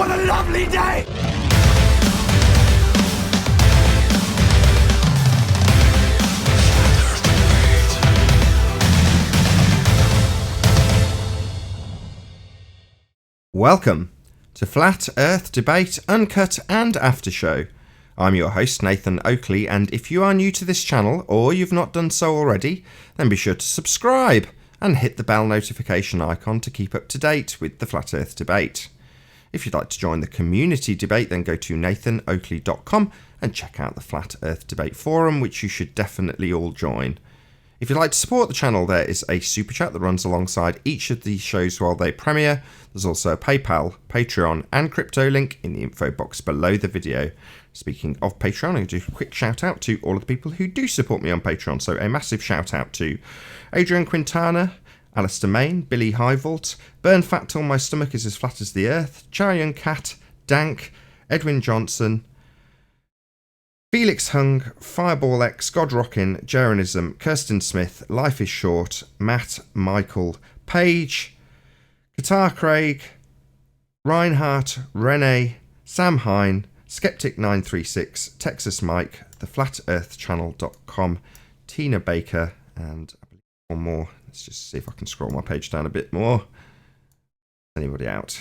What a lovely day! Welcome to Flat Earth Debate, Uncut and After Show. I'm your host, Nathan Oakley, and if you are new to this channel, or you've not done so already, then be sure to subscribe and hit the bell notification icon to keep up to date with the Flat Earth Debate. If you'd like to join the community debate, then go to nathanoakley.com and check out the Flat Earth Debate forum, which you should definitely all join. If you'd like to support the channel, there is a super chat that runs alongside each of these shows while they premiere. There's also a PayPal, Patreon and crypto link in the info box below the video. Speaking of Patreon, I'll do a quick shout out to all of the people who do support me on Patreon. So a massive shout out to Adrian Quintana, Alistair Main, Billy Highvault, Burn Fat Till My Stomach Is As Flat As the Earth, Charian Cat, Dank, Edwin Johnson, Felix Hung, Fireball X, God Rockin, Jeranism, Kirsten Smith, Life is Short, Matt, Michael, Paige, Qatar Craig, Reinhardt, Renee, Sam Hine, Skeptic936, Texas Mike, theflatearthchannel.com, Tina Baker, and I believe one more. Let's just see if I can scroll my page down a bit more. Anybody out?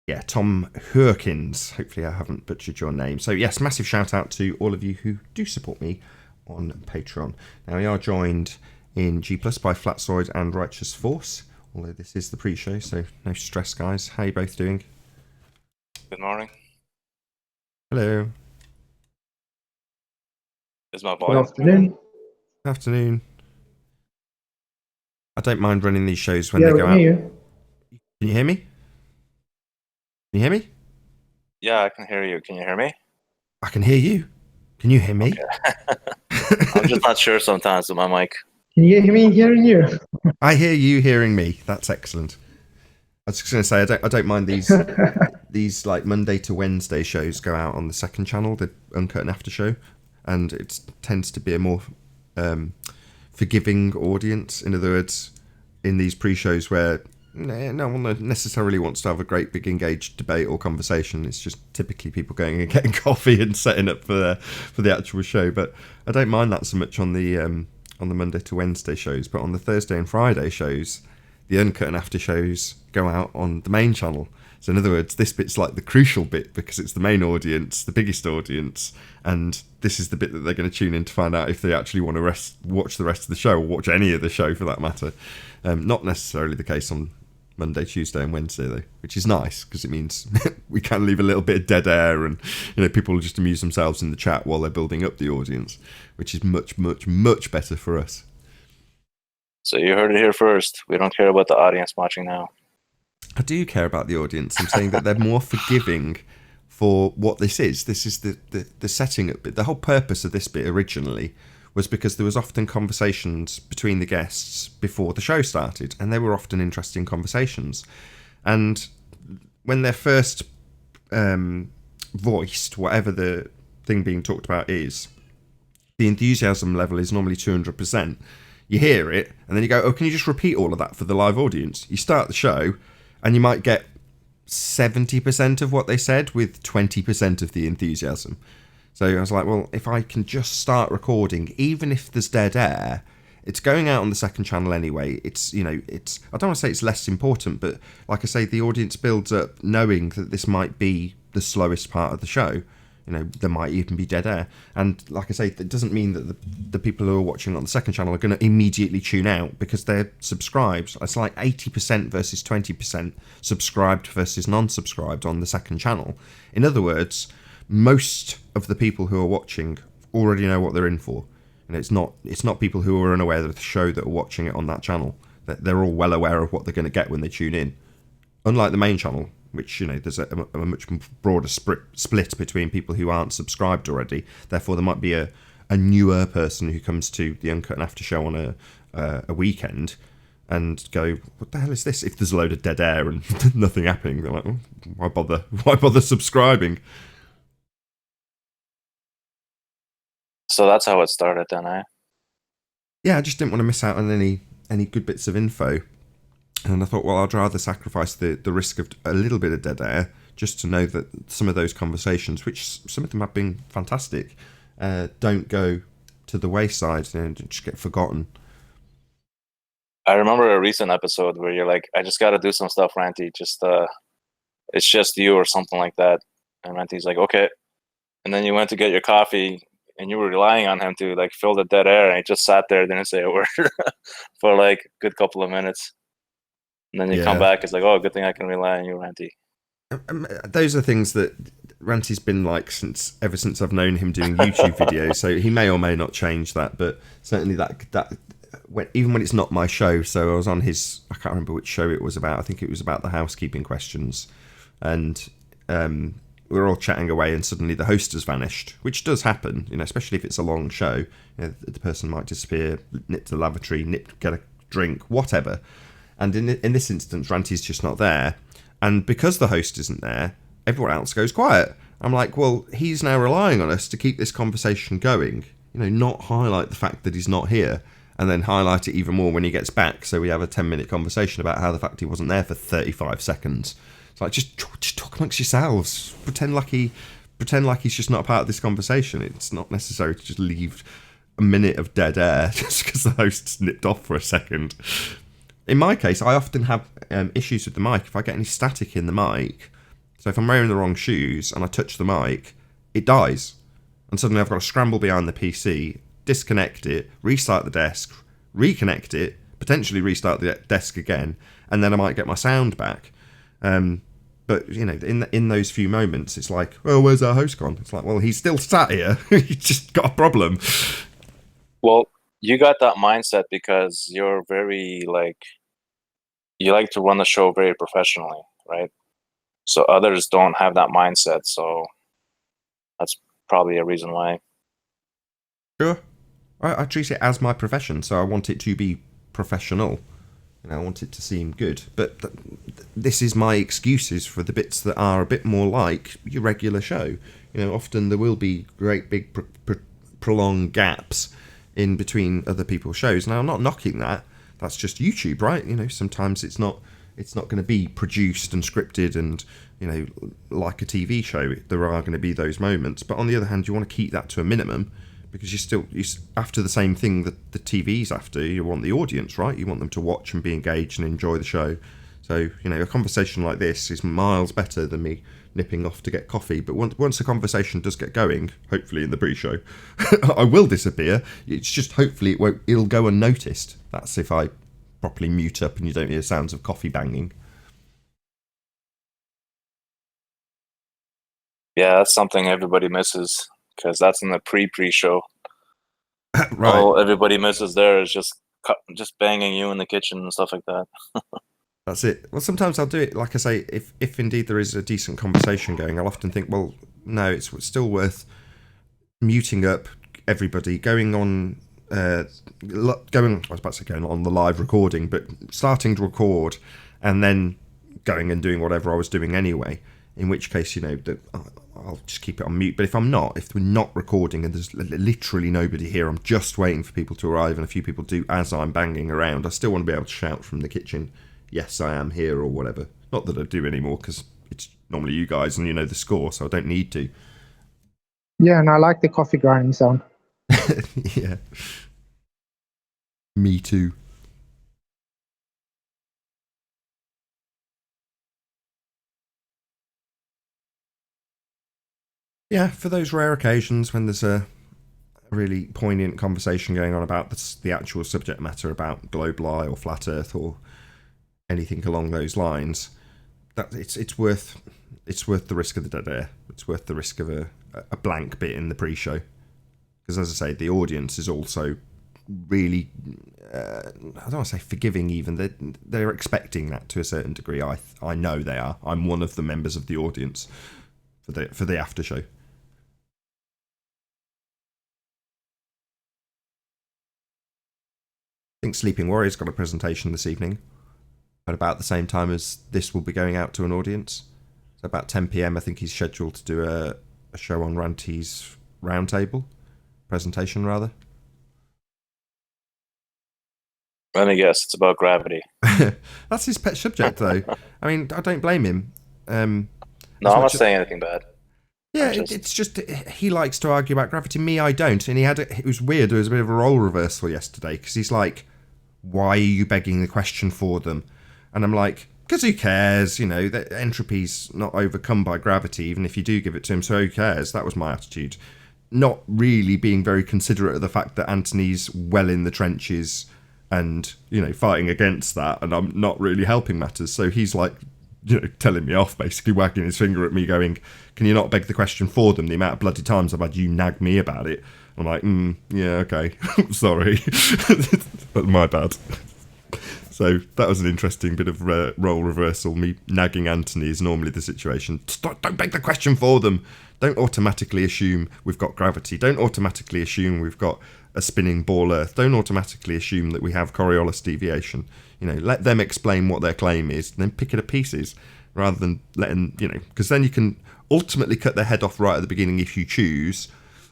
Yeah, Tom Hurkins. Hopefully I haven't butchered your name. So yes, massive shout out to all of you who do support me on Patreon. Now we are joined in G+ by Flatzoid and Righteous Force, although this is the pre-show, so no stress, guys. How are you both doing? Good morning. Hello. Is my Good volume? afternoon. Afternoon. I don't mind running these shows when Yeah, they we go can out. hear you. Can you hear me? Can you hear me? Yeah, I can hear you. Can you hear me? I can hear you. Can you hear me? Okay. I'm just not sure sometimes with my mic. Can you hear me hearing you? I hear you hearing me. That's excellent. I was just going to say I don't mind these like Monday to Wednesday shows go out on the second channel, the Uncut and After Show, and it tends to be a more forgiving audience. In other words, in these pre-shows where no one necessarily wants to have a great big engaged debate or conversation. It's just typically people going and getting coffee and setting up for the actual show. But I don't mind that so much on the Monday to Wednesday shows. But on the Thursday and Friday shows, the Uncut and After shows go out on the main channel. So in other words, this bit's like the crucial bit because it's the main audience, the biggest audience, and this is the bit that they're going to tune in to find out if they actually want to watch the rest of the show or watch any of the show for that matter. Not necessarily the case on Monday, Tuesday and Wednesday though, which is nice because it means we can leave a little bit of dead air and people will just amuse themselves in the chat while they're building up the audience, which is much, much, much better for us. So you heard it here first. We don't care about the audience watching now. I do care about the audience. I'm saying that they're more forgiving for what this is. This is the setting up bit. The whole purpose of this bit originally was because there was often conversations between the guests before the show started, and they were often interesting conversations. And when they're first voiced, whatever the thing being talked about is, the enthusiasm level is normally 200%. You hear it, and then you go, oh, can you just repeat all of that for the live audience? You start the show, and you might get 70% of what they said with 20% of the enthusiasm. So I was like, well, if I can just start recording, even if there's dead air, it's going out on the second channel anyway. It's, I don't want to say it's less important, but like I say, the audience builds up knowing that this might be the slowest part of the show. There might even be dead air. And like I say, that doesn't mean that the people who are watching on the second channel are going to immediately tune out because they're subscribed. It's like 80% versus 20% subscribed versus non-subscribed on the second channel. In other words, most of the people who are watching already know what they're in for. It's not people who are unaware of the show that are watching it on that channel. They're all well aware of what they're going to get when they tune in. Unlike the main channel, which, there's a much broader split between people who aren't subscribed already. Therefore, there might be a newer person who comes to the Uncut and After show on a weekend and go, what the hell is this? If there's a load of dead air and nothing happening, they're like, oh, why bother? Why bother subscribing? So that's how it started then, eh? Yeah, I just didn't want to miss out on any good bits of info. And I thought, well, I'd rather sacrifice the risk of a little bit of dead air just to know that some of those conversations, which some of them have been fantastic, don't go to the wayside and just get forgotten. I remember a recent episode where you're like, I just got to do some stuff, Ranty. Just it's just you or something like that. And Ranty's like, okay. And then you went to get your coffee and you were relying on him to like fill the dead air, and he just sat there, didn't say a word for like a good couple of minutes. And then you come back, it's like, oh, good thing I can rely on you, Ranty. Those are things that Ranty's been like ever since I've known him doing YouTube videos. So he may or may not change that, but certainly that even when it's not my show. So I was on his, I can't remember which show it was about. I think it was about the housekeeping questions, and we were all chatting away, and suddenly the host has vanished, which does happen, especially if it's a long show. The person might disappear, nip to the lavatory, get a drink, whatever. And in this instance, Ranty's just not there. And because the host isn't there, everyone else goes quiet. I'm like, well, he's now relying on us to keep this conversation going. Not highlight the fact that he's not here, and then highlight it even more when he gets back. So we have a 10-minute conversation about how the fact he wasn't there for 35 seconds. It's like, just talk amongst yourselves. Pretend like he's just not a part of this conversation. It's not necessary to just leave a minute of dead air just because the host's nipped off for a second. In my case, I often have issues with the mic. If I get any static in the mic, so if I'm wearing the wrong shoes and I touch the mic, it dies. And suddenly I've got to scramble behind the PC, disconnect it, restart the desk, reconnect it, potentially restart the desk again, and then I might get my sound back. But, in those few moments, it's like, well, where's our host gone? It's like, well, he's still sat here. He's just got a problem. Well, you got that mindset because you're very, you like to run the show very professionally, right? So others don't have that mindset, so that's probably a reason why. Sure. I treat it as my profession, so I want it to be professional. I want it to seem good. But this is my excuses for the bits that are a bit more like your regular show. Often there will be great big prolonged gaps in between other people's shows. Now, I'm not knocking that. That's just YouTube, right? Sometimes it's not going to be produced and scripted and, like a TV show. There are going to be those moments. But on the other hand, you want to keep that to a minimum, because you're after the same thing that the TV's after. You want the audience, right? You want them to watch and be engaged and enjoy the show. So, a conversation like this is miles better than me nipping off to get coffee. But once the conversation does get going, hopefully in the pre-show, I will disappear. It's just hopefully it'll go unnoticed. That's if I properly mute up and you don't hear sounds of coffee banging. Yeah, that's something everybody misses, because that's in the pre-show. Right. All everybody misses there is just banging you in the kitchen and stuff like that. That's it. Well, sometimes I'll do it, like I say, if indeed there is a decent conversation going, I'll often think, well, no, it's still worth muting up everybody, going on I was about to say going on the live recording, but starting to record and then going and doing whatever I was doing anyway, in which case, I'll just keep it on mute. But if we're not recording and there's literally nobody here, I'm just waiting for people to arrive, and a few people do as I'm banging around, I still want to be able to shout from the kitchen, yes, I am here, or whatever. Not that I do anymore, because it's normally you guys and you know the score, so I don't need to. Yeah, and I like the coffee grinding sound. Yeah. Me too. Yeah, for those rare occasions when there's a really poignant conversation going on about the actual subject matter, about globe lie or flat earth or anything along those lines, that it's worth the risk of the dead air. It's worth the risk of a blank bit in the pre-show, because as I say, the audience is also really I don't want to say forgiving, even they're expecting that to a certain degree. I know they are. I'm one of the members of the audience for the after show. I think Sleeping Warrior's got a presentation this evening at about the same time as this will be going out to an audience. So about 10 p.m. I think he's scheduled to do a show on Ranty's roundtable presentation, rather. Let me guess, it's about gravity. That's his pet subject, though. I mean, I don't blame him. No, I'm not saying anything bad. Yeah, it's just he likes to argue about gravity. Me, I don't. And it was weird. There was a bit of a role reversal yesterday because he's like, "Why are you begging the question for them?" And I'm like, "Because who cares? You know, that entropy's not overcome by gravity, even if you do give it to him. So who cares?" That was my attitude. Not really being very considerate of the fact that Anthony's well in the trenches and, you know, fighting against that, and I'm not really helping matters. So he's like, you know, telling me off, basically wagging his finger at me going, "Can you not beg the question for them? The amount of bloody times I've had you nag me about it." I'm like, yeah, okay, sorry. But my bad. So that was an interesting bit of role reversal. Me nagging Anthony is normally the situation. Don't beg the question for them. Don't automatically assume we've got gravity. Don't automatically assume we've got a spinning ball Earth. Don't automatically assume that we have Coriolis deviation. You know, let them explain what their claim is, and then pick it to pieces, rather than letting, you know, because then you can ultimately cut their head off right at the beginning if you choose,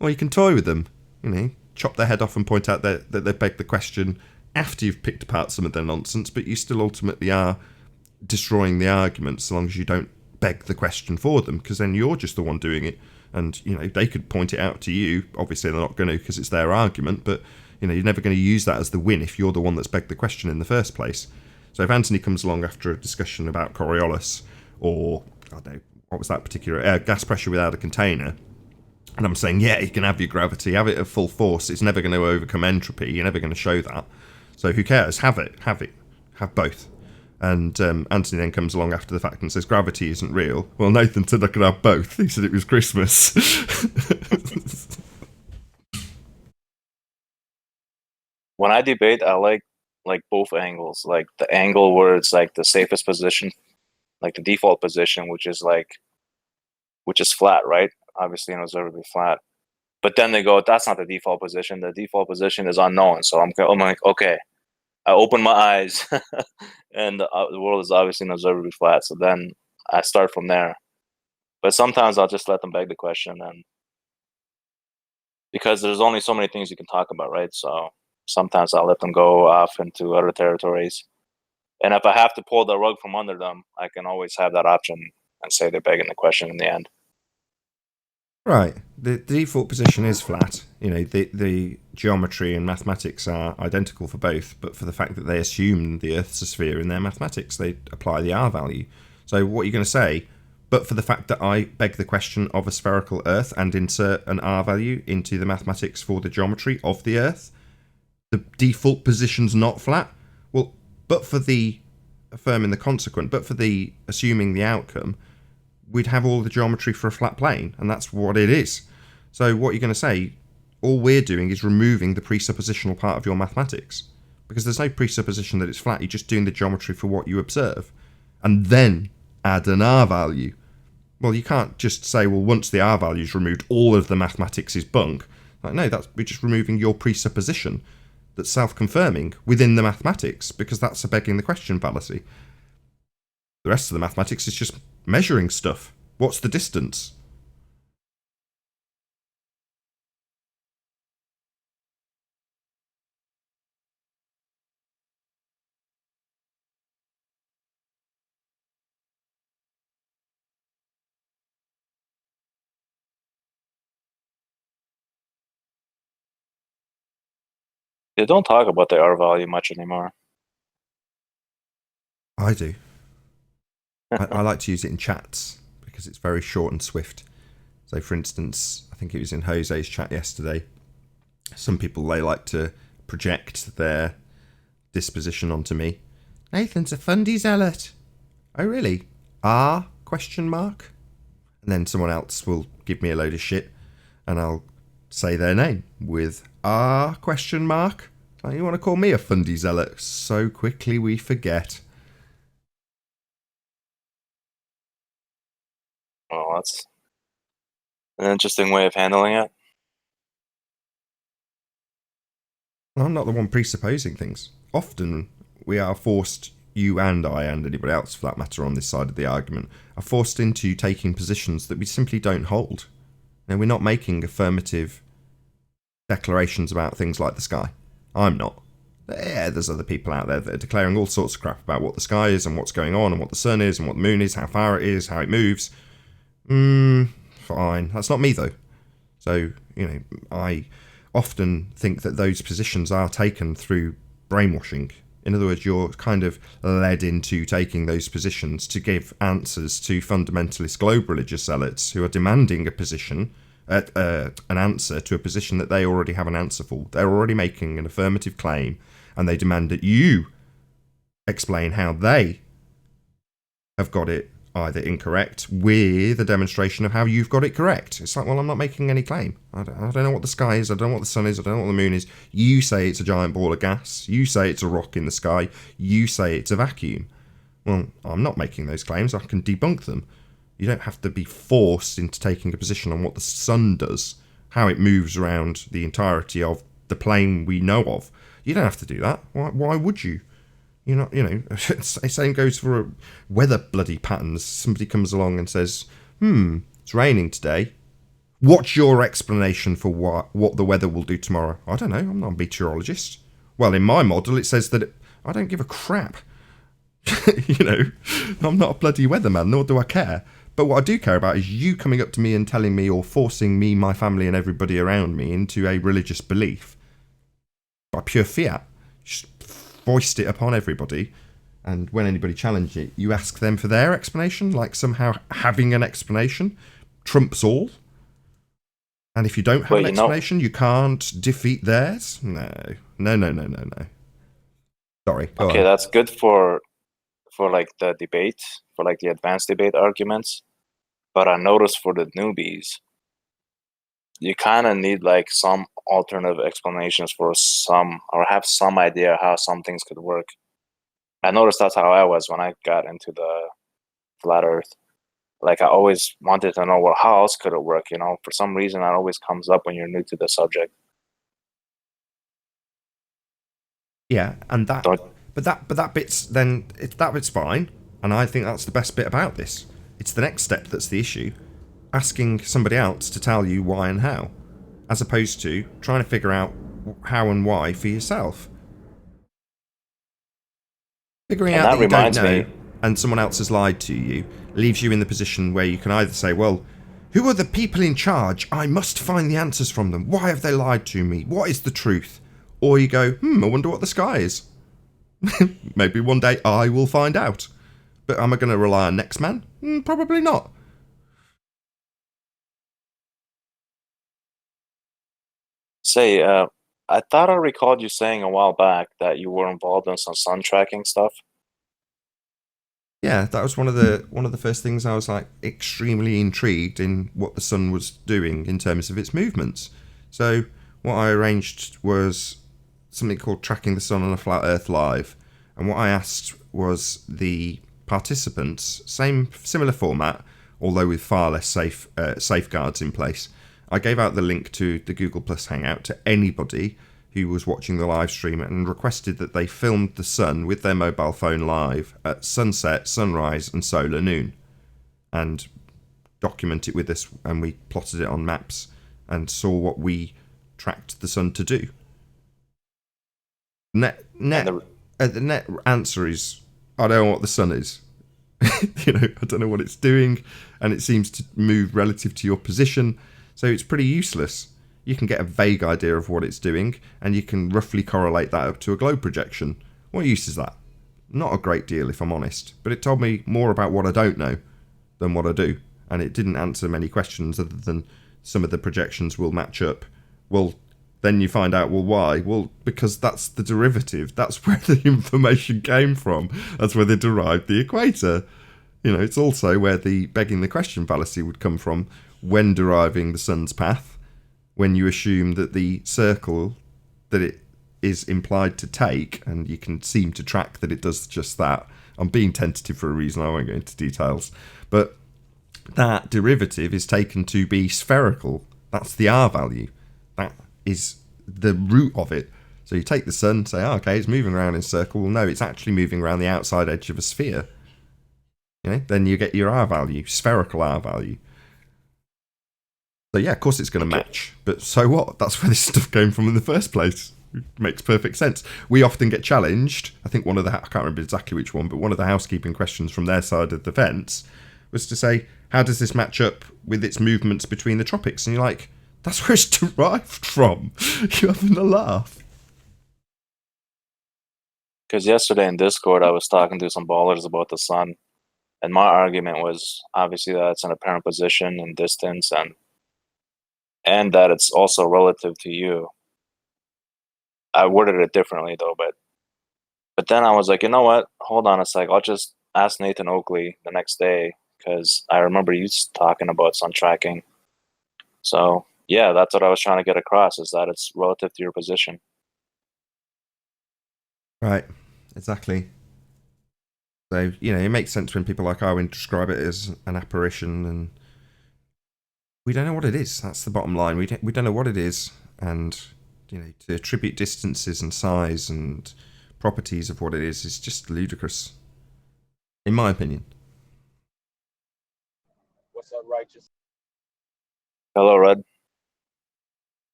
or you can toy with them, you know, chop their head off and point out that they begged the question after you've picked apart some of their nonsense, but you still ultimately are destroying the argument so long as you don't beg the question for them, because then you're just the one doing it. And, you know, they could point it out to you. Obviously, they're not going to because it's their argument, but, you know, you're never going to use that as the win if you're the one that's begged the question in the first place. So if Anthony comes along after a discussion about Coriolis or, I don't know, what was that particular, gas pressure without a container, and I'm saying, yeah, you can have your gravity, have it at full force, it's never going to overcome entropy, you're never going to show that. So who cares? Have both. And Anthony then comes along after the fact and says gravity isn't real. Well, Nathan said I could have both. He said it was Christmas. When I debate, I like both angles. Like the angle where it's like the safest position, like the default position, which is flat, right? Obviously, an observer would be flat. But then they go, that's not the default position. The default position is unknown. So I'm like, okay. I open my eyes, and the world is obviously observably flat. So then I start from there. But sometimes I'll just let them beg the question, and because there's only so many things you can talk about, right? So sometimes I'll let them go off into other territories. And if I have to pull the rug from under them, I can always have that option and say they're begging the question in the end. Right. The default position is flat. You know, the geometry and mathematics are identical for both, but for the fact that they assume the Earth's a sphere in their mathematics, they apply the R value. So what are you going to say? But for the fact that I beg the question of a spherical Earth and insert an R value into the mathematics for the geometry of the Earth, the default position's not flat? Well, but for the affirming the consequent, but for the assuming the outcome, we'd have all the geometry for a flat plane, and that's what it is. So what you're going to say, all we're doing is removing the presuppositional part of your mathematics, because there's no presupposition that it's flat, you're just doing the geometry for what you observe, and then add an R value. Well, you can't just say, well, once the R value is removed, all of the mathematics is bunk. Like, no, we're just removing your presupposition that's self-confirming within the mathematics, because that's a begging the question fallacy. The rest of the mathematics is just measuring stuff. What's the distance? They don't talk about the R value much anymore. I do. I like to use it in chats because it's very short and swift. So, for instance, I think it was in Jose's chat yesterday. Some people, they like to project their disposition onto me. Nathan's a fundy zealot. Oh, really? R? Question mark? And then someone else will give me a load of shit, and I'll say their name with R? Question mark? Like, you want to call me a fundy zealot? So quickly we forget. Well, that's an interesting way of handling it. I'm not the one presupposing things. Often we are forced, you and I and anybody else for that matter on this side of the argument, are forced into taking positions that we simply don't hold. And we're not making affirmative declarations about things like the sky. I'm not. Yeah, there's other people out there that are declaring all sorts of crap about what the sky is and what's going on and what the sun is and what the moon is, how far it is, how it moves. Fine. That's not me, though. So, I often think that those positions are taken through brainwashing. In other words, you're kind of led into taking those positions to give answers to fundamentalist globe religious zealots who are demanding an answer to a position that they already have an answer for. They're already making an affirmative claim, and they demand that you explain how they have got it either incorrect with a demonstration of how you've got it correct. It's like, well, I'm not making any claim. I don't know what the sky is. I don't know what the sun is. I don't know what the moon is. You say it's a giant ball of gas. You say it's a rock in the sky. You say it's a vacuum. Well, I'm not making those claims. I can debunk them. You don't have to be forced into taking a position on what the sun does, how it moves around the entirety of the plane we know of. You don't have to do that. Why would you? Same goes for weather bloody patterns. Somebody comes along and says, it's raining today. What's your explanation for what the weather will do tomorrow? I don't know. I'm not a meteorologist. Well, in my model, it says that I don't give a crap. I'm not a bloody weatherman, nor do I care. But what I do care about is you coming up to me and telling me, or forcing me, my family, and everybody around me into a religious belief by pure fiat. Just foist it upon everybody, and when anybody challenges it, you ask them for their explanation, like somehow having an explanation trumps all. And if you don't have an explanation, you can't defeat theirs. No. Sorry. Okay, that's good for like the debate, for like the advanced debate arguments. But I noticed for the newbies, you kind of need like some alternative explanations for some, or have some idea how some things could work. I noticed that's how I was when I got into the flat earth. Like, I always wanted to know, well, how else could it work? For some reason that always comes up when you're new to the subject. Yeah, and that bit's fine, and I think that's the best bit about this. It's the next step that's the issue. Asking somebody else to tell you why and how, as opposed to trying to figure out how and why for yourself. Figuring out that you don't know and someone else has lied to you leaves you in the position where you can either say, well, who are the people in charge? I must find the answers from them. Why have they lied to me? What is the truth? Or you go, I wonder what the sky is. Maybe one day I will find out. But am I going to rely on next man? Probably not. Say, I thought I recalled you saying a while back that you were involved in some sun tracking stuff. Yeah, that was one of the first things I was like extremely intrigued in what the sun was doing in terms of its movements. So what I arranged was something called Tracking the Sun on a Flat Earth Live, and what I asked was the participants, similar format, although with far less safeguards in place. I gave out the link to the Google Plus Hangout to anybody who was watching the live stream and requested that they filmed the sun with their mobile phone live at sunset, sunrise and solar noon, and document it with us, and we plotted it on maps and saw what we tracked the sun to do. The net answer is, I don't know what the sun is. I don't know what it's doing, and it seems to move relative to your position, so it's pretty useless. You can get a vague idea of what it's doing, and you can roughly correlate that up to a globe projection. What use is that? Not a great deal, if I'm honest, but it told me more about what I don't know than what I do, and it didn't answer many questions other than some of the projections will match up. Well, then you find out, well, why? Well, because that's the derivative. That's where the information came from. That's where they derived the equator. It's also where the begging the question fallacy would come from when deriving the sun's path. When you assume that the circle that it is implied to take, and you can seem to track that it does just that. I'm being tentative for a reason, I won't go into details. But that derivative is taken to be spherical. That's the R value. That is the root of it. So you take the sun, say, okay, it's moving around in a circle. Well, no, it's actually moving around the outside edge of a sphere. Then you get your R value, spherical R value. So yeah, of course it's going to match, but so what? That's where this stuff came from in the first place. makes perfect sense. We often get challenged. I think one of the, I can't remember exactly which one, but one of the housekeeping questions from their side of the fence was to say, how does this match up with its movements between the tropics? And you're like, that's where it's derived from. You're having a laugh. Because yesterday in Discord, I was talking to some ballers about the sun, and my argument was obviously that it's an apparent position and distance, and that it's also relative to you. I worded it differently though, but then I was like, you know what? Hold on a sec. I'll just ask Nathan Oakley the next day, because I remember you talking about sun tracking. So yeah, that's what I was trying to get across, is that it's relative to your position. Right, exactly. So, it makes sense when people like Arwin describe it as an apparition, and we don't know what it is. That's the bottom line. We don't know what it is, and to attribute distances and size and properties of what it is just ludicrous, in my opinion. What's up, Righteous? Hello, Red.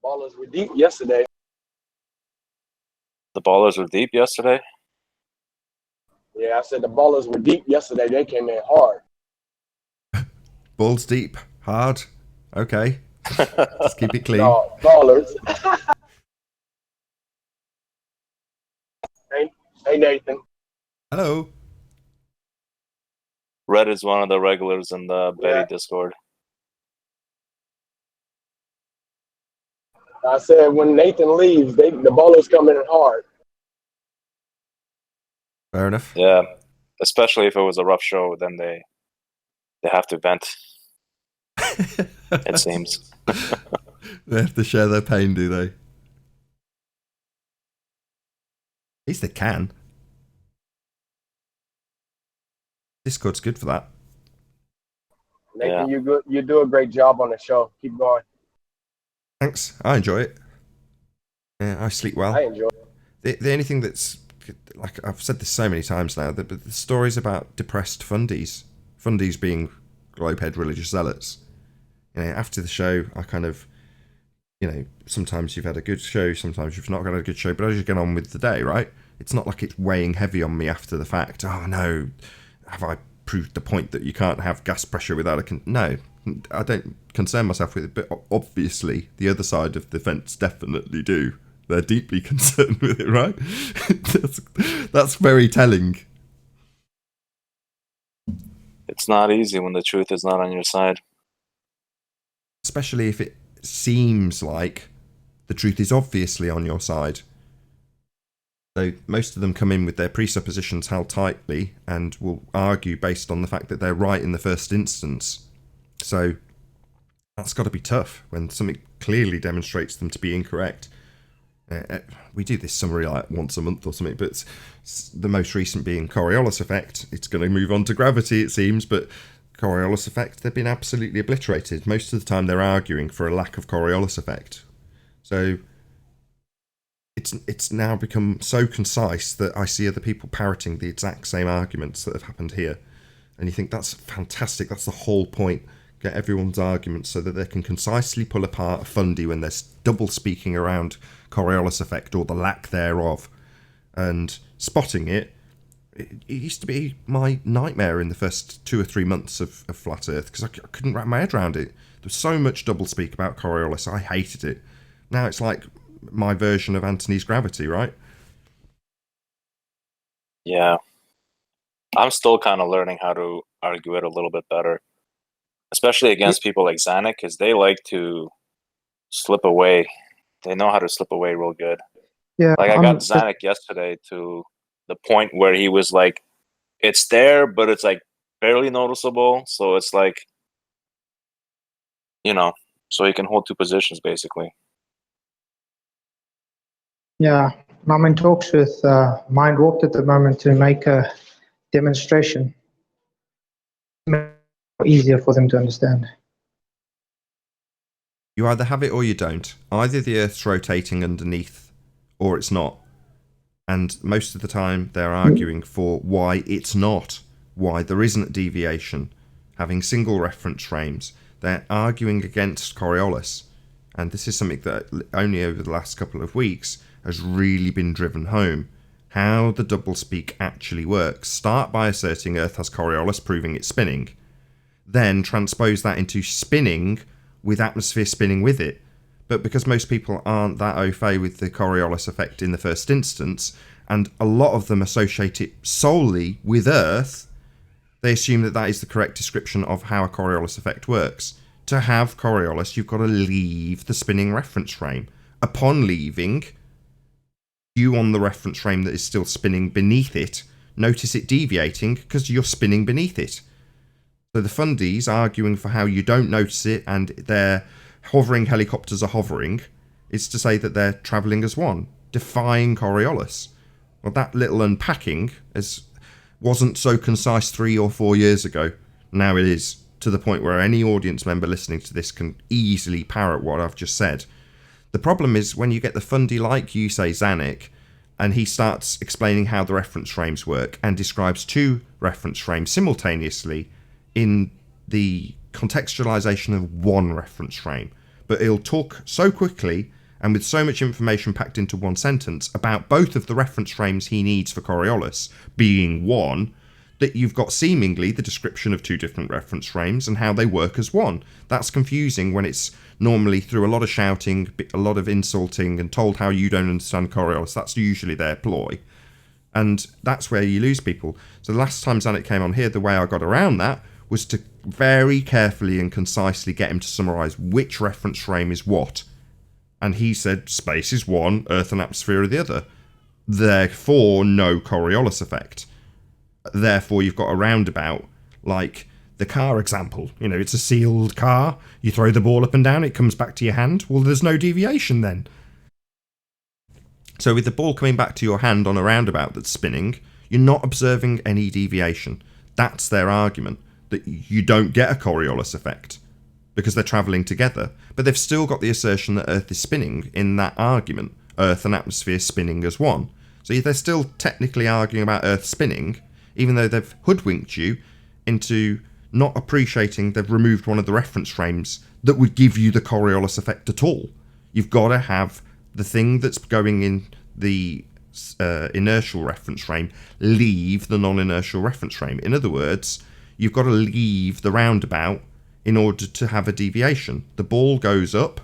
Ballers were deep yesterday. The ballers were deep yesterday. Yeah, I said the ballers were deep yesterday. They came in hard. Balls deep, hard. Okay. Just keep it clean. No, ballers. Hey, Nathan. Hello. Red is one of the regulars in the Betty Yeah. Discord. I said when Nathan leaves, the ballers come in hard. Fair enough. Yeah, especially if it was a rough show, then they have to vent. It seems. They have to share their pain, do they? At least they can. Discord's good for that. Nathan, you good. You do a great job on the show. Keep going. Thanks. I enjoy it. Yeah, I sleep well. I enjoy it. The only thing that's, like I've said this so many times now, the stories about depressed fundies being globehead religious zealots. After the show, I kind of, sometimes you've had a good show, sometimes you've not got a good show, but as you get on with the day, right? It's not like it's weighing heavy on me after the fact. Oh no, have I proved the point that you can't have gas pressure without a... No, I don't concern myself with it, but obviously the other side of the fence definitely do. They're deeply concerned with it, right? that's very telling. It's not easy when the truth is not on your side. Especially if it seems like the truth is obviously on your side. So most of them come in with their presuppositions held tightly and will argue based on the fact that they're right in the first instance. So that's got to be tough when something clearly demonstrates them to be incorrect. We do this summary like once a month or something, but the most recent being Coriolis effect. It's going to move on to gravity, it seems, but Coriolis effect, they've been absolutely obliterated. Most of the time they're arguing for a lack of Coriolis effect. So it's now become so concise that I see other people parroting the exact same arguments that have happened here. And you think that's fantastic, that's the whole point. Get everyone's arguments so that they can concisely pull apart a fundy when they're double speaking around Coriolis effect or the lack thereof. And spotting it used to be my nightmare in the first 2 or 3 months of Flat Earth, because I couldn't wrap my head around it. There was so much double speak about Coriolis, I hated it. Now it's like my version of Anthony's gravity, right? Yeah. I'm still kind of learning how to argue it a little bit better, especially against people like Zanuck, because they like to slip away. They know how to slip away real good. Yeah, Like I got Zanuck yesterday to the point where he was like, it's there, but it's like barely noticeable. So it's like, so he can hold two positions basically. yeah. I'm in talks with Mind Warped at the moment to make a demonstration easier for them to understand. You either have it or you don't. Either the Earth's rotating underneath or it's not. And most of the time they're arguing for why it's not, why there isn't deviation, having single reference frames. They're arguing against Coriolis. and this is something that only over the last couple of weeks has really been driven home, how the doublespeak actually works. Start by asserting Earth has Coriolis, proving it's spinning. Then transpose that into spinning with atmosphere spinning with it. But because most people aren't that au fait with the Coriolis effect in the first instance, and a lot of them associate it solely with Earth, they assume that that is the correct description of how a Coriolis effect works. To have Coriolis, you've got to leave the spinning reference frame. Upon leaving, you on the reference frame that is still spinning beneath it, notice it deviating because you're spinning beneath it. So the fundies arguing for how you don't notice it and their hovering helicopters are hovering is to say that they're travelling as one, defying Coriolis. Well, that little unpacking wasn't so concise 3 or 4 years ago. Now it is, to the point where any audience member listening to this can easily parrot what I've just said. The problem is when you get the fundy like you say, Zanuck, and he starts explaining how the reference frames work and describes 2 reference frames simultaneously in the contextualization of 1 reference frame. But he'll talk so quickly and with so much information packed into 1 sentence about both of the reference frames he needs for Coriolis being 1, that you've got seemingly the description of 2 different reference frames and how they work as 1. That's confusing when it's normally through a lot of shouting, a lot of insulting, and told how you don't understand Coriolis. That's usually their ploy. And that's where you lose people. So the last time Zanuck came on here, the way I got around that was to very carefully and concisely get him to summarise which reference frame is what. And he said space is 1, Earth and atmosphere are the other. Therefore, no Coriolis effect. Therefore, you've got a roundabout, like the car example. You know, it's a sealed car. You throw the ball up and down, it comes back to your hand. Well, there's no deviation then. So with the ball coming back to your hand on a roundabout that's spinning, you're not observing any deviation. That's their argument, that you don't get a Coriolis effect because they're travelling together. But they've still got the assertion that Earth is spinning in that argument. Earth and atmosphere spinning as 1. So they're still technically arguing about Earth spinning, even though they've hoodwinked you into not appreciating they've removed one of the reference frames that would give you the Coriolis effect at all. You've got to have the thing that's going in the inertial reference frame leave the non-inertial reference frame. In other words, you've got to leave the roundabout in order to have a deviation. The ball goes up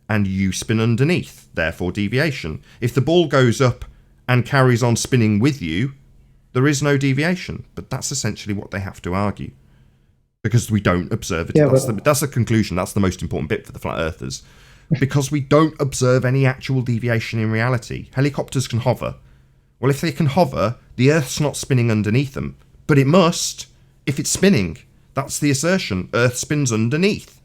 and you spin underneath, therefore deviation. If the ball goes up and carries on spinning with you, there is no deviation. But that's essentially what they have to argue, because we don't observe it. Yeah, that's the conclusion. That's the most important bit for the flat earthers. Because we don't observe any actual deviation in reality. Helicopters can hover. Well, if they can hover, the Earth's not spinning underneath them. But it must, if it's spinning. That's the assertion. Earth spins underneath.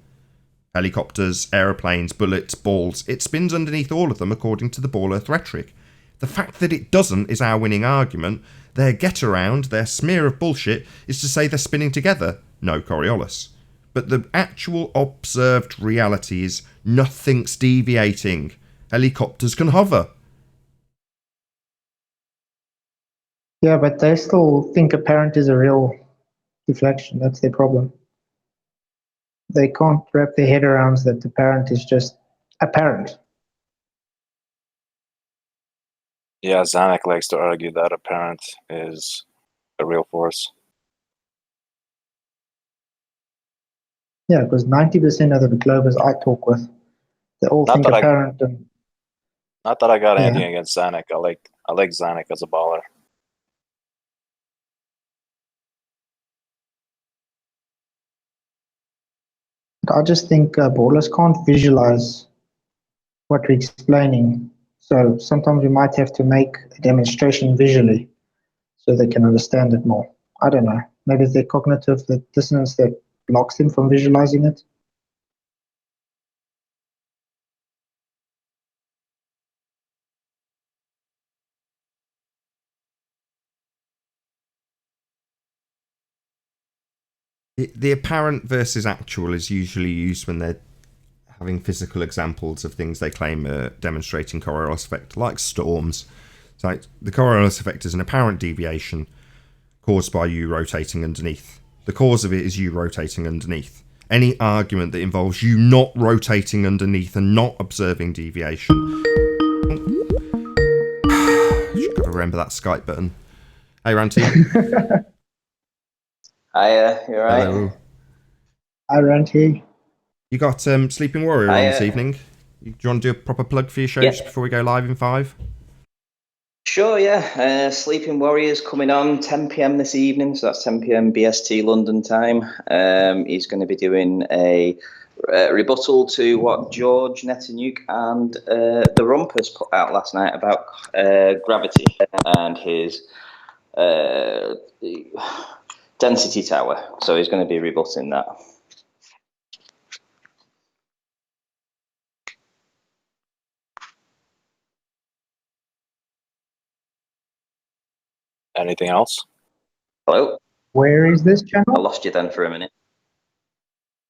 Helicopters, aeroplanes, bullets, balls. It spins underneath all of them according to the ball-earth rhetoric. The fact that it doesn't is our winning argument. Their get-around, their smear of bullshit, is to say they're spinning together. No Coriolis. But the actual observed reality is nothing's deviating. Helicopters can hover. Yeah, but they still think apparent is a real deflection. That's their problem. They can't wrap their head around that apparent is just apparent. Yeah, Zanuck likes to argue that apparent is a real force. Yeah, because 90% of the globists I talk with, they all think apparent. Not that I got anything against Zanuck. I like Zanuck as a baller. I just think ballers can't visualize what we're explaining. So sometimes we might have to make a demonstration visually so they can understand it more. I don't know. Maybe it's their cognitive dissonance that blocks them from visualizing it. The apparent versus actual is usually used when they're having physical examples of things they claim are demonstrating Coriolis effect, like storms. It's like the Coriolis effect is an apparent deviation caused by you rotating underneath. The cause of it is you rotating underneath. any argument that involves you not rotating underneath and not observing deviation. You've got to remember that Skype button. Hey, Ranty. Hiya, you alright? Hello. Hi, Ranty. You got Sleeping Warrior on this evening? Do you want to do a proper plug for your show just before we go live in 5? Sure, yeah. Sleeping Warriors coming on 10 p.m. this evening, so that's 10 p.m. BST London time. He's going to be doing a rebuttal to what George Netanyahu and the Rumpus put out last night about gravity and his density tower. So he's going to be rebutting that. Anything else? Hello? Where is this I channel? lost you then for a minute.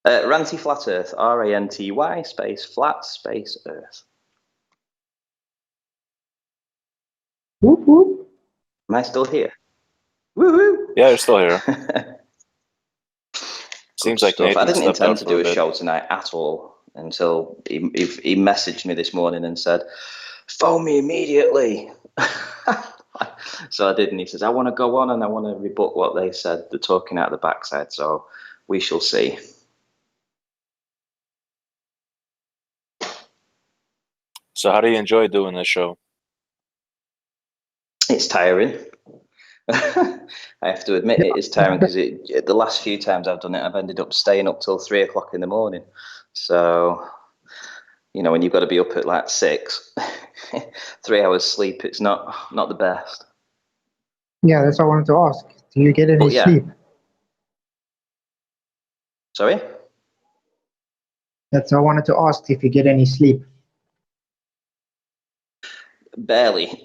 Ranty Flat Earth, R-A-N-T-Y space flat space Earth. Whoop, whoop. Am I still here? Woo-hoo! Yeah, you're still here. Seems like Nathan Nathan I didn't stepped intend out to for do a a bit. show tonight at all until he messaged me this morning and said, phone me immediately. So I did, and he says, I want to go on and I want to rebut what they said. They're talking out the backside, so we shall see. So how do you enjoy doing this show? It's tiring. I have to admit it is tiring because the last few times I've done it, I've ended up staying up till 3 o'clock in the morning. So, you know, when you've got to be up at like 6, 3 hours sleep, it's not the best. Yeah, that's what I wanted to ask. Do you get any sleep? Sorry? That's what I wanted to ask, if you get any sleep. Barely.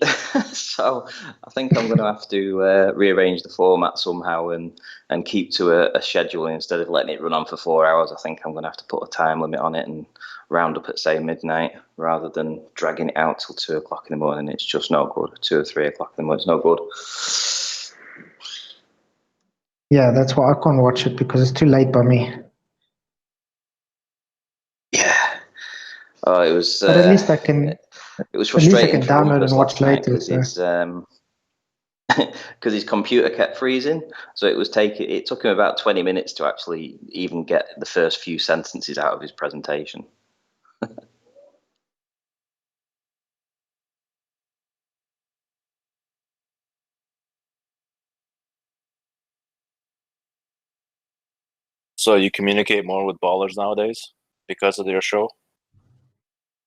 So I think I'm going to have to rearrange the format somehow and keep to a schedule instead of letting it run on for 4 hours. I think I'm going to have to put a time limit on it and round up at, say, midnight rather than dragging it out till 2 o'clock in the morning. It's just no good. 2 or 3 o'clock in the morning, it's no good. Yeah, that's why I can't watch it, because it's too late by me. Yeah. Oh, it was. But at least I can. It was At least I frustrating can for download Rumpus and watch last night later. because his computer kept freezing. So it took him about 20 minutes to actually even get the first few sentences out of his presentation. So you communicate more with ballers nowadays because of your show?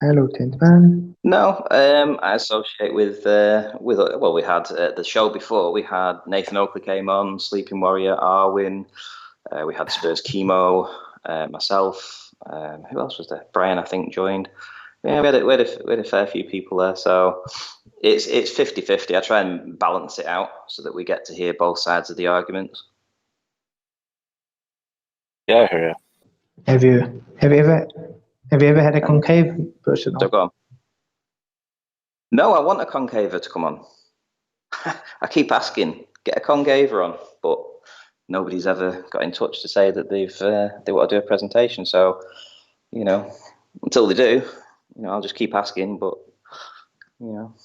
Hello, Tintman. No, I associate with well, we had the show before. We had Nathan Oakley came on, Sleeping Warrior, Arwin. We had Spurs Chemo, myself. Who else was there? Brian, I think, joined. Yeah, we had a fair few people there. So it's 50-50. I try and balance it out so that we get to hear both sides of the arguments. Yeah, I hear you. Have you ever had a concave person on? So go on. No, I want a concaver to come on. I keep asking, get a concaver on, but nobody's ever got in touch to say that they want to do a presentation. So, you know, until they do, you know, I'll just keep asking. But you know,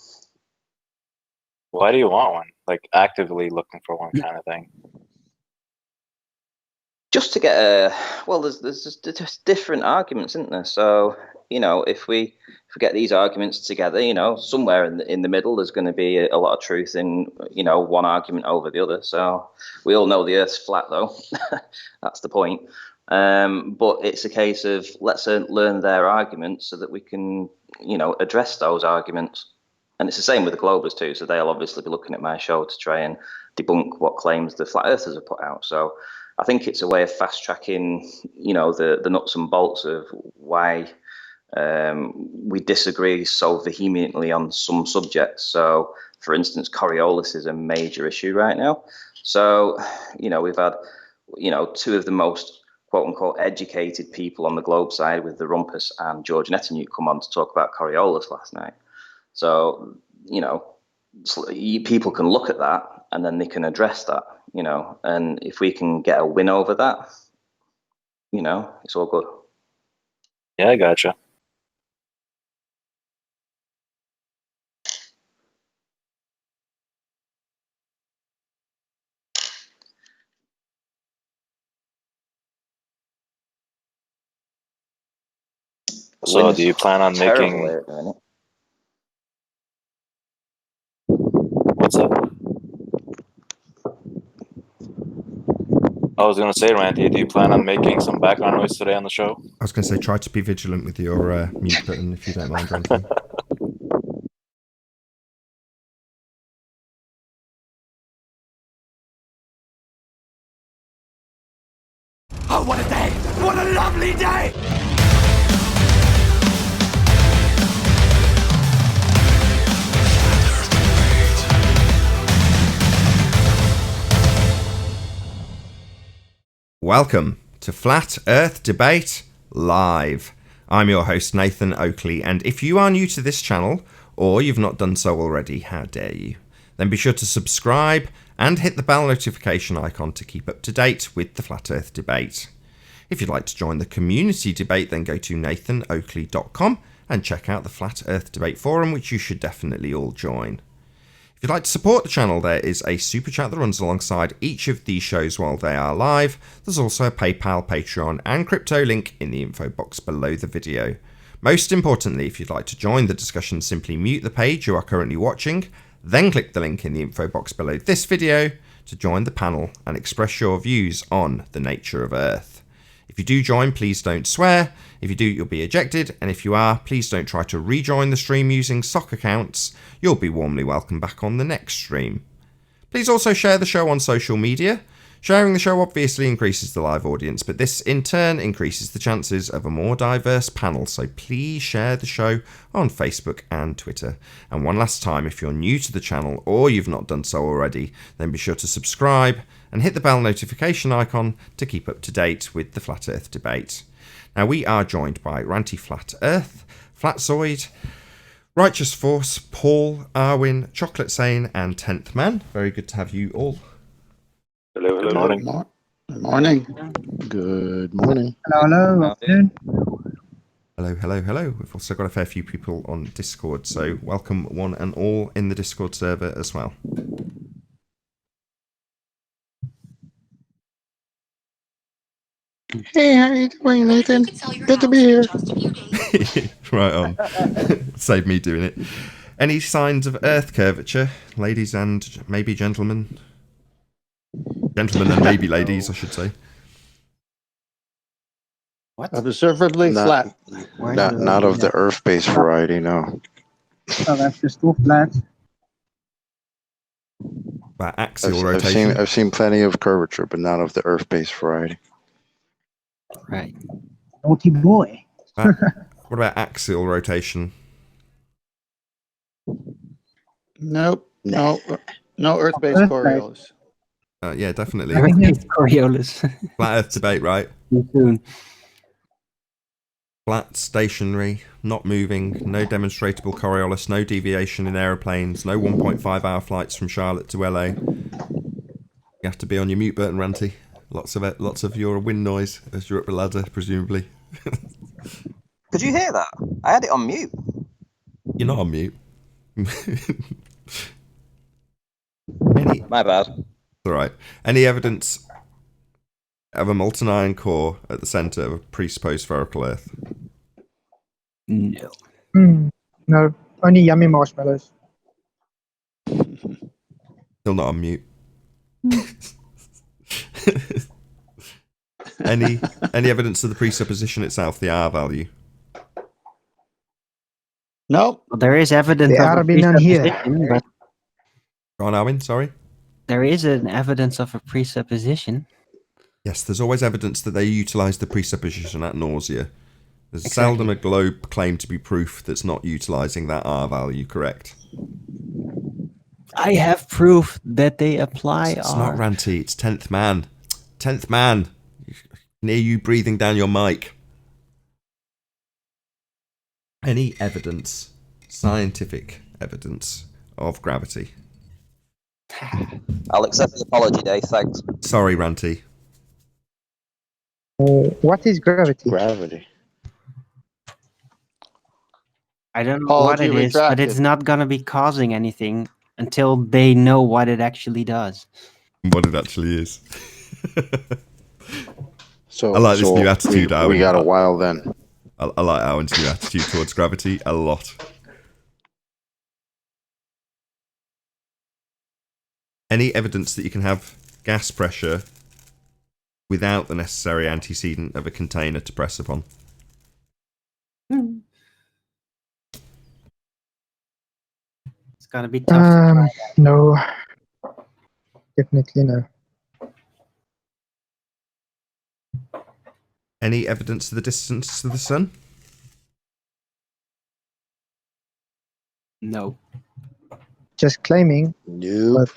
Why do you want one? Like actively looking for one kind of thing. just to get there's just different arguments, isn't there? So, you know, if we get these arguments together, you know, somewhere in the middle, there's going to be a lot of truth in, you know, one argument over the other. So we all know the Earth's flat, though. That's the point. But it's a case of let's learn their arguments so that we can, you know, address those arguments. And it's the same with the globers too. So they'll obviously be looking at my show to try and debunk what claims the flat earthers have put out. So I think it's a way of fast tracking, you know, the nuts and bolts of why we disagree so vehemently on some subjects. So, for instance, Coriolis is a major issue right now. So, you know, we've had, you know, two of the most quote unquote educated people on the globe side with the Rumpus and George Netanyahu come on to talk about Coriolis last night. So, you know, people can look at that and then they can address that, you know, and if we can get a win over that, it's all good. Yeah, I gotcha. So, do you plan on Terrible making? here at the minute. What's up? I was gonna say, Randy, do you plan on making some background noise today on the show? I was going to say, try to be vigilant with your mute button if you don't mind, Ranty. Oh, what a day! What a lovely day! Welcome to Flat Earth Debate Live. I'm your host, Nathan Oakley, and if you are new to this channel, or you've not done so already, how dare you, then be sure to subscribe and hit the bell notification icon to keep up to date with the Flat Earth Debate. If you'd like to join the community debate, then go to nathanoakley.com and check out the Flat Earth Debate Forum, which you should definitely all join. If you'd like to support the channel, there is a super chat that runs alongside each of these shows while they are live. There's also a PayPal, Patreon and crypto link in the info box below the video. Most importantly, if you'd like to join the discussion, simply mute the page you are currently watching, then click the link in the info box below this video to join the panel and express your views on the nature of Earth. If you do join, please don't swear. If you do, you'll be ejected. And if you are, please don't try to rejoin the stream using sock accounts. You'll be warmly welcomed back on the next stream. Please also share the show on social media. Sharing the show obviously increases the live audience, but this in turn increases the chances of a more diverse panel. So please share the show on Facebook and Twitter. And one last time, if you're new to the channel or you've not done so already, then be sure to subscribe and hit the bell notification icon to keep up to date with the Flat Earth Debate. Now, we are joined by Ranty Flat Earth, Flatzoid, Righteous Force, Paul, Arwin, Chocolate Sane, and 10th Man. Very good to have you all. Hello, good morning. Good morning. Good morning. Hello, afternoon. Hello, hello, hello. We've also got a fair few people on Discord, so welcome one and all in the Discord server as well. Hey, how you doing, Nathan? Good to be here. Right on. Save me doing it. Any signs of Earth curvature, ladies and maybe gentlemen? Gentlemen and maybe ladies, I should say. Observably flat. Not of the Earth-based variety, no. Oh, that's just all flat. About axial rotation. I've seen plenty of curvature, but not of the Earth-based variety. Right. Naughty boy. What about axial rotation? Nope. No Earth-based Earth-based. Coriolis. Yeah, definitely. Coriolis. Flat Earth debate, right? Soon. Flat, stationary, not moving, no demonstrable Coriolis, no deviation in aeroplanes, no 1.5-hour flights from Charlotte to LA. You have to be on your mute button, Ranty. Lots of your wind noise as you're up the ladder, presumably. Could you hear that? I had it on mute. You're not on mute. My bad. All right. Any evidence of a molten iron core at the centre of a presupposed spherical Earth? No. No, only yummy marshmallows. Still not on mute. Any evidence of the presupposition itself, the R value? Nope. Well, there is evidence The of R a been on here. presupposition, but Go on, Arwin, sorry. there is an evidence of a presupposition. Yes, there's always evidence that they utilise the presupposition at nausea. There's Exactly. seldom a globe claimed to be proof that's not utilising that R value, correct? I have proof that they apply It's R. not Ranty, it's 10th Man. 10th Man. Near you breathing down your mic. Any evidence, scientific evidence of gravity? I'll accept the apology, Dave. Thanks. Sorry, Ranty. What is gravity? Gravity. I don't know what Apology it is, but it's retracted. not gonna be causing anything until they know what it actually does. What it actually is. So I like this new attitude, we Owen. got a while then. I like Owen's new attitude towards gravity a lot. Any evidence that you can have gas pressure without the necessary antecedent of a container to press upon? It's gonna be tough. No. Definitely no. Any evidence of the distance to the sun? No. Just claiming. Nope.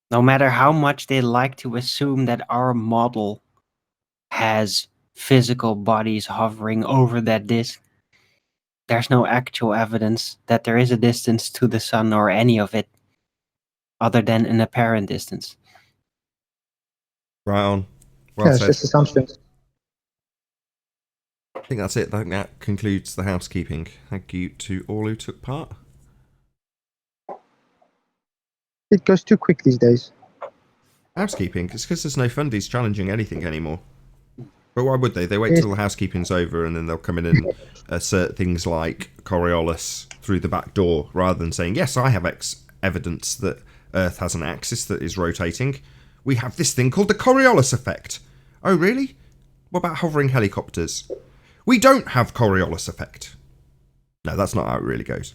No matter how much they like to assume that our model has physical bodies hovering over that disk, there's no actual evidence that there is a distance to the sun or any of it other than an apparent distance. Right on. Well Yeah, it's said. just assumptions. I think that's it. I think that concludes the housekeeping. Thank you to all who took part. It goes too quick these days. Housekeeping? It's because there's no fundies challenging anything anymore. But why would they? They wait Yes. till the housekeeping's over and then they'll come in and assert things like Coriolis through the back door rather than saying, yes, I have evidence that Earth has an axis that is rotating. We have this thing called the Coriolis effect. Oh, really? What about hovering helicopters? We don't have Coriolis effect. No, that's not how it really goes.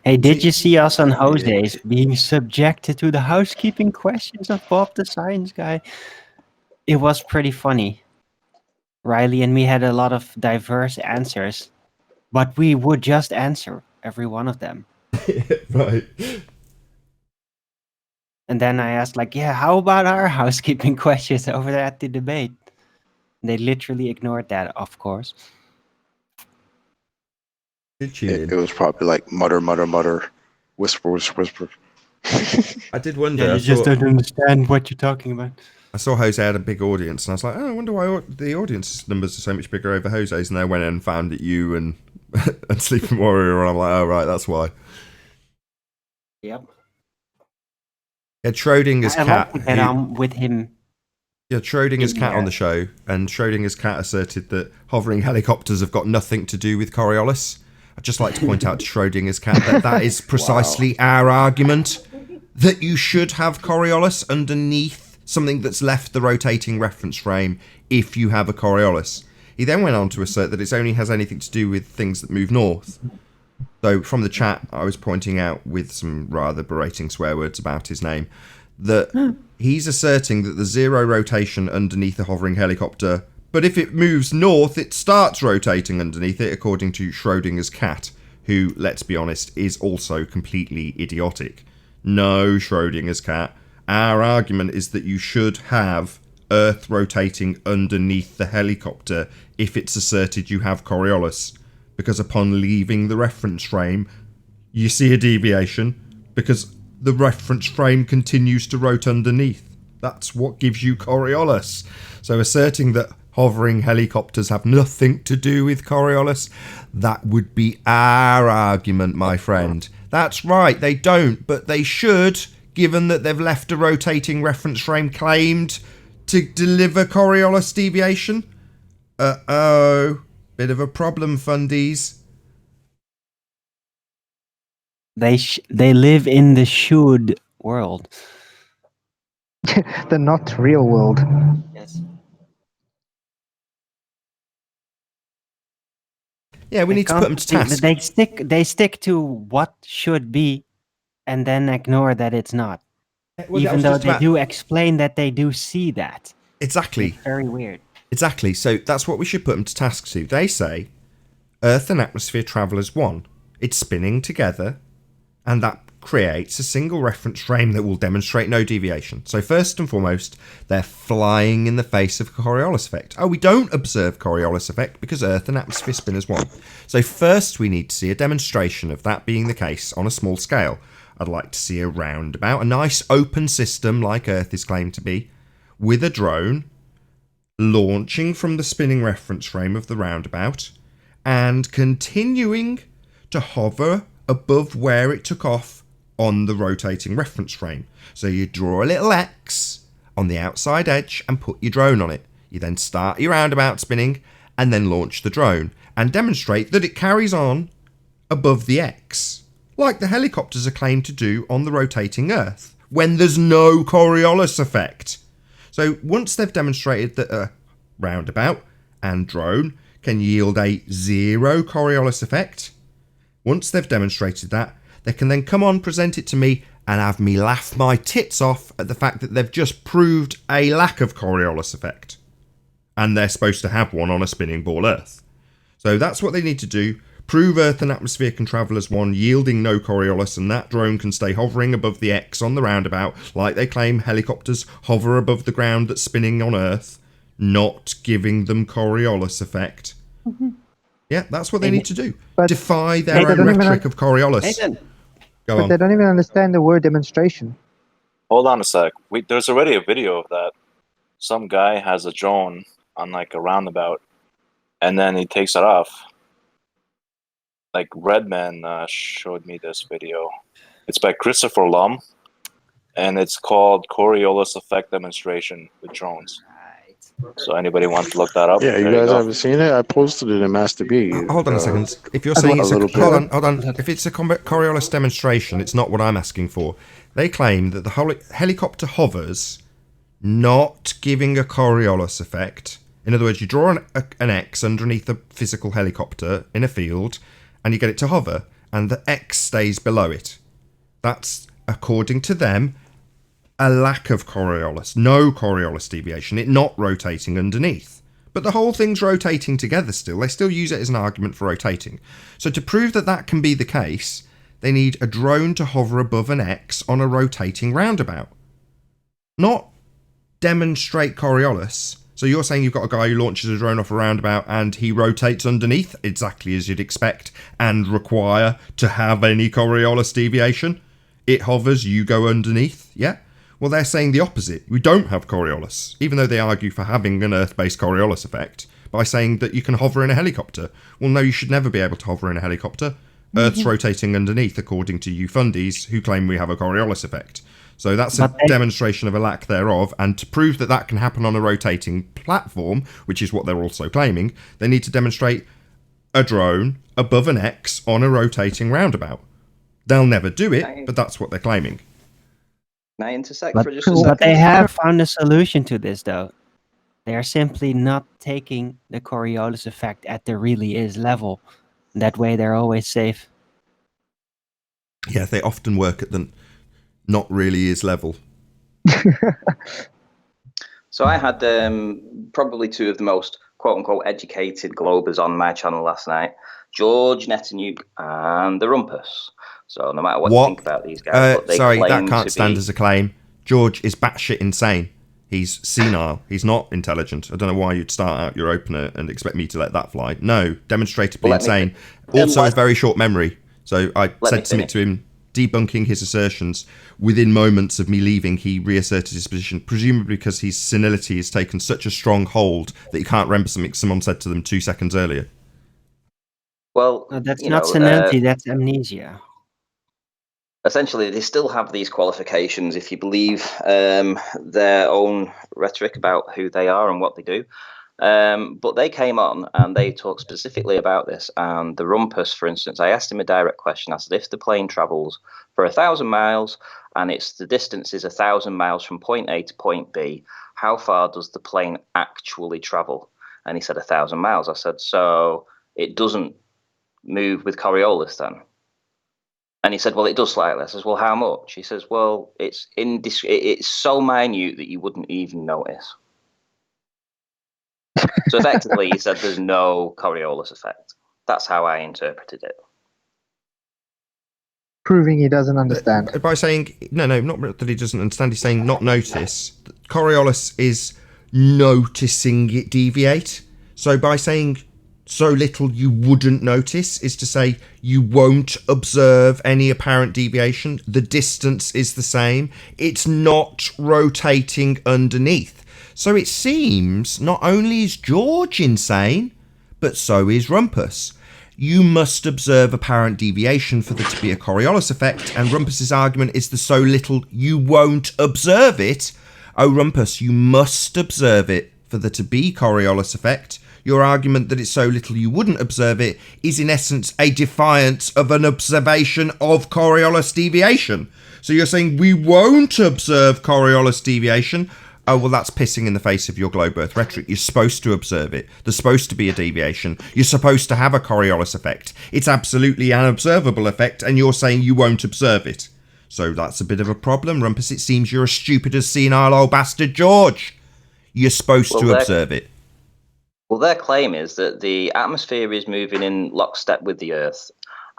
Hey, did you see us on Jose's being subjected to the housekeeping questions of Bob the Science Guy? It was pretty funny. Riley and me had a lot of diverse answers, but we would just answer every one of them. Right. And then I asked, like, yeah, how about our housekeeping questions over there at the debate? They literally ignored that, of course. It was probably like mutter, mutter, mutter, whisper, whisper, whisper. I did wonder. Yeah, you just don't understand what you're talking about. I saw Jose had a big audience, and I was like, oh, I wonder why the audience numbers are so much bigger over Jose's. And I went in and found that you and and Sleeping Warrior, and I'm like, oh, right, that's why. Yep. Yeah, Schrodinger's I cat. like to get on with him. Yeah, Schrodinger's in cat there. on the show, and Schrodinger's cat asserted that hovering helicopters have got nothing to do with Coriolis. I'd just like to point out to Schrodinger's cat that that is precisely our argument, that you should have Coriolis underneath something that's left the rotating reference frame if you have a Coriolis. He then went on to assert that it only has anything to do with things that move north. So from the chat, I was pointing out with some rather berating swear words about his name, that he's asserting that there's zero rotation underneath a hovering helicopter, but if it moves north, it starts rotating underneath it, according to Schrodinger's cat, who, let's be honest, is also completely idiotic. No, Schrodinger's cat. Our argument is that you should have Earth rotating underneath the helicopter if it's asserted you have Coriolis, because upon leaving the reference frame, you see a deviation, because the reference frame continues to rotate underneath. That's what gives you Coriolis. So asserting that hovering helicopters have nothing to do with Coriolis, that would be our argument, my friend. That's right, they don't, but they should, given that they've left a rotating reference frame claimed to deliver Coriolis deviation. Uh-oh. Bit of a problem, fundies. They live in the should world. The not real world. Yes. Yeah, we need to put them to task. They stick to what should be, and then ignore that it's not. Well, Even though they do explain that they do see that. Exactly. It's very weird. Exactly. So that's what we should put them to task to. They say Earth and atmosphere travel as one. It's spinning together, and that creates a single reference frame that will demonstrate no deviation. So first and foremost, they're flying in the face of Coriolis effect. Oh, we don't observe Coriolis effect because Earth and atmosphere spin as one. So first we need to see a demonstration of that being the case on a small scale. I'd like to see a roundabout, a nice open system like Earth is claimed to be, with a drone, launching from the spinning reference frame of the roundabout, and continuing to hover above where it took off on the rotating reference frame. So you draw a little X on the outside edge and put your drone on it. You then start your roundabout spinning and then launch the drone and demonstrate that it carries on above the X, like the helicopters are claimed to do on the rotating Earth, when there's no Coriolis effect. So once they've demonstrated that a roundabout and drone can yield a zero Coriolis effect, once they've demonstrated that, they can then come on, present it to me, and have me laugh my tits off at the fact that they've just proved a lack of Coriolis effect. And they're supposed to have one on a spinning ball Earth. So that's what they need to do. Prove Earth and atmosphere can travel as one, yielding no Coriolis, and that drone can stay hovering above the X on the roundabout, like they claim helicopters hover above the ground that's spinning on Earth, not giving them Coriolis effect. Mm-hmm. Yeah, that's what they need to do. But defy their own rhetoric of Coriolis. But they don't even understand the word demonstration. Hold on a sec. There's already a video of that. Some guy has a drone on like a roundabout, and then he takes it off. Like Redman showed me this video. It's by Christopher Lum, and it's called Coriolis Effect Demonstration with Drones. So anybody wants to look that up? Yeah, you guys haven't seen it? I posted it in Master B. Hold on a second. If you're saying it's hold on. If it's a Coriolis demonstration, it's not what I'm asking for. They claim that the helicopter hovers, not giving a Coriolis effect. In other words, you draw an X underneath a physical helicopter in a field, and you get it to hover, and the X stays below it. That's, according to them, a lack of Coriolis, no Coriolis deviation, it not rotating underneath. But the whole thing's rotating together still. They still use it as an argument for rotating. So to prove that that can be the case, they need a drone to hover above an X on a rotating roundabout. Not demonstrate Coriolis. So you're saying you've got a guy who launches a drone off a roundabout and he rotates underneath, exactly as you'd expect, and require to have any Coriolis deviation. It hovers, you go underneath, yeah? Well, they're saying the opposite. We don't have Coriolis, even though they argue for having an Earth-based Coriolis effect, by saying that you can hover in a helicopter. Well, no, you should never be able to hover in a helicopter. Earth's rotating underneath, according to you fundies, who claim we have a Coriolis effect. So that's a demonstration of a lack thereof, and to prove that that can happen on a rotating platform, which is what they're also claiming, they need to demonstrate a drone above an X on a rotating roundabout. They'll never do it, but that's what they're claiming. Can I intersect But, for just a second? but they have found a solution to this, though. They are simply not taking the Coriolis effect at the really is level. That way they're always safe. Yeah, they often work at the not really is level. So I had probably two of the most quote-unquote educated globers on my channel last night, George, Nathan Oakley, and the Rumpus. So no matter what you think about these guys, but they that can't stand as a claim. George is batshit insane. He's senile. He's not intelligent. I don't know why you'd start out your opener and expect me to let that fly. No, demonstrably insane. Also has very short memory. So I said something to him, debunking his assertions. Within moments of me leaving, he reasserted his position, presumably because his senility has taken such a strong hold that he can't remember something someone said to them 2 seconds earlier. Well, that's not senility, that's amnesia. Essentially, they still have these qualifications if you believe their own rhetoric about who they are and what they do. But they came on and they talked specifically about this. And the Rumpus, for instance, I asked him a direct question. I said, if the plane travels for 1,000 miles and the distance is 1,000 miles from point A to point B, how far does the plane actually travel? And he said 1,000 miles. I said, so it doesn't move with Coriolis then? And he said, well, it does slightly. I says, well, how much? He says, well, it's so minute that you wouldn't even notice. So effectively, he said there's no Coriolis effect. That's how I interpreted it. Proving he doesn't understand. By saying, no, not that he doesn't understand, he's saying not notice. Coriolis is noticing it deviate. So by saying so little you wouldn't notice is to say you won't observe any apparent deviation. The distance is the same. It's not rotating underneath. So it seems not only is George insane, but so is Rumpus. You must observe apparent deviation for there to be a Coriolis effect, and Rumpus's argument is there's so little you won't observe it. Oh, Rumpus, you must observe it for there to be Coriolis effect. Your argument that it's so little you wouldn't observe it is in essence a defiance of an observation of Coriolis deviation. So you're saying we won't observe Coriolis deviation. Oh, well, that's pissing in the face of your globe earth rhetoric. You're supposed to observe it. There's supposed to be a deviation. You're supposed to have a Coriolis effect. It's absolutely an observable effect, and you're saying you won't observe it. So that's a bit of a problem, Rumpus. It seems you're as stupid as senile old bastard George. You're supposed to observe it. Well, their claim is that the atmosphere is moving in lockstep with the Earth,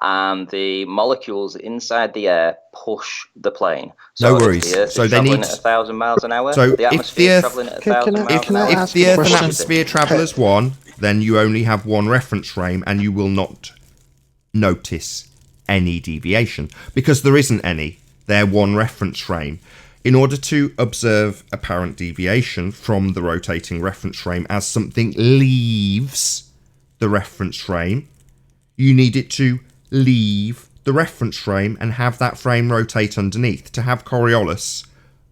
and the molecules inside the air push the plane. So no worries. If the Earth so is they traveling need at 1,000 miles an hour. So the atmosphere is traveling at 1,000 miles an hour. If the Earth and atmosphere travel as one, then you only have one reference frame, and you will not notice any deviation because there isn't any. They're one reference frame. In order to observe apparent deviation from the rotating reference frame as something leaves the reference frame, you need it to leave the reference frame and have that frame rotate underneath. To have Coriolis,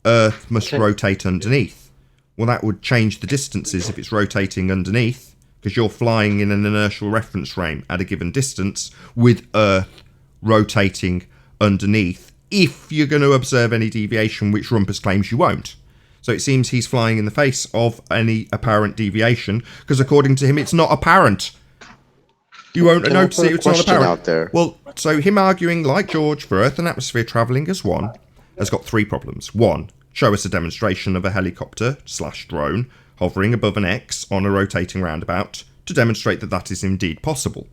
Earth must rotate underneath. Well, that would change the distances if it's rotating underneath, because you're flying in an inertial reference frame at a given distance with Earth rotating underneath, if you're going to observe any deviation, which Rumpus claims you won't. So it seems he's flying in the face of any apparent deviation, because according to him, it's not apparent. You won't notice it, it's not apparent. Out there. Well, so him arguing, like George, for Earth and atmosphere travelling as one, has got three problems. One, show us a demonstration of a helicopter/drone hovering above an X on a rotating roundabout to demonstrate that that is indeed possible,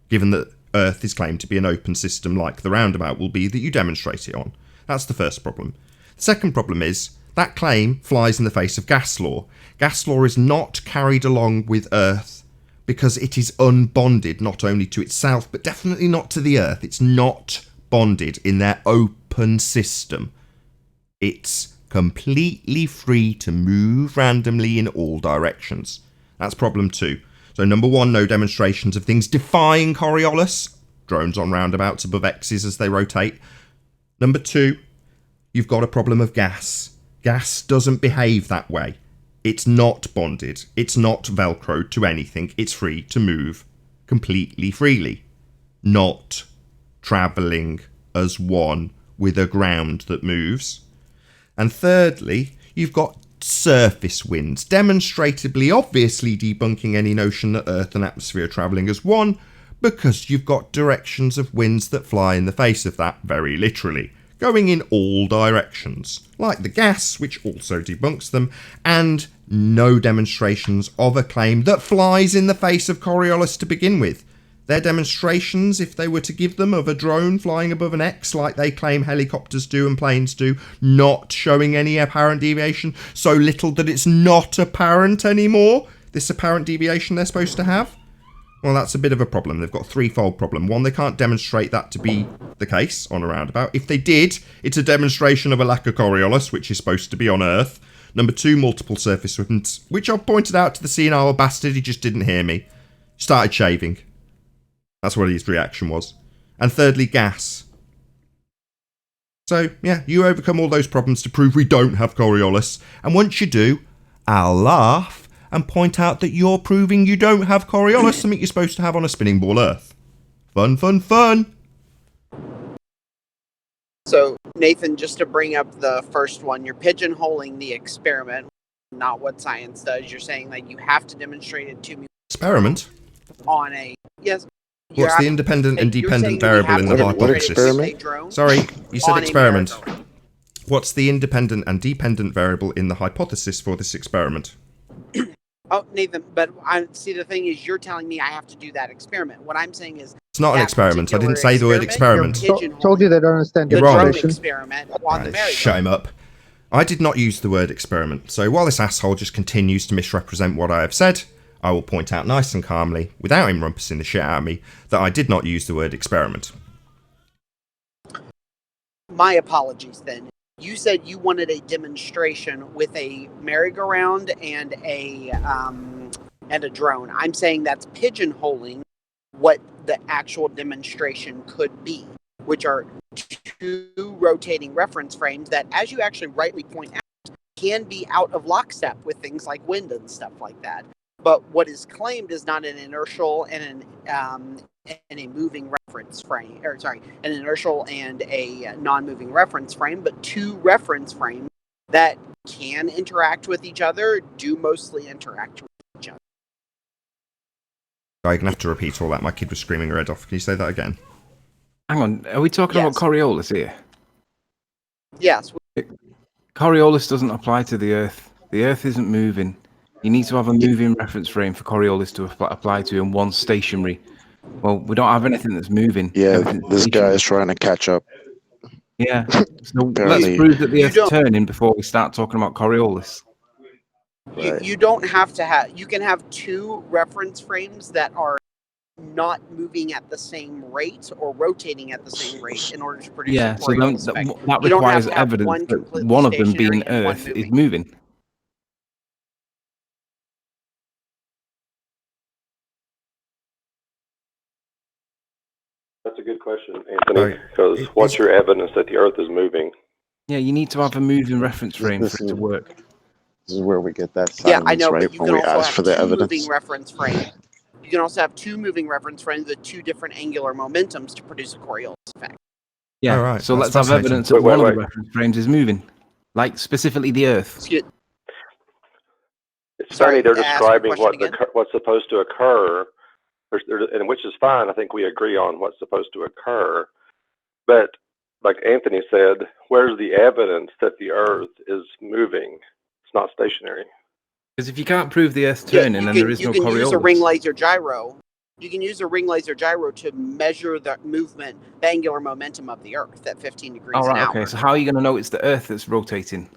given that Earth is claimed to be an open system like the roundabout will be that you demonstrate it on. That's the first problem. The second problem is that claim flies in the face of gas law. Gas law is not carried along with Earth because it is unbonded not only to itself but definitely not to the Earth. It's not bonded in their open system. It's completely free to move randomly in all directions. That's problem two. So number one, no demonstrations of things defying Coriolis. Drones on roundabouts above X's as they rotate. Number two, you've got a problem of gas. Gas doesn't behave that way. It's not bonded. It's not velcroed to anything. It's free to move completely freely. Not travelling as one with a ground that moves. And thirdly, you've got surface winds, demonstrably obviously debunking any notion that Earth and atmosphere are travelling as one, because you've got directions of winds that fly in the face of that, very literally, going in all directions, like the gas, which also debunks them, and no demonstrations of a claim that flies in the face of Coriolis to begin with. Their demonstrations, if they were to give them, of a drone flying above an X like they claim helicopters do and planes do, not showing any apparent deviation, so little that it's not apparent anymore, this apparent deviation they're supposed to have. Well, that's a bit of a problem. They've got a threefold problem. One, they can't demonstrate that to be the case on a roundabout. If they did, it's a demonstration of a lack of Coriolis, which is supposed to be on Earth. Number two, multiple surface winds, which I've pointed out to the senile bastard, he just didn't hear me. Started shaving. That's what his reaction was. And thirdly, gas. So, yeah, you overcome all those problems to prove we don't have Coriolis. And once you do, I'll laugh and point out that you're proving you don't have Coriolis, something you're supposed to have on a spinning ball Earth. Fun, fun, fun! So, Nathan, just to bring up the first one, you're pigeonholing the experiment, not what science does. You're saying that you have to demonstrate it to me. Experiment? On a... Yes. What's the independent and dependent variable in the hypothesis? Sorry, you said experiment. What's the independent and dependent variable in the hypothesis for this experiment? Oh, Nathan, but see, the thing is, you're telling me I have to do that experiment. What I'm saying is... It's not an experiment. I didn't say the word experiment. Told you they don't understand You're the wrong. Experiment on the merry-go-round. Shut him up. I did not use the word experiment. So while this asshole just continues to misrepresent what I have said, I will point out nice and calmly, without him rumpusing the shit out of me, that I did not use the word experiment. My apologies, then. You said you wanted a demonstration with a merry-go-round and a drone. I'm saying that's pigeonholing what the actual demonstration could be, which are two rotating reference frames that, as you actually rightly point out, can be out of lockstep with things like wind and stuff like that. But what is claimed is not an inertial and a moving reference frame, an inertial and a non-moving reference frame, but two reference frames that can interact with each other, do mostly interact with each other. I'm going to have to repeat all that. My kid was screaming her head off. Can you say that again? Hang on, are we talking about Coriolis here? Yes. Coriolis doesn't apply to the Earth. The Earth isn't moving. You need to have a moving reference frame for Coriolis to apply to, and one stationary. Well, we don't have anything that's moving. Yeah, this guy is trying to catch up. Yeah. So let's prove that the Earth's turning before we start talking about Coriolis. You don't have to have. You can have two reference frames that are not moving at the same rate or rotating at the same rate in order to produce. Yeah. So that requires evidence that one of them, being Earth, is moving. That's a good question, Anthony, because what's your evidence that the Earth is moving? Yeah, you need to have a moving reference frame for it to work. This is where we get that silence, I know, right? but you When can we also ask have for the two evidence. moving reference frames. You can also have two moving reference frames with two different angular momentums to produce a Coriolis effect. Yeah, all right, so that's let's have evidence that one of the reference frames is moving, like specifically the Earth. It's funny, they're describing what's supposed to occur, and which is fine. I think we agree on what's supposed to occur. But like Anthony said, where's the evidence that the Earth is moving? It's not stationary. Because if you can't prove the Earth's turning, then there is no Coriolis. You can use a ring laser gyro. You can use a ring laser gyro to measure the movement, the angular momentum of the Earth at 15 degrees All right, an hour. okay. So how are you going to know it's the Earth that's rotating?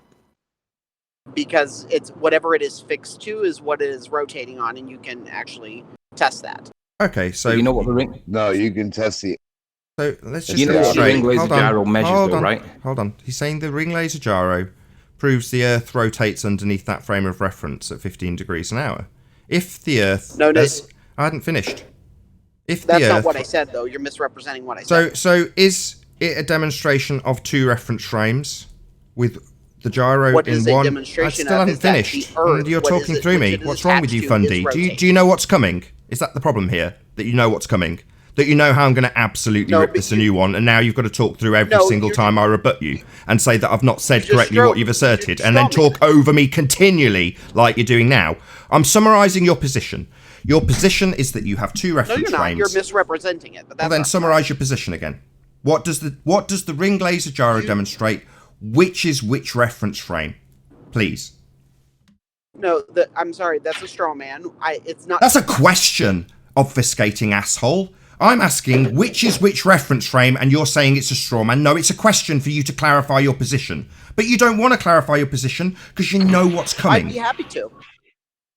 Because it's whatever it is fixed to is what it is rotating on, and you can actually test that. Okay, so you know what the ring? No, you can test the. So let's just you know what the ring laser gyro measures, though, right? Hold on. He's saying the ring laser gyro proves the Earth rotates underneath that frame of reference at 15 degrees an hour. If the Earth, I hadn't finished. If That's the not Earth, what I said, though. You're misrepresenting what I said. So is it a demonstration of two reference frames with the gyro what in is one? A demonstration I still haven't finished. And you're talking through me. What's wrong with you, Fundy? Do you know what's coming? Is that the problem here? That you know what's coming? That you know how I'm going to absolutely rip this a new one, and now you've got to talk through every single time I rebut you and say that I've not said correctly what you've asserted, and then talk over me continually like you're doing now. I'm summarising your position. Your position is that you have two reference frames. No, you're not. You're misrepresenting it. But that's well, then summarise your position again. What does the ring laser gyro demonstrate? Which is which reference frame? Please. No, I'm sorry. That's a straw man. It's not. That's a question, obfuscating asshole. I'm asking which is which reference frame, and you're saying it's a straw man. No, it's a question for you to clarify your position. But you don't want to clarify your position because you know what's coming. I'd be happy to.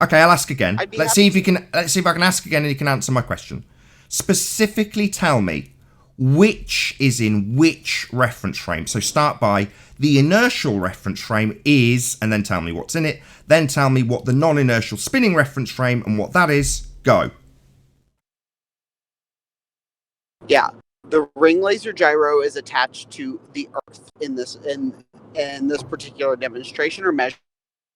Okay, I'll ask again. Let's see if I can ask again and you can answer my question. Specifically tell me which is in which reference frame. So start by the inertial reference frame is, and then tell me what's in it. Then tell me what the non-inertial spinning reference frame and what that is. Go. Yeah, the ring laser gyro is attached to the Earth in this particular demonstration or measure.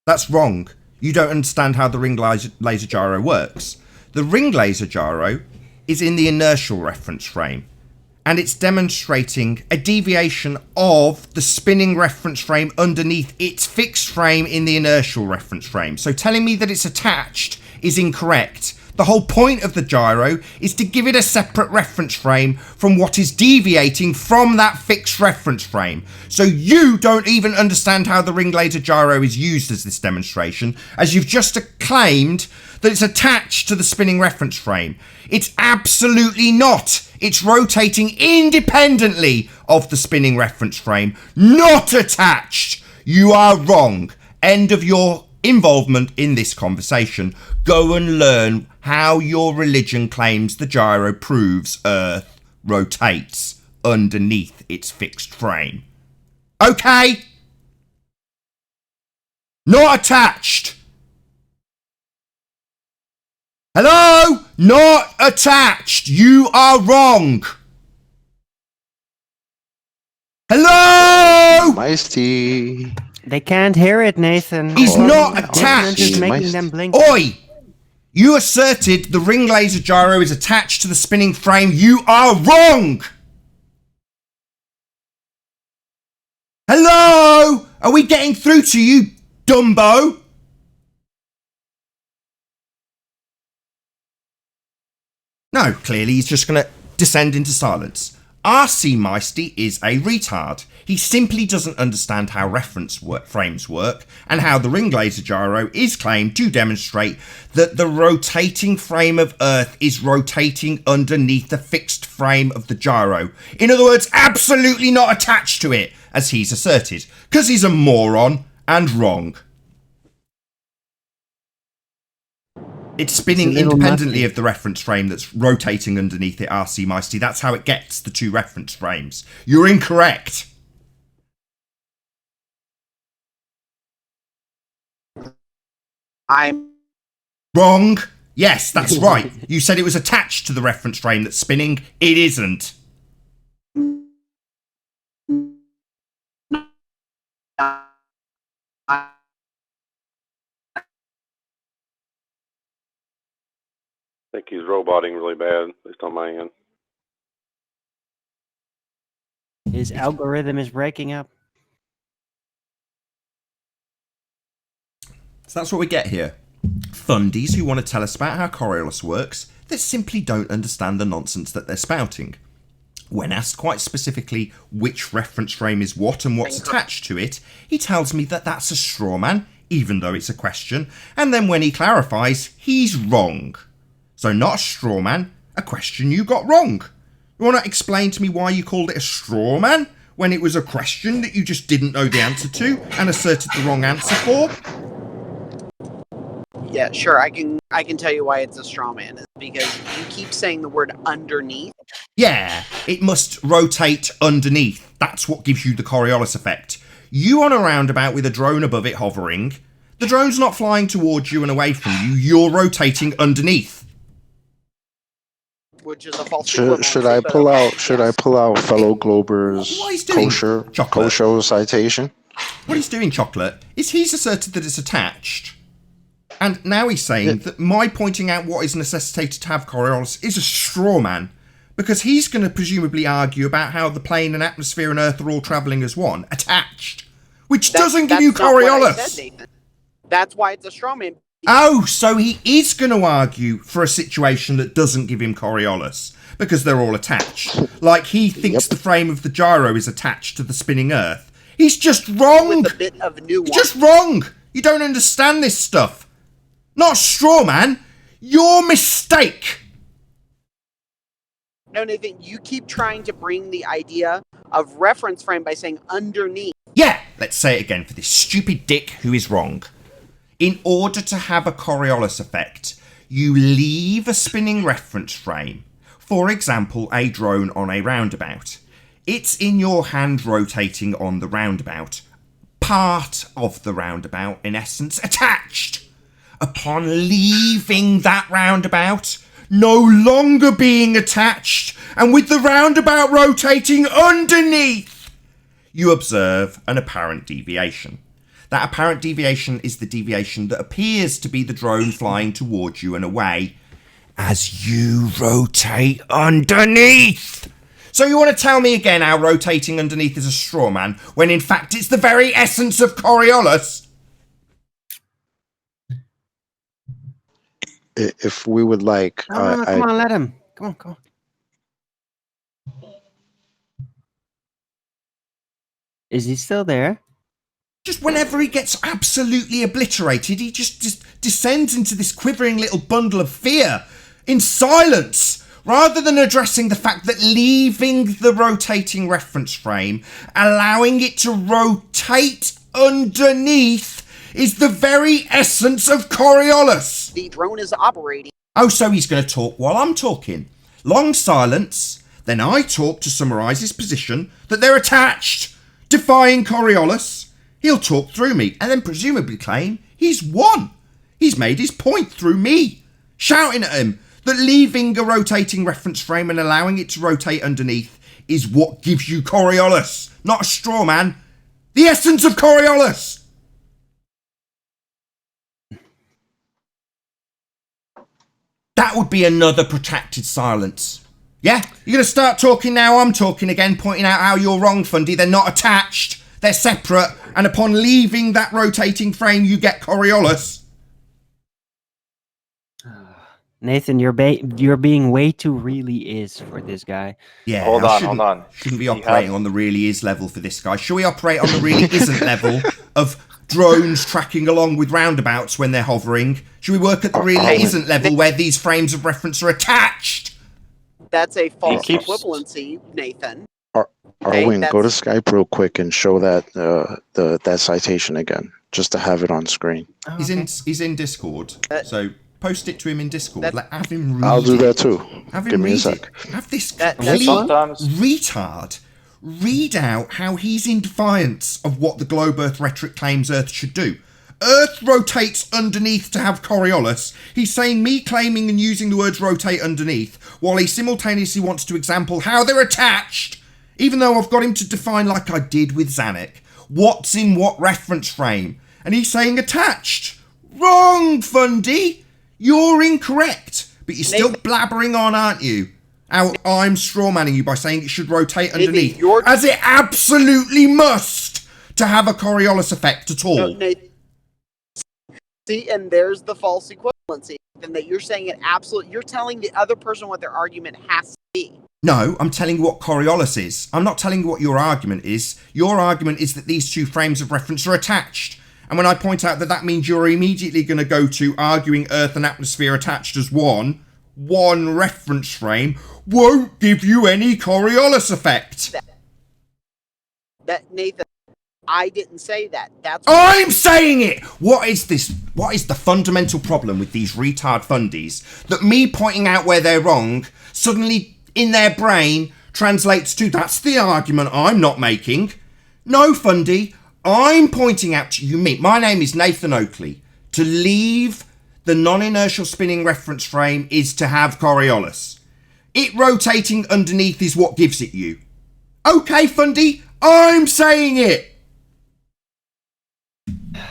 That's wrong. You don't understand how the ring laser gyro works. The ring laser gyro is in the inertial reference frame, and it's demonstrating a deviation of the spinning reference frame underneath its fixed frame in the inertial reference frame. So telling me that it's attached is incorrect. The whole point of the gyro is to give it a separate reference frame from what is deviating from that fixed reference frame. So you don't even understand how the ring laser gyro is used as this demonstration, as you've just claimed that it's attached to the spinning reference frame. It's absolutely not. It's rotating independently of the spinning reference frame, not attached. You are wrong. End of your involvement in this conversation. Go and learn how your religion claims the gyro proves Earth rotates underneath its fixed frame. Okay? Not attached. Hello? Not attached. You are wrong. Hello? Meisty. They can't hear it, Nathan. He's not Dissonance attached. is making them blink. Oi! You asserted the ring laser gyro is attached to the spinning frame. You are wrong! Hello? Are we getting through to you, Dumbo? No, clearly he's just going to descend into silence. R.C. Meisty is a retard. He simply doesn't understand how reference frames work and how the ring laser gyro is claimed to demonstrate that the rotating frame of Earth is rotating underneath the fixed frame of the gyro. In other words, absolutely not attached to it, as he's asserted, because he's a moron and wrong. It's spinning independently of the reference frame that's rotating underneath it, R.C. Meisty. That's how it gets the two reference frames. You're incorrect. I'm wrong. Yes, that's right. You said it was attached to the reference frame that's spinning. It isn't. I think he's roboting really bad, at least on my end. His algorithm is breaking up. So that's what we get here. Fundies who want to tell us about how Coriolis works that simply don't understand the nonsense that they're spouting. When asked quite specifically which reference frame is what and what's attached to it, he tells me that that's a straw man, even though it's a question, and then when he clarifies, he's wrong. So not a straw man, a question you got wrong. You want to explain to me why you called it a straw man when it was a question that you just didn't know the answer to and asserted the wrong answer for? Yeah, sure. I can tell you why it's a straw man. It's because you keep saying the word underneath. Yeah, it must rotate underneath. That's what gives you the Coriolis effect. You on a roundabout with a drone above it hovering. The drone's not flying towards you and away from you. You're rotating underneath. Which is a false Should I pull out fellow Glober's kosher citation? What he's doing, Chocolate, is he's asserted that it's attached. And now he's saying that my pointing out what is necessitated to have Coriolis is a straw man, because he's going to presumably argue about how the plane and atmosphere and Earth are all travelling as one, attached, which doesn't give you Coriolis. That's why it's a straw man. Oh, so he is going to argue for a situation that doesn't give him Coriolis, because they're all attached. Like he thinks the frame of the gyro is attached to the spinning Earth. He's just wrong. With a bit of nuance. He's just wrong. You don't understand this stuff. Not straw man. Your mistake. No, Nathan, you keep trying to bring the idea of reference frame by saying underneath. Yeah, let's say it again for this stupid dick who is wrong. In order to have a Coriolis effect, you leave a spinning reference frame. For example, a drone on a roundabout. It's in your hand rotating on the roundabout. Part of the roundabout, in essence, attached. Upon leaving that roundabout, no longer being attached, and with the roundabout rotating underneath, you observe an apparent deviation. That apparent deviation is the deviation that appears to be the drone flying towards you and away as you rotate underneath. So you want to tell me again how rotating underneath is a straw man, when in fact it's the very essence of Coriolis? If we would like... No, come on, let him. Come on. Is he still there? Just whenever he gets absolutely obliterated, he just descends into this quivering little bundle of fear in silence, rather than addressing the fact that leaving the rotating reference frame, allowing it to rotate underneath, is the very essence of Coriolis. The drone is operating. Oh, so he's going to talk while I'm talking. Long silence, then I talk to summarise his position that they're attached, defying Coriolis. He'll talk through me and then presumably claim he's won. He's made his point through me, shouting at him that leaving a rotating reference frame and allowing it to rotate underneath is what gives you Coriolis, not a straw man. The essence of Coriolis. That would be another protracted silence. Yeah? You're going to start talking now, I'm talking again, pointing out how you're wrong, Fundy. They're not attached. They're separate. And upon leaving that rotating frame, you get Coriolis. Nathan, you're being way too really is for this guy. Yeah, hold on. Shouldn't be operating on the really is level for this guy. Should we operate on the really isn't level of drones tracking along with roundabouts when they're hovering? Should we work at the really isn't level where these frames of reference are attached? That's a false equivalency, Nathan. Arwin, go to Skype real quick and show that that citation again, just to have it on screen. Oh, okay. He's in Discord, so post it to him in Discord. Have him read I'll do that too. Have him Give me a read sec. it. Have this complete retard read out how he's in defiance of what the globe Earth rhetoric claims Earth should do. Earth rotates underneath to have Coriolis. He's saying me claiming and using the words rotate underneath, while he simultaneously wants to example how they're attached, even though I've got him to define, like I did with Zanuck, what's in what reference frame. And he's saying attached. Wrong, Fundy. You're incorrect. But you're still blabbering on, aren't you? How I'm strawmanning you by saying it should rotate underneath, as it absolutely must to have a Coriolis effect at all. See, and there's the false equivalency. And that you're saying it absolutely, you're telling the other person what their argument has to be. No, I'm telling you what Coriolis is. I'm not telling you what your argument is. Your argument is that these two frames of reference are attached. And when I point out that that means you're immediately going to go to arguing Earth and atmosphere attached as one reference frame won't give you any Coriolis effect. That Nathan, I didn't say that. That's I'm saying it! What is this? What is the fundamental problem with these retard fundies that me pointing out where they're wrong suddenly in their brain translates to that's the argument I'm not making? No, Fundy, I'm pointing out to you, my name is Nathan Oakley. To leave the non-inertial spinning reference frame is to have Coriolis. It rotating underneath is what gives it you. Okay, Fundy, I'm saying it.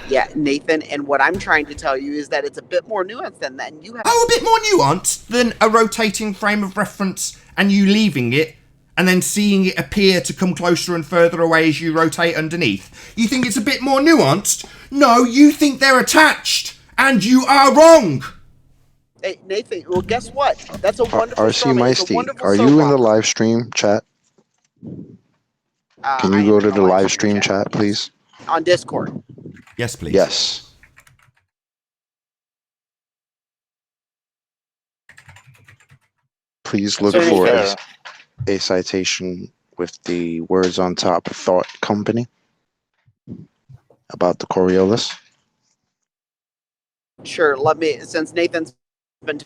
Yeah, Nathan, and what I'm trying to tell you is that it's a bit more nuanced than that. And you have a bit more nuanced than a rotating frame of reference and you leaving it and then seeing it appear to come closer and further away as you rotate underneath. You think it's a bit more nuanced? No, you think they're attached, and you are wrong. Hey, Nathan, well, guess what? That's a wonderful RC Meisty, are you in the live stream chat? Can you go to the live stream chat, please? On Discord. Yes, please. Yes. Please look for a citation with the words on top, Thought Company, about the Coriolis. Sure, since Nathan's been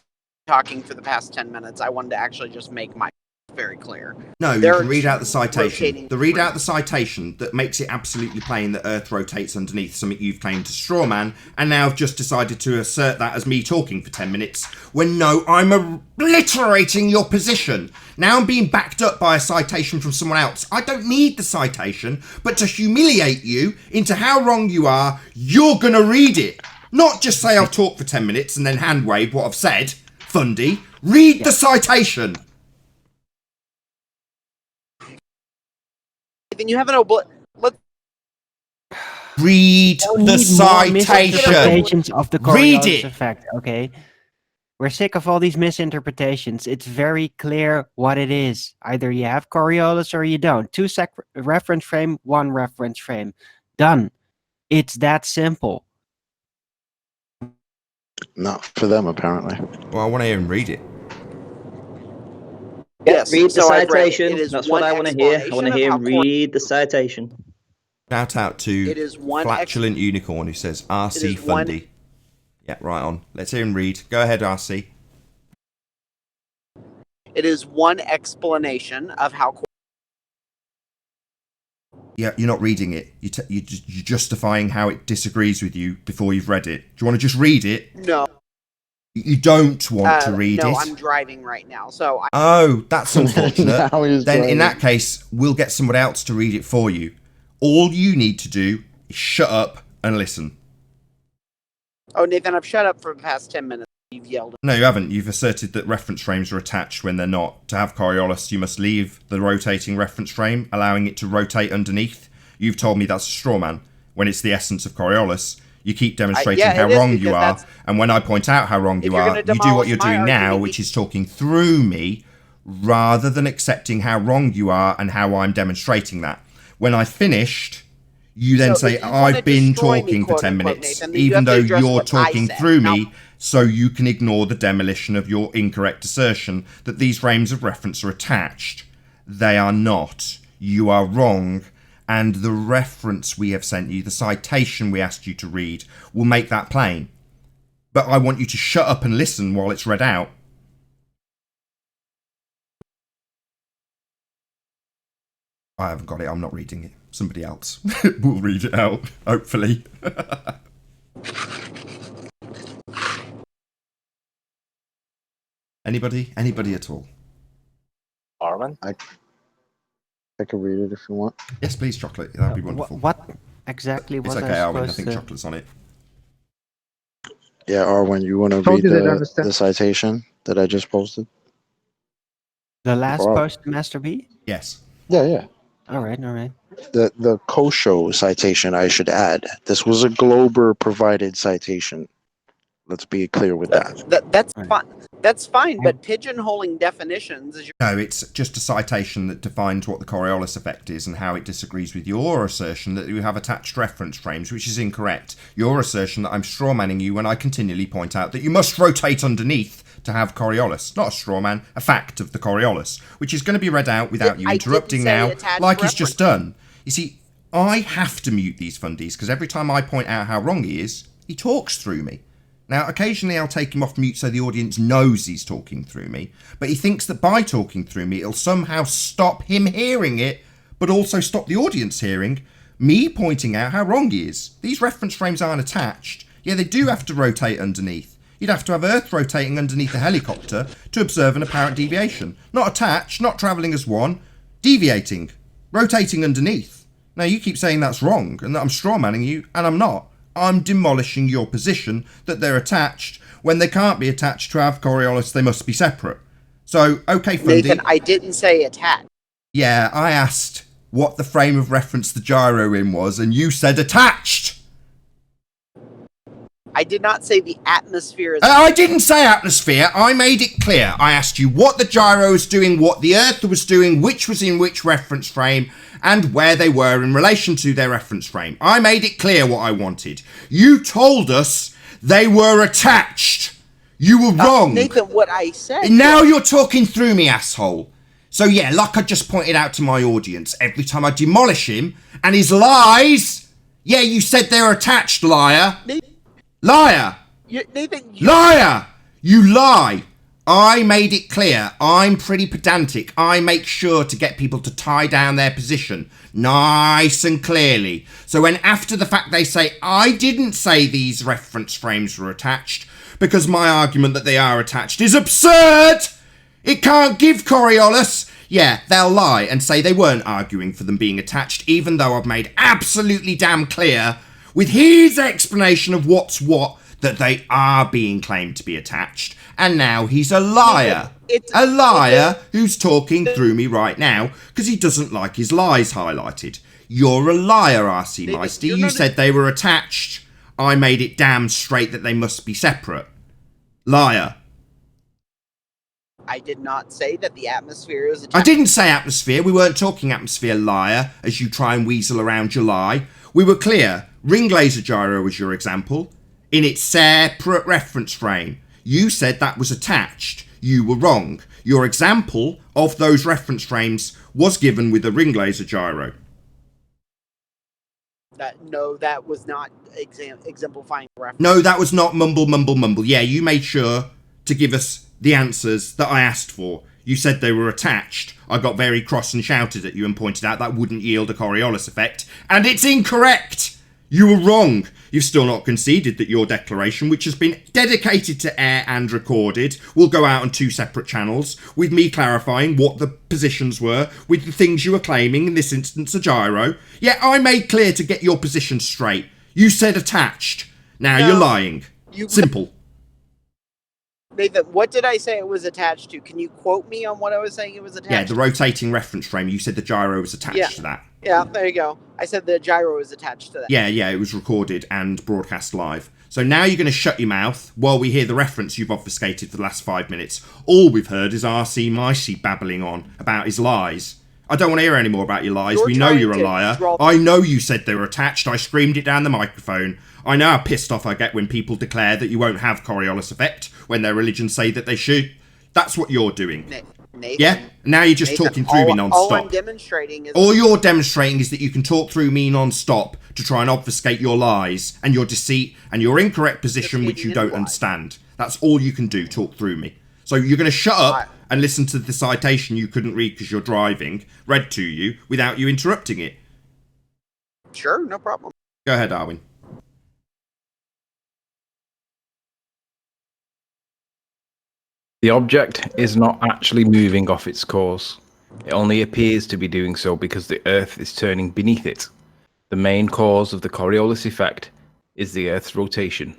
talking for the past 10 minutes, I wanted to actually just make my very clear. No, you can read out the citation. Read out the citation that makes it absolutely plain that Earth rotates underneath, something you've claimed to straw man, and now have just decided to assert that as me talking for 10 minutes, when no, I'm obliterating your position. Now I'm being backed up by a citation from someone else. I don't need the citation, but to humiliate you into how wrong you are, you're gonna read it. Not just say I've talked for 10 minutes and then hand wave what I've said. Fundy, read the citation. Then you have an read the citation. Of the read it. Effect, okay. We're sick of all these misinterpretations. It's very clear what it is. Either you have Coriolis or you don't. Two reference frame, one reference frame. Done. It's that simple. Not for them, apparently. Well, I want to hear him read it. Yes, read the citation. That's what I want to hear. I want to hear him read the citation. Shout out to Flatulent Unicorn who says RC Fundy. Yeah, right on. Let's hear him read. Go ahead, RC. It is one explanation of how Yeah, you're not reading it. You're justifying how it disagrees with you before you've read it. Do you want to just read it? No. You don't want to read it? No, I'm driving right now, so Oh, that's unfortunate. Now he's Then in driving. that case, we'll get someone else to read it for you. All you need to do is shut up and listen. Oh, Nathan, I've shut up for the past 10 minutes. You've yelled. No, you haven't. You've asserted that reference frames are attached when they're not. To have Coriolis, you must leave the rotating reference frame, allowing it to rotate underneath. You've told me that's a straw man, when it's the essence of Coriolis. You keep demonstrating how wrong you are, and when I point out how wrong you are, you do what you're doing now, which is talking through me, rather than accepting how wrong you are and how I'm demonstrating that. When I finished, you then say, I've been talking for 10 minutes, even though you're talking through me, so you can ignore the demolition of your incorrect assertion that these frames of reference are attached. They are not. You are wrong. And the reference we have sent you, the citation we asked you to read, will make that plain. But I want you to shut up and listen while it's read out. I haven't got it. I'm not reading it. Somebody else will read it out, hopefully. Anybody? Anybody at all? Armin? I can read it if you want. Yes, please, Chocolate. That'd be wonderful. What exactly was It's okay, I Arwen. I supposed think to... Chocolate's on it. Yeah, Arwen, you want to Told read you they'd understand. the citation that I just posted? The last Or- post, Master B? Yes. Yeah. All right. The Kosho citation, I should add. This was a Glober provided citation. Let's be clear with that. That's fine. That's fine, but pigeonholing definitions is No, it's just a citation that defines what the Coriolis effect is and how it disagrees with your assertion that you have attached reference frames, which is incorrect. Your assertion that I'm strawmanning you when I continually point out that you must rotate underneath to have Coriolis. Not a strawman, a fact of the Coriolis, which is going to be read out without you interrupting now, like he's just done. You see, I have to mute these fundies because every time I point out how wrong he is, he talks through me. Now, occasionally I'll take him off mute so the audience knows he's talking through me, but he thinks that by talking through me, it'll somehow stop him hearing it, but also stop the audience hearing me pointing out how wrong he is. These reference frames aren't attached. Yeah, they do have to rotate underneath. You'd have to have Earth rotating underneath a helicopter to observe an apparent deviation. Not attached, not travelling as one, deviating, rotating underneath. Now, you keep saying that's wrong and that I'm strawmanning you, and I'm not. I'm demolishing your position that they're attached. When they can't be attached to have Coriolis, they must be separate. So, okay, Fundy. Nathan, I didn't say attached. Yeah, I asked what the frame of reference the gyro in was, and you said attached. I did not say the atmosphere is... I didn't say atmosphere. I made it clear. I asked you what the gyro was doing, what the Earth was doing, which was in which reference frame, and where they were in relation to their reference frame. I made it clear what I wanted. You told us they were attached. You were wrong. Nathan, what I said... Now you're talking through me, asshole. So yeah, like I just pointed out to my audience, every time I demolish him and his lies... Yeah, you said they're attached, liar. Liar! Nathan, Liar! You lie! I made it clear. I'm pretty pedantic. I make sure to get people to tie down their position nice and clearly. So when after the fact they say, I didn't say these reference frames were attached, because my argument that they are attached is absurd! It can't give Coriolis! Yeah, they'll lie and say they weren't arguing for them being attached, even though I've made absolutely damn clear with his explanation of what's what, that they are being claimed to be attached. And now he's a liar. A liar who's talking through me right now because he doesn't like his lies highlighted. You're a liar, R.C. Meister. You said they were attached. I made it damn straight that they must be separate. Liar. I did not say that the atmosphere is... I didn't say atmosphere. We weren't talking atmosphere, liar, as you try and weasel around your lie. We were clear. Ring laser gyro was your example. In its separate reference frame. You said that was attached. You were wrong. Your example of those reference frames was given with a ring laser gyro. That was not exemplifying reference. No, that was not mumble, mumble, mumble. Yeah, you made sure to give us the answers that I asked for. You said they were attached. I got very cross and shouted at you and pointed out that wouldn't yield a Coriolis effect. And it's incorrect! You were wrong. You've still not conceded that your declaration, which has been dedicated to air and recorded, will go out on 2 separate channels, with me clarifying what the positions were, with the things you were claiming, in this instance a gyro. Yet I made clear to get your position straight. You said attached. Now you're lying. Simple. Nathan, what did I say it was attached to? Can you quote me on what I was saying it was attached to? Yeah, the rotating reference frame. You said the gyro was attached to that. Yeah, there you go. I said the gyro was attached to that. Yeah, it was recorded and broadcast live. So now you're going to shut your mouth while we hear the reference you've obfuscated for the last 5 minutes. All we've heard is RC Micey babbling on about his lies. I don't want to hear any more about your lies. We know you're a liar. I know you said they were attached. I screamed it down the microphone. I know how pissed off I get when people declare that you won't have Coriolis effect when their religions say that they should. That's what you're doing. Nathan, yeah? Now you're just talking through me non-stop. All I'm demonstrating is... All you're demonstrating is that you can talk through me non-stop to try and obfuscate your lies and your deceit and your incorrect position which you don't understand. That's all you can do, talk through me. So you're going to shut up and listen to the citation you couldn't read because you're driving, read to you, without you interrupting it. Sure, no problem. Go ahead, Darwin. The object is not actually moving off its course. It only appears to be doing so because the Earth is turning beneath it. The main cause of the Coriolis effect is the Earth's rotation.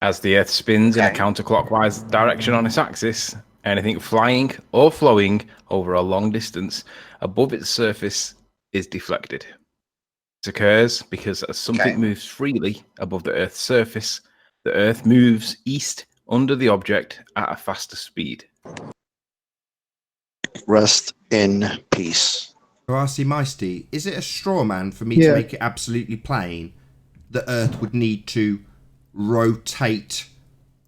As the Earth spins in a counterclockwise direction on its axis, anything flying or flowing over a long distance above its surface is deflected. This occurs because as something moves freely above the Earth's surface, the Earth moves east under the object at a faster speed. Rest in peace. RC Meisty, is it a straw man for me to make it absolutely plain that Earth would need to rotate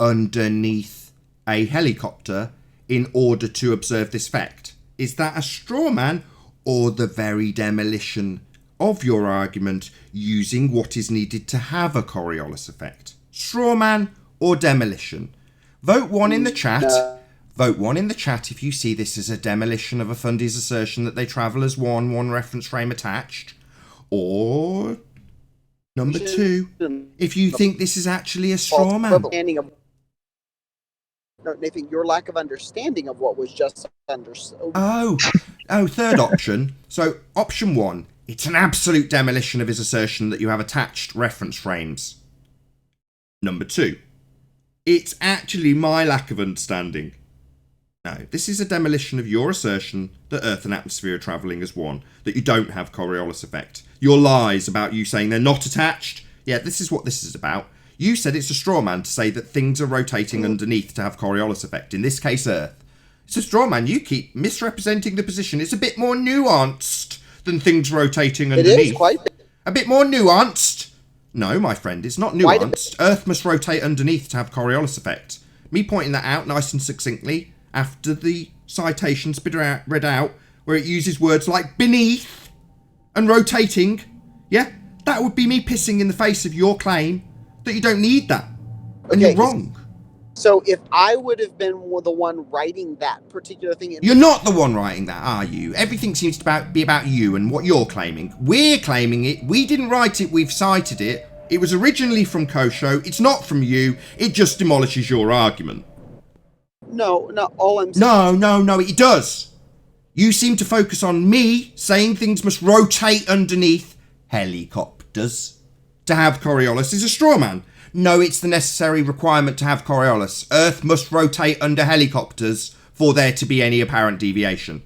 underneath a helicopter in order to observe this effect? Is that a straw man or the very demolition of your argument using what is needed to have a Coriolis effect? Straw man or demolition? Vote 1 in the chat. Vote 1 in the chat if you see this as a demolition of a fundy's assertion that they travel as one reference frame attached. Or number 2, if you think this is actually a straw man. No, Nathan, your lack of understanding of what was just understood. Oh, third option. So option 1, it's an absolute demolition of his assertion that you have attached reference frames. Number 2, it's actually my lack of understanding. No, this is a demolition of your assertion that Earth and atmosphere are travelling as one, that you don't have Coriolis effect. Your lies about you saying they're not attached. Yeah, this is what this is about. You said it's a straw man to say that things are rotating underneath to have Coriolis effect, in this case Earth. It's a straw man. You keep misrepresenting the position. It's a bit more nuanced than things rotating underneath. It is quite a bit more nuanced. No, my friend, it's not nuanced. Earth must rotate underneath to have Coriolis effect. Me pointing that out nice and succinctly after the citation's been read out, where it uses words like beneath and rotating, yeah, that would be me pissing in the face of your claim that you don't need that. And you're wrong. So if I would have been the one writing that particular thing... You're not the one writing that, are you? Everything seems to be about you and what you're claiming. We're claiming it. We didn't write it. We've cited it. It was originally from Kosho. It's not from you. It just demolishes your argument. No, all I'm saying... No, it does. You seem to focus on me saying things must rotate underneath helicopters to have Coriolis is a straw man. No, it's the necessary requirement to have Coriolis. Earth must rotate under helicopters for there to be any apparent deviation.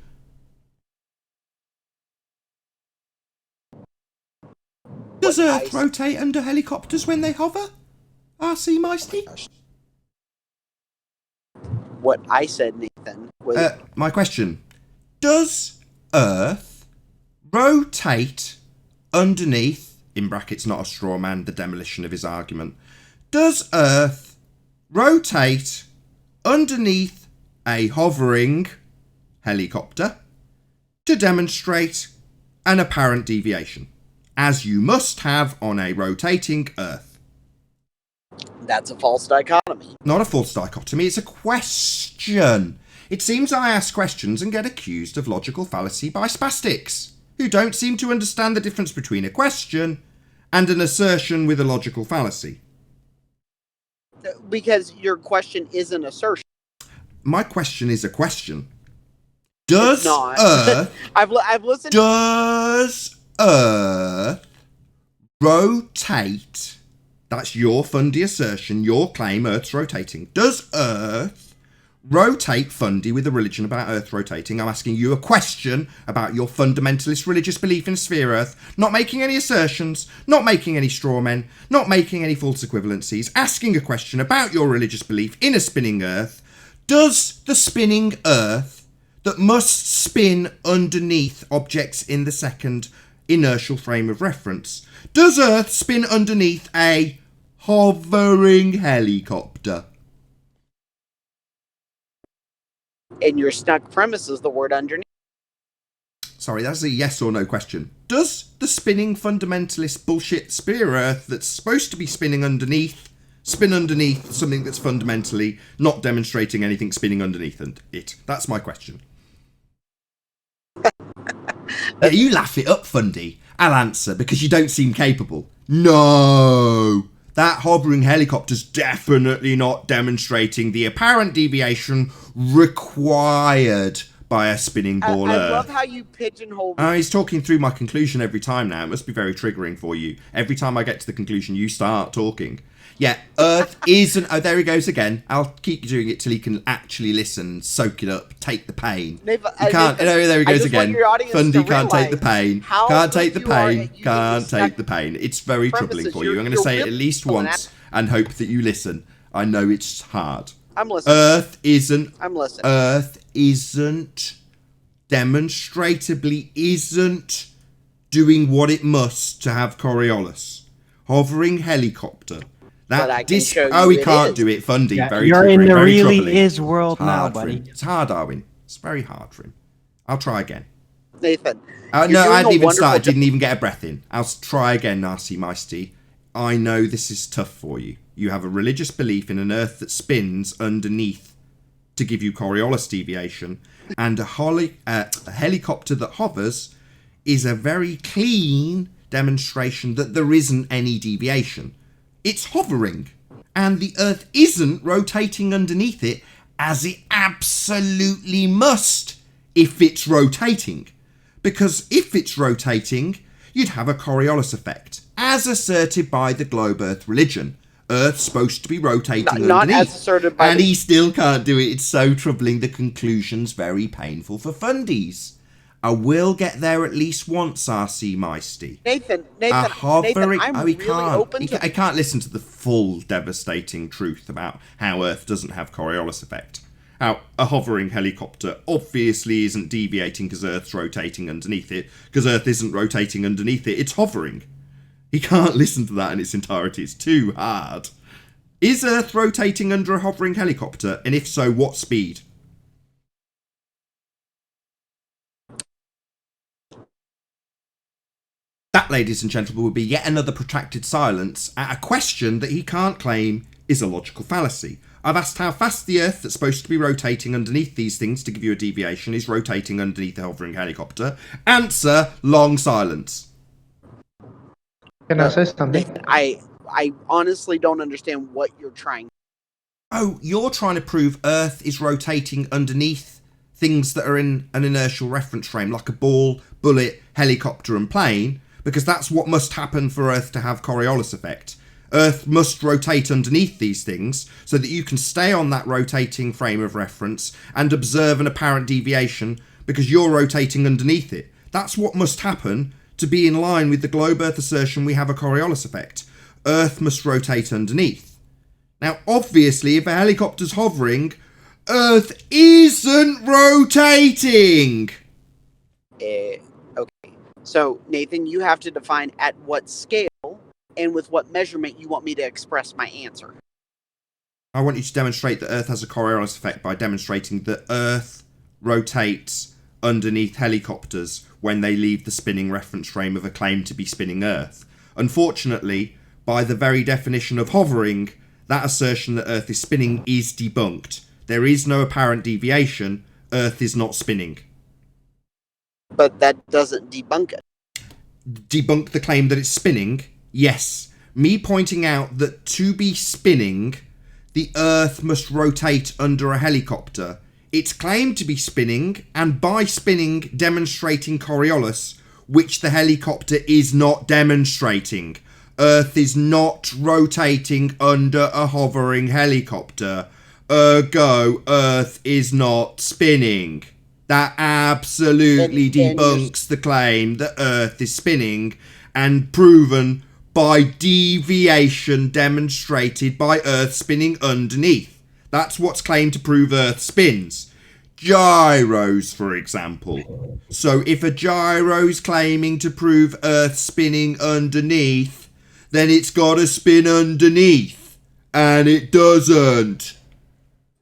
Does Earth rotate under helicopters when they hover? RC Meisty? What I said, Nathan, was... my question. Does Earth rotate underneath, in brackets not a straw man, the demolition of his argument, does Earth rotate underneath a hovering helicopter to demonstrate an apparent deviation, as you must have on a rotating Earth? That's a false dichotomy. not a false dichotomy, it's a question. It seems I ask questions and get accused of logical fallacy by spastics, who don't seem to understand the difference between a question and an assertion with a logical fallacy. Because your question is an assertion. My question is a question. Does not. Earth... I've listened... Does Earth rotate... That's your fundy assertion, your claim, Earth's rotating. Does Earth rotate fundy with a religion about Earth rotating? I'm asking you a question about your fundamentalist religious belief in a sphere Earth, not making any assertions, not making any straw men, not making any false equivalencies, asking a question about your religious belief in a spinning Earth. Does the spinning Earth that must spin underneath objects in the second inertial frame of reference, does Earth spin underneath a hovering helicopter? And your stuck premise is the word underneath. Sorry, that's a yes or no question. Does the spinning fundamentalist bullshit sphere Earth that's supposed to be spinning underneath spin underneath something that's fundamentally not demonstrating anything spinning underneath it? That's my question. Yeah, you laugh it up, Fundy. I'll answer because you don't seem capable. No! That hovering helicopter's definitely not demonstrating the apparent deviation required by a spinning ball Earth. I love how you pigeonhole... He's talking through my conclusion every time now. It must be very triggering for you. Every time I get to the conclusion, you start talking. Yeah, Earth isn't... Oh, there he goes again. I'll keep doing it till he can actually listen, soak it up, take the pain. You can't... there he goes again. Fundy can't take the pain. Can't take the pain. Can't take the pain. It's very troubling for you. I'm going to say it at least once and hope that you listen. I know it's hard. I'm listening. I'm listening. Earth isn't... demonstrably isn't doing what it must to have Coriolis. Hovering helicopter... he can't do it, Fundy. Yeah, very you're triggering, in the very really troubling. is world now, buddy. It's hard, Darwin. It's very hard for him. I'll try again. Nathan. No, I hadn't even started. Didn't even get a breath in. I'll try again, Narcy Meisty. I know this is tough for you. You have a religious belief in an Earth that spins underneath to give you Coriolis deviation, and a helicopter that hovers is a very clean demonstration that there isn't any deviation. It's hovering, and the Earth isn't rotating underneath it, as it absolutely must if it's rotating. Because if it's rotating, you'd have a Coriolis effect, as asserted by the globe Earth religion. Earth's supposed to be rotating underneath, not as asserted by and he still can't do it. It's so troubling. The conclusion's very painful for fundies. I will get there at least once, R.C. Meisty. Nathan, I'm he really can't. open to... I can't listen to the full devastating truth about how Earth doesn't have Coriolis effect. How a hovering helicopter obviously isn't deviating because Earth's rotating underneath it, because Earth isn't rotating underneath it, it's hovering. He can't listen to that in its entirety, it's too hard. Is Earth rotating under a hovering helicopter, and if so, what speed? That, ladies and gentlemen, would be yet another protracted silence at a question that he can't claim is a logical fallacy. I've asked how fast the Earth that's supposed to be rotating underneath these things to give you a deviation is rotating underneath the hovering helicopter. Answer, long silence. Can I say something? I honestly don't understand what you're trying. Oh, you're trying to prove Earth is rotating underneath things that are in an inertial reference frame, like a ball, bullet, helicopter and plane, because that's what must happen for Earth to have Coriolis effect. Earth must rotate underneath these things so that you can stay on that rotating frame of reference and observe an apparent deviation because you're rotating underneath it. That's what must happen to be in line with the globe Earth assertion we have a Coriolis effect. Earth must rotate underneath. Now, obviously, if a helicopter's hovering, Earth isn't rotating! Okay. So, Nathan, you have to define at what scale and with what measurement you want me to express my answer. I want you to demonstrate that Earth has a Coriolis effect by demonstrating that Earth rotates underneath helicopters when they leave the spinning reference frame of a claim to be spinning Earth. Unfortunately, by the very definition of hovering, That assertion that Earth is spinning is debunked. There is no apparent deviation. Earth is not spinning. But that doesn't debunk it. Debunk the claim that it's spinning? Yes. Me pointing out that to be spinning, the Earth must rotate under a helicopter. It's claimed to be spinning, and by spinning, demonstrating Coriolis, which the helicopter is not demonstrating. Earth is not rotating under a hovering helicopter. Ergo, Earth is not spinning. That absolutely debunks the claim that Earth is spinning, and proven by deviation demonstrated by Earth spinning underneath. That's what's claimed to prove Earth spins. Gyros, for example. So if a gyro's claiming to prove Earth spinning underneath, then it's got to spin underneath. And it doesn't.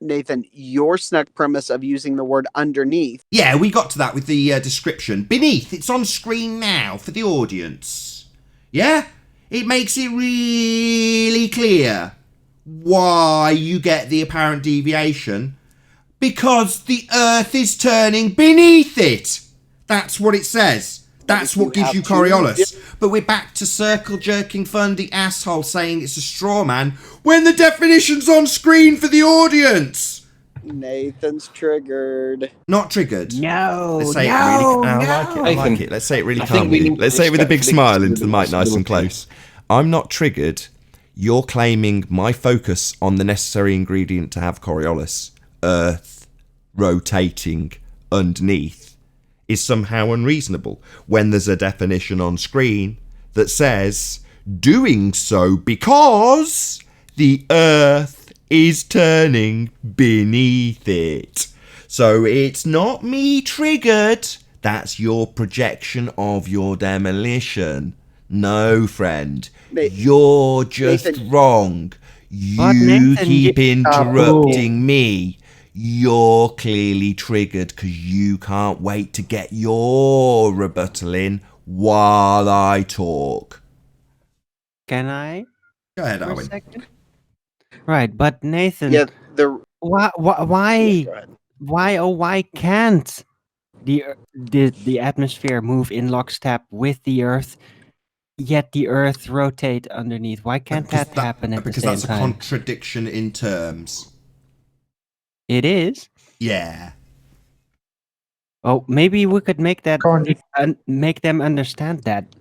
Nathan, your snug premise of using the word underneath. Yeah, we got to that with the description. Beneath, it's on screen now for the audience. Yeah? It makes it really clear why you get the apparent deviation. Because the Earth is turning beneath it. That's what it says. That's what gives you Coriolis. But we're back to circle-jerking fundy asshole saying it's a straw man when the definition's on screen for the audience. Nathan's triggered. Not triggered. No. Let's say it really. I like it. Let's say it really calmly. Let's say it with a big smile into the mic, nice and close. I'm not triggered. You're claiming my focus on the necessary ingredient to have Coriolis, Earth rotating underneath, is somehow unreasonable when there's a definition on screen that says doing so because the Earth is turning beneath it. So it's not me triggered. That's your projection of your demolition. No, friend. You're just wrong. You keep interrupting me. You're clearly triggered because you can't wait to get your rebuttal in while I talk. Can I? Go ahead, for a Arwen. second? Right, but Nathan, Yeah, why can't the atmosphere move in lockstep with the Earth, yet the Earth rotate underneath? Why can't that happen at the same time? Because that's a contradiction in terms. It is? Yeah. Oh, maybe we could make that make them understand that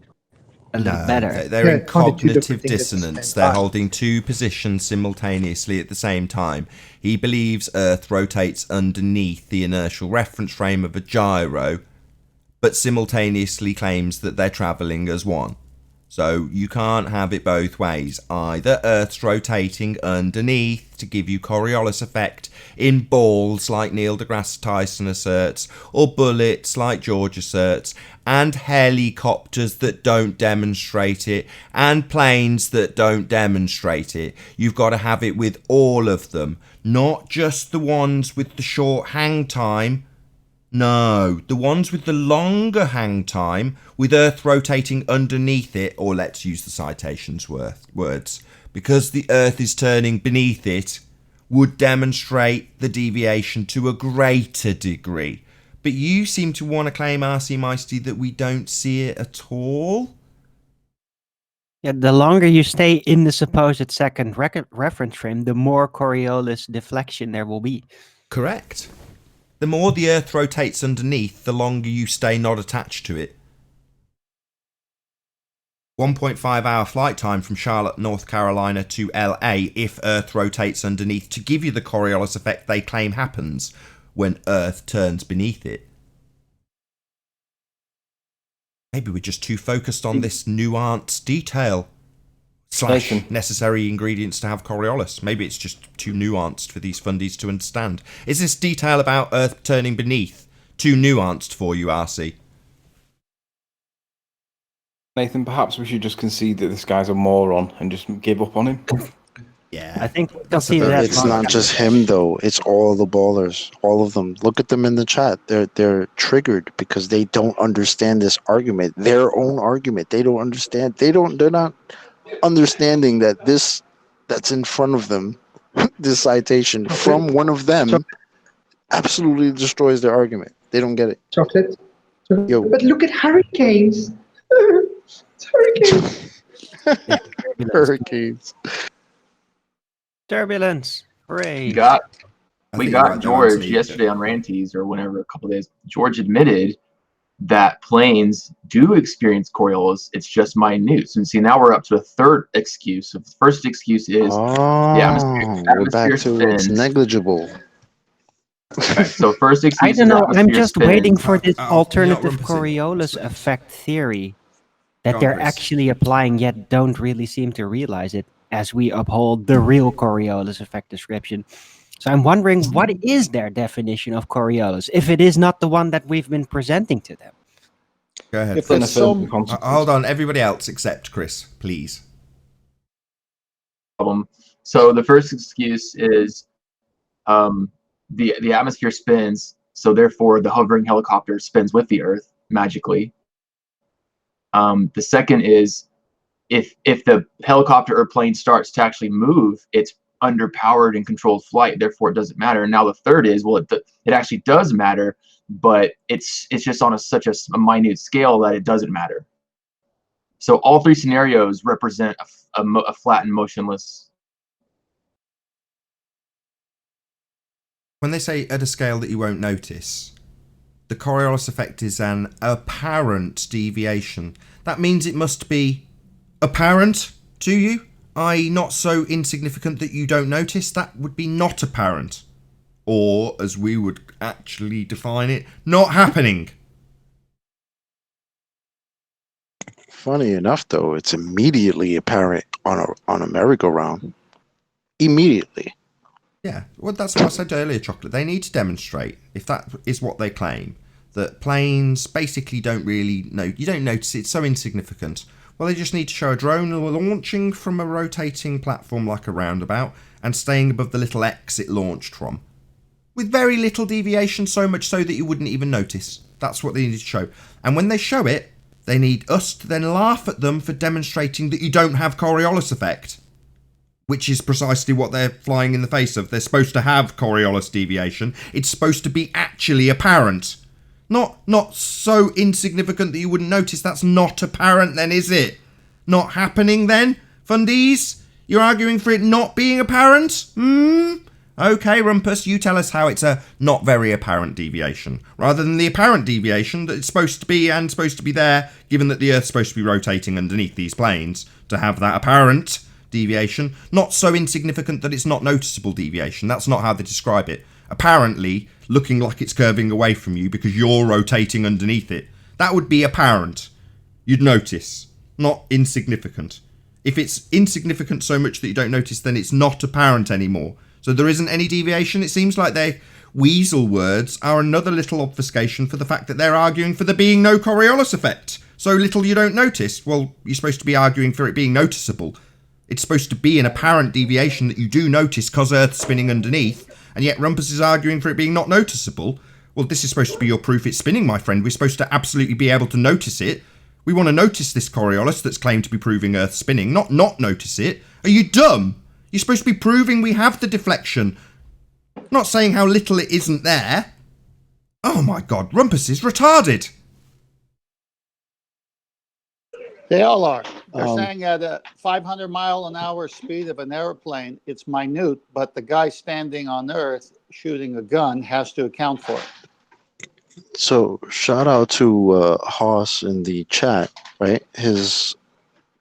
a little better. They're in cognitive dissonance. They're holding two positions simultaneously at the same time. He believes Earth rotates underneath the inertial reference frame of a gyro, but simultaneously claims that they're travelling as one. So you can't have it both ways. Either Earth's rotating underneath to give you Coriolis effect in balls like Neil deGrasse Tyson asserts, or bullets like George asserts, and helicopters that don't demonstrate it, and planes that don't demonstrate it. You've got to have it with all of them, not just the ones with the short hang time. No, the ones with the longer hang time, with Earth rotating underneath it, or let's use the citation's words, because the Earth is turning beneath it, would demonstrate the deviation to a greater degree. But you seem to want to claim, R.C. Meisty, that we don't see it at all? Yeah, the longer you stay in the supposed second reference frame, the more Coriolis deflection there will be. Correct. The more the Earth rotates underneath, the longer you stay not attached to it. 1.5 hour flight time from Charlotte, North Carolina to LA if Earth rotates underneath to give you the Coriolis effect they claim happens when Earth turns beneath it. Maybe we're just too focused on this nuanced detail / necessary ingredients to have Coriolis. Maybe it's just too nuanced for these fundies to understand. Is this detail about Earth turning beneath too nuanced for you, RC? Nathan, perhaps we should just concede that this guy's a moron and just give up on him. Yeah, I think that it's not just him though. It's all the ballers, all of them. Look at them in the chat. They're triggered because they don't understand this argument, their own argument. They don't understand. They're not understanding that this that's in front of them, this citation from one of them, absolutely destroys their argument. They don't get it. Chocolate. Yo. But look at hurricanes. It's hurricanes. Hurricanes. Turbulence. Hooray. We got George yesterday on Ranties, or whenever, a couple days. George admitted that planes do experience Coriolis. It's just minute. So see, now we're up to a third excuse. So the first excuse is the atmosphere we're back to spins. it's negligible. Okay, so first excuse. I don't know. I'm just spins. waiting for this alternative Rumpus. Coriolis effect theory that Go on, they're Chris. actually applying, yet don't really seem to realize it, as we uphold the real Coriolis effect description. So I'm wondering, what is their definition of Coriolis, if it is not the one that we've been presenting to them? Go ahead. If it's so, Hold on, everybody else except Chris, please. So the first excuse is the atmosphere spins, so therefore the hovering helicopter spins with the Earth magically. The second is if the helicopter or plane starts to actually move, it's underpowered and controlled flight, therefore it doesn't matter. And now the third is, well, it actually does matter, but it's just on such a minute scale that it doesn't matter. So all three scenarios represent a flat and motionless. When they say at a scale that you won't notice, the Coriolis effect is an apparent deviation. That means it must be apparent to you, i.e. not so insignificant that you don't notice. That would be not apparent. Or, as we would actually define it, not happening. Funny enough, though, it's immediately apparent on a merry-go-round. Immediately. Yeah, well, that's what I said earlier, Chocolate. They need to demonstrate, if that is what they claim, that planes basically don't really know. You don't notice it, it's so insignificant. Well, they just need to show a drone launching from a rotating platform like a roundabout and staying above the little X it launched from. With very little deviation, so much so that you wouldn't even notice. That's what they need to show. And when they show it, they need us to then laugh at them for demonstrating that you don't have Coriolis effect. Which is precisely what they're flying in the face of. They're supposed to have Coriolis deviation. It's supposed to be actually apparent. Not so insignificant that you wouldn't notice. That's not apparent then, is it? Not happening then, fundies? You're arguing for it not being apparent? Okay, Rumpus, you tell us how it's a not very apparent deviation, rather than the apparent deviation that it's supposed to be and supposed to be there, given that the Earth's supposed to be rotating underneath these planes, to have that apparent deviation. Not so insignificant that it's not noticeable deviation. That's not how they describe it. Apparently looking like it's curving away from you because you're rotating underneath it. That would be apparent. You'd notice. Not insignificant. If it's insignificant so much that you don't notice, then it's not apparent anymore. So there isn't any deviation. It seems like their weasel words are another little obfuscation for the fact that they're arguing for there being no Coriolis effect. So little you don't notice. Well, you're supposed to be arguing for it being noticeable. It's supposed to be an apparent deviation that you do notice because Earth's spinning underneath, and yet Rumpus is arguing for it being not noticeable. Well, this is supposed to be your proof it's spinning, my friend. We're supposed to absolutely be able to notice it. We want to notice this Coriolis that's claimed to be proving Earth spinning, not notice it. Are you dumb? You're supposed to be proving we have the deflection, not saying how little it isn't there. Oh my god, Rumpus is retarded. They all are. They're saying at a 500-mile-an-hour speed of an airplane, it's minute, but the guy standing on Earth shooting a gun has to account for it. So, shout out to Haas in the chat, right? His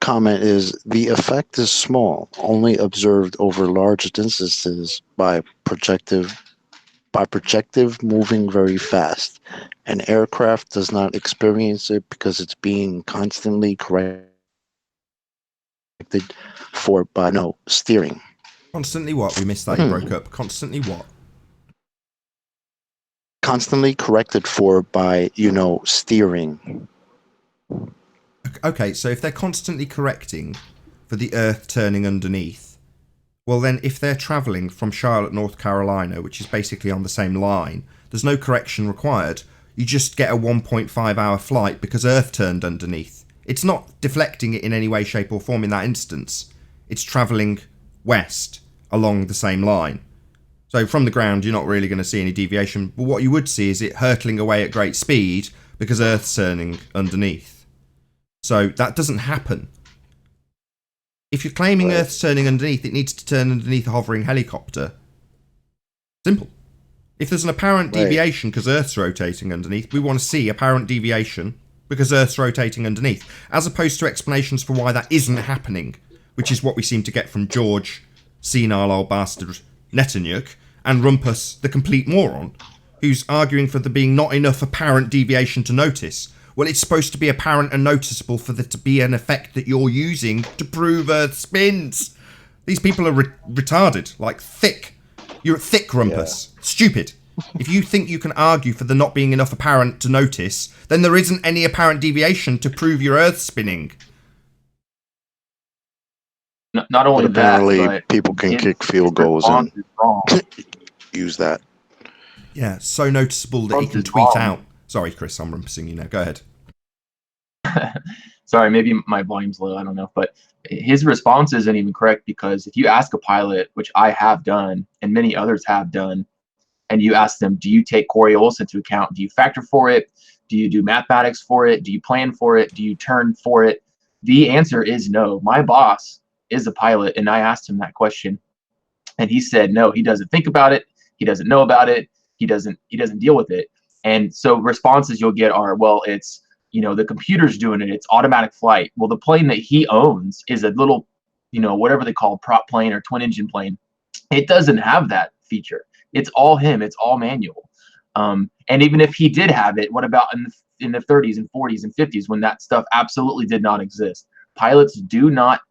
comment is, the effect is small, only observed over large distances by projective moving very fast. An aircraft does not experience it because it's being constantly corrected for by steering. Constantly what? We missed that. You broke up. Constantly what? Constantly corrected for by, steering. Okay, so if they're constantly correcting for the Earth turning underneath, well then if they're travelling from Charlotte, North Carolina, which is basically on the same line, there's no correction required. You just get a 1.5 hour flight because Earth turned underneath. It's not deflecting it in any way, shape or form in that instance. It's travelling west along the same line. So from the ground, you're not really going to see any deviation. But what you would see is it hurtling away at great speed because Earth's turning underneath. So that doesn't happen. If you're claiming Earth's turning underneath, it needs to turn underneath a hovering helicopter. Simple. If there's an apparent deviation because Earth's rotating underneath, we want to see apparent deviation because Earth's rotating underneath, as opposed to explanations for why that isn't happening, which is what we seem to get from George, senile old bastard Netanyahu, and Rumpus, the complete moron, who's arguing for there being not enough apparent deviation to notice. Well, it's supposed to be apparent and noticeable for there to be an effect that you're using to prove Earth spins. These people are retarded, like thick. You're thick, Rumpus. Yeah. Stupid. If you think you can argue for there not being enough apparent to notice, then there isn't any apparent deviation to prove your Earth spinning. Not only but apparently that, people can kick field goals and use that. Yeah, so noticeable that he can tweet out. Sorry, Chris, I'm rumpusing you now. Go ahead. Sorry, maybe my volume's low. I don't know. But his response isn't even correct, because if you ask a pilot, which I have done and many others have done, and you ask them, do you take Coriolis into account? Do you factor for it? Do you do mathematics for it? Do you plan for it? Do you turn for it? The answer is no. My boss is a pilot, and I asked him that question, and he said no, he doesn't think about it. He doesn't know about it. He doesn't deal with it. And so responses you'll get are, well, it's, the computer's doing it. It's automatic flight. Well, the plane that he owns is a little, whatever they call prop plane or twin engine plane. It doesn't have that feature. It's all him. It's all manual. And even if he did have it, what about in the 30s and 40s and 50s when that stuff absolutely did not exist? Pilots do not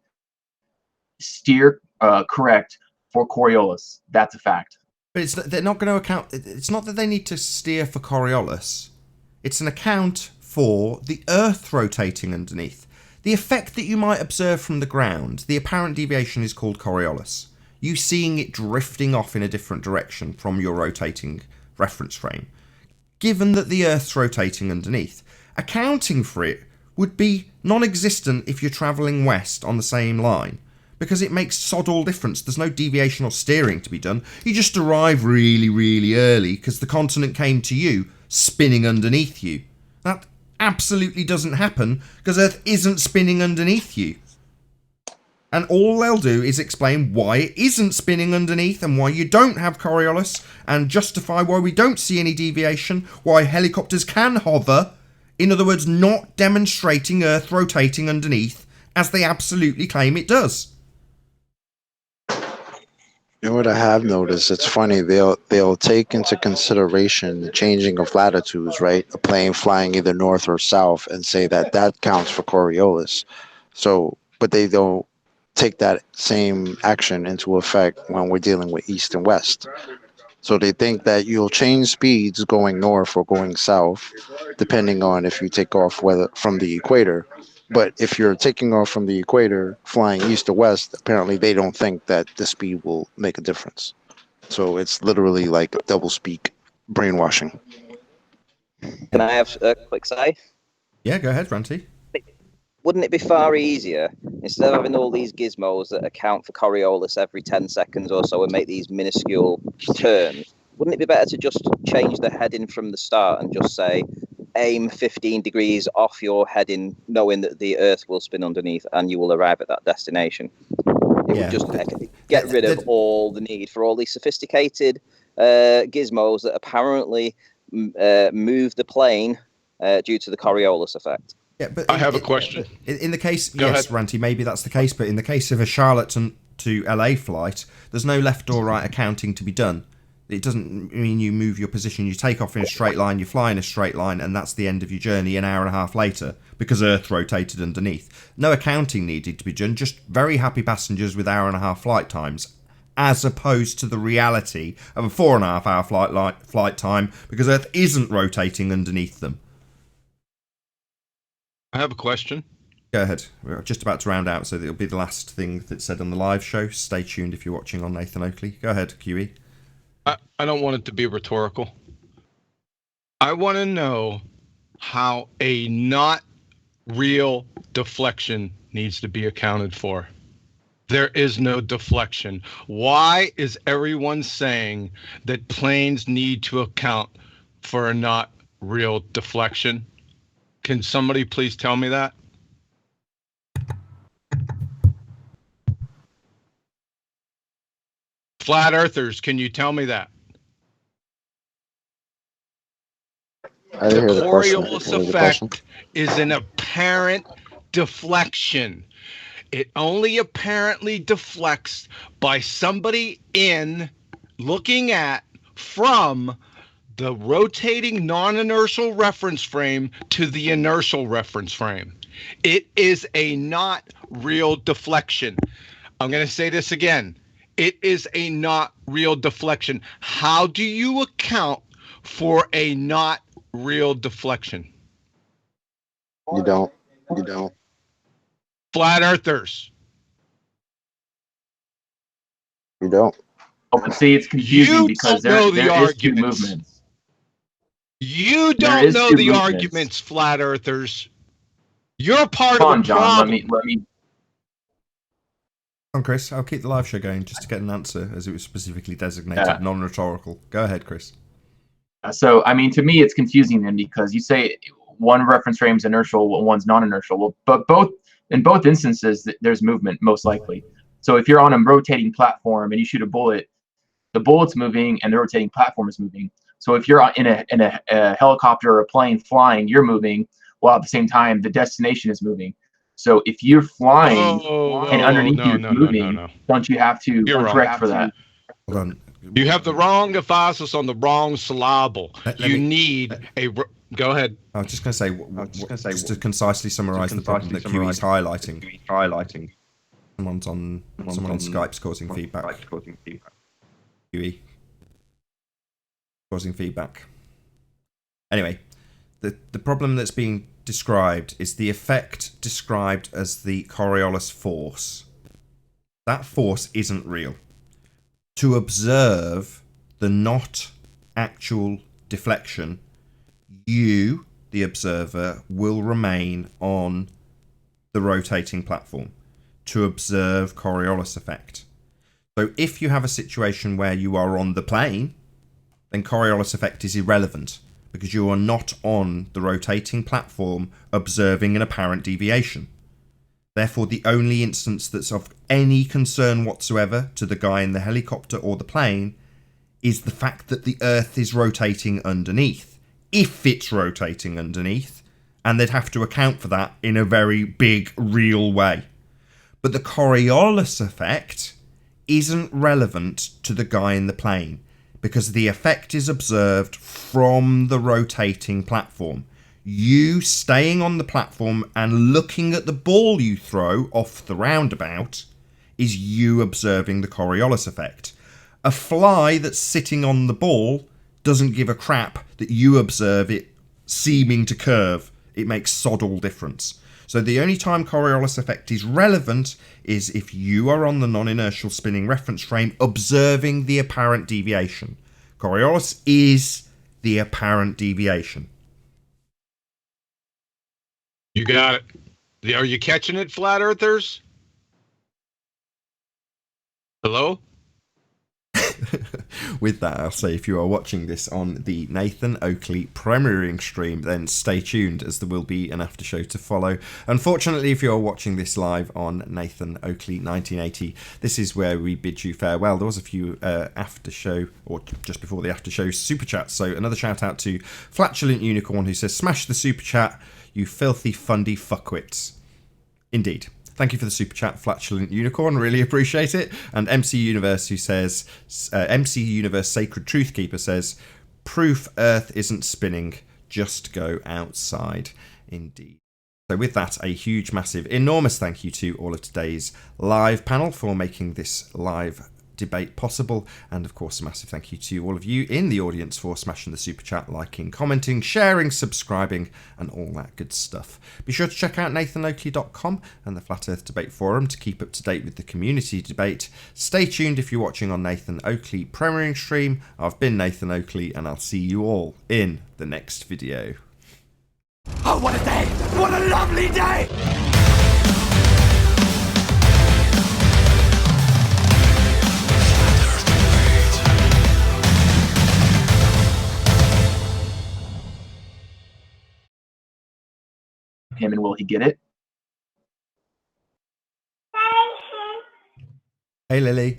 steer correct for Coriolis. That's a fact. But they're not going to account. It's not that they need to steer for Coriolis. It's an account for the Earth rotating underneath. The effect that you might observe from the ground, the apparent deviation, is called Coriolis. You seeing it drifting off in a different direction from your rotating reference frame. Given that the Earth's rotating underneath, accounting for it would be non-existent if you're travelling west on the same line, because it makes sod all difference. There's no deviation or steering to be done. You just arrive really, really early because the continent came to you spinning underneath you. That absolutely doesn't happen because Earth isn't spinning underneath you. And all they'll do is explain why it isn't spinning underneath and why you don't have Coriolis, and justify why we don't see any deviation, why helicopters can hover. In other words, not demonstrating Earth rotating underneath as they absolutely claim it does. You know what I have noticed? It's funny. They'll take into consideration the changing of latitudes, right? A plane flying either north or south, and say that counts for Coriolis. So, but they don't take that same action into effect when we're dealing with east and west. So they think that you'll change speeds going north or going south, depending on if you take off whether from the equator. But if you're taking off from the equator, flying east or west, apparently they don't think that the speed will make a difference. So it's literally like double speak brainwashing. Can I have a quick say? Yeah, go ahead, Ranty. Wouldn't it be far easier, instead of having all these gizmos that account for Coriolis every 10 seconds or so and make these minuscule turns, wouldn't it be better to just change the heading from the start and just say, aim 15 degrees off your heading, knowing that the Earth will spin underneath and you will arrive at that destination? It would just get rid of all the need for all these sophisticated gizmos that apparently move the plane due to the Coriolis effect. Yeah, but I have a question. In the case, Go yes, ahead. Ranty, maybe that's the case, but in the case of a Charlotte to LA flight, there's no left or right accounting to be done. It doesn't mean you move your position. You take off in a straight line, you fly in a straight line, and that's the end of your journey an hour and a half later because Earth rotated underneath. No accounting needed to be done, just very happy passengers with hour and a half flight times, as opposed to the reality of a 4.5 hour flight time because Earth isn't rotating underneath them. I have a question. Go ahead. We're just about to round out, so it'll be the last thing that's said on the live show. Stay tuned if you're watching on Nathan Oakley. Go ahead, QE. I don't want it to be rhetorical. I want to know how a not real deflection needs to be accounted for. There is no deflection. Why is everyone saying that planes need to account for a not real deflection? Can somebody please tell me that? Flat earthers, can you tell me that? I didn't hear the question. Coriolis effect is an apparent deflection. It only apparently deflects by somebody looking at from the rotating non-inertial reference frame to the inertial reference frame. It is a not real deflection. I'm going to say this again. It is a not real deflection. How do you account for a not real deflection? You don't. You don't. Flat earthers. You don't. Oh, but see, it's confusing because there is two movements. You don't know the arguments, flat earthers. You're part of the John, problem. let me. Come on, Chris. I'll keep the live show going just to get an answer, as it was specifically designated non-rhetorical. Go ahead, Chris. So, I mean, to me, it's confusing then because you say one reference frame is inertial, one's non-inertial. Well, but in both instances, there's movement, most likely. So if you're on a rotating platform and you shoot a bullet, the bullet's moving and the rotating platform is moving. So if you're in a helicopter or a plane flying, you're moving, while at the same time the destination is moving. So if you're flying and underneath you is moving, don't you have to correct for that? Hold on. You have the wrong emphasis on the wrong syllable. You need a... Go ahead. I was just going to say, just to concisely summarise the problem that QE is highlighting. Someone on Skype's causing feedback. QE. Causing feedback. Anyway, the problem that's being described is the effect described as the Coriolis force. That force isn't real. To observe the not actual deflection, you, the observer, will remain on the rotating platform to observe Coriolis effect. So if you have a situation where you are on the plane, then Coriolis effect is irrelevant because you are not on the rotating platform observing an apparent deviation. Therefore, the only instance that's of any concern whatsoever to the guy in the helicopter or the plane is the fact that the Earth is rotating underneath. If it's rotating underneath, and they'd have to account for that in a very big, real way. But the Coriolis effect isn't relevant to the guy in the plane because the effect is observed from the rotating platform. You staying on the platform and looking at the ball you throw off the roundabout is you observing the Coriolis effect. A fly that's sitting on the ball doesn't give a crap that you observe it seeming to curve. It makes sod all difference. So the only time Coriolis effect is relevant is if you are on the non-inertial spinning reference frame observing the apparent deviation. Coriolis is the apparent deviation. You got it. Are you catching it, flat earthers? Hello? With that, I'll say if you are watching this on the Nathan Oakley premiering stream, then stay tuned as there will be an after show to follow. Unfortunately, if you are watching this live on Nathan Oakley 1980, this is where we bid you farewell. There was a few after show, or just before the after show, super chats. So another shout out to Flatulent Unicorn who says, "Smash the super chat, you filthy fundy fuckwits." Indeed. Thank you for the super chat, Flatulent Unicorn. Really appreciate it. And MC Universe, who says, MC Universe Sacred Truth Keeper says, "Proof Earth isn't spinning. Just go outside." Indeed. So with that, a huge, massive, enormous thank you to all of today's live panel for making this live debate possible, and of course a massive thank you to all of you in the audience for smashing the super chat, liking, commenting, sharing, subscribing, and all that good stuff. Be sure to check out nathanoakley.com and the Flat Earth Debate Forum to keep up to date with the community debate. Stay tuned if you're watching on Nathan Oakley premiering stream. I've been Nathan Oakley, and I'll see you all in the next video. Oh, what a day! What a lovely day! him, and will he get it? Hey, Lily.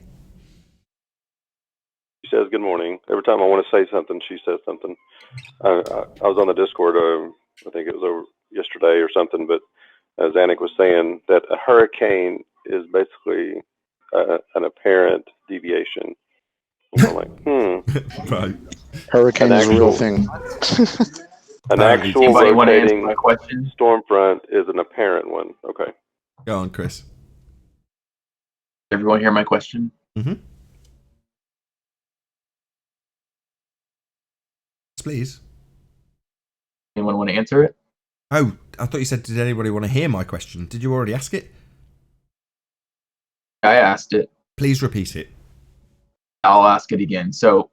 She says good morning. Every time I want to say something, she says something. I was on the Discord, I think it was over yesterday or something, but Zanuck was saying that a hurricane is basically an apparent deviation. And I'm like, Right. Hurricane is a real thing. An actual Anybody want to answer rotating my question? storm front is an apparent one. Okay. Go on, Chris. Everyone hear my question? Mm-hmm. Please. Anyone want to answer it? Oh, I thought you said, did anybody want to hear my question? Did you already ask it? I asked it. Please repeat it. I'll ask it again. So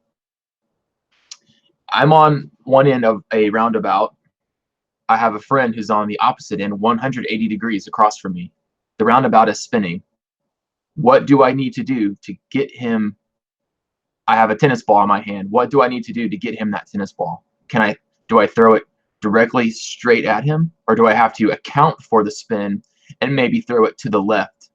I'm on one end of a roundabout. I have a friend who's on the opposite end, 180 degrees across from me. The roundabout is spinning. What do I need to do to get him? I have a tennis ball in my hand. What do I need to do to get him that tennis ball? Do I throw it directly straight at him, or do I have to account for the spin and maybe throw it to the left?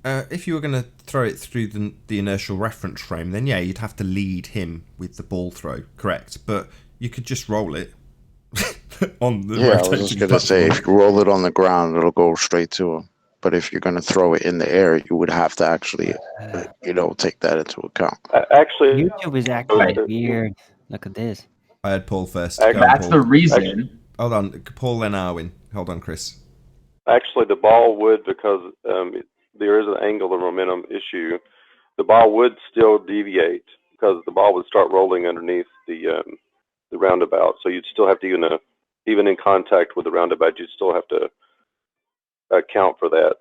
If you were going to throw it through the inertial reference frame, then yeah, you'd have to lead him with the ball throw, correct? But you could just roll it on the I was just going to say, if you roll it on the ground, it'll go straight to him. But if you're going to throw it in the air, you would have to actually, take that into account. Actually, YouTube is actually weird. Look at this. I had Paul first. That's the reason. Hold on, Paul, then Arwin. Hold on, Chris. Actually, the ball would, because there is an angular momentum issue, the ball would still deviate because the ball would start rolling underneath the roundabout. So you'd still have to, even in contact with the roundabout, you'd still have to account for that.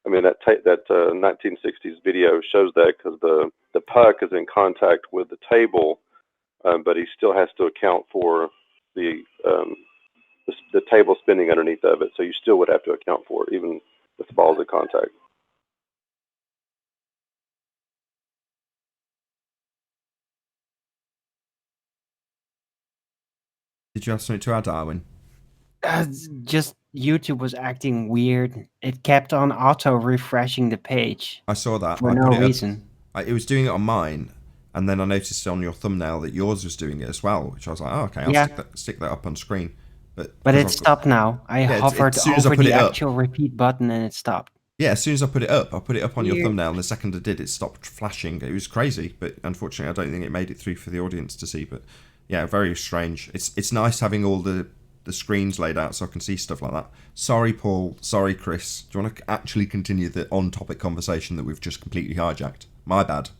I mean, that 1960s video shows that because the puck is in contact with the table, but he still has to account for the table spinning underneath of it. So you still would have to account for it, even if the ball is in contact. Did you have something to add, Arwin? Just YouTube was acting weird. It kept on auto refreshing the page. I saw that. For no reason. It was doing it on mine, and then I noticed on your thumbnail that yours was doing it as well, which I was like, oh, okay, I'll stick that up on screen. But it stopped now. I hovered over the actual repeat button and it stopped. Yeah, as soon as I put it up on your thumbnail, and the second I did, it stopped flashing. It was crazy, but unfortunately, I don't think it made it through for the audience to see. But yeah, very strange. It's nice having all the screens laid out so I can see stuff like that. Sorry, Paul. Sorry, Chris. Do you want to actually continue the on-topic conversation that we've just completely hijacked? My bad.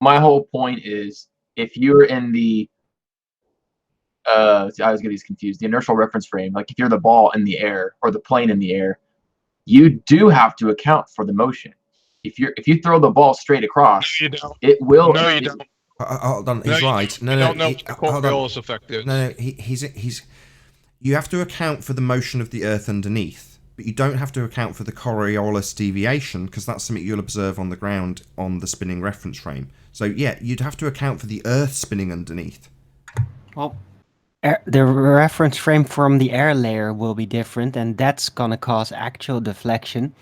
My whole point is, if you're in the I was getting these confused. The inertial reference frame, like if you're the ball in the air or the plane in the air, you do have to account for the motion. If you throw the ball straight across, it will. No, you don't. Hold on, he's right. You don't know what the Coriolis effect is. No, he's. You have to account for the motion of the Earth underneath, but you don't have to account for the Coriolis deviation because that's something you'll observe on the ground on the spinning reference frame. So yeah, you'd have to account for the Earth spinning underneath. Well, the reference frame from the air layer will be different, and that's gonna cause actual deflection.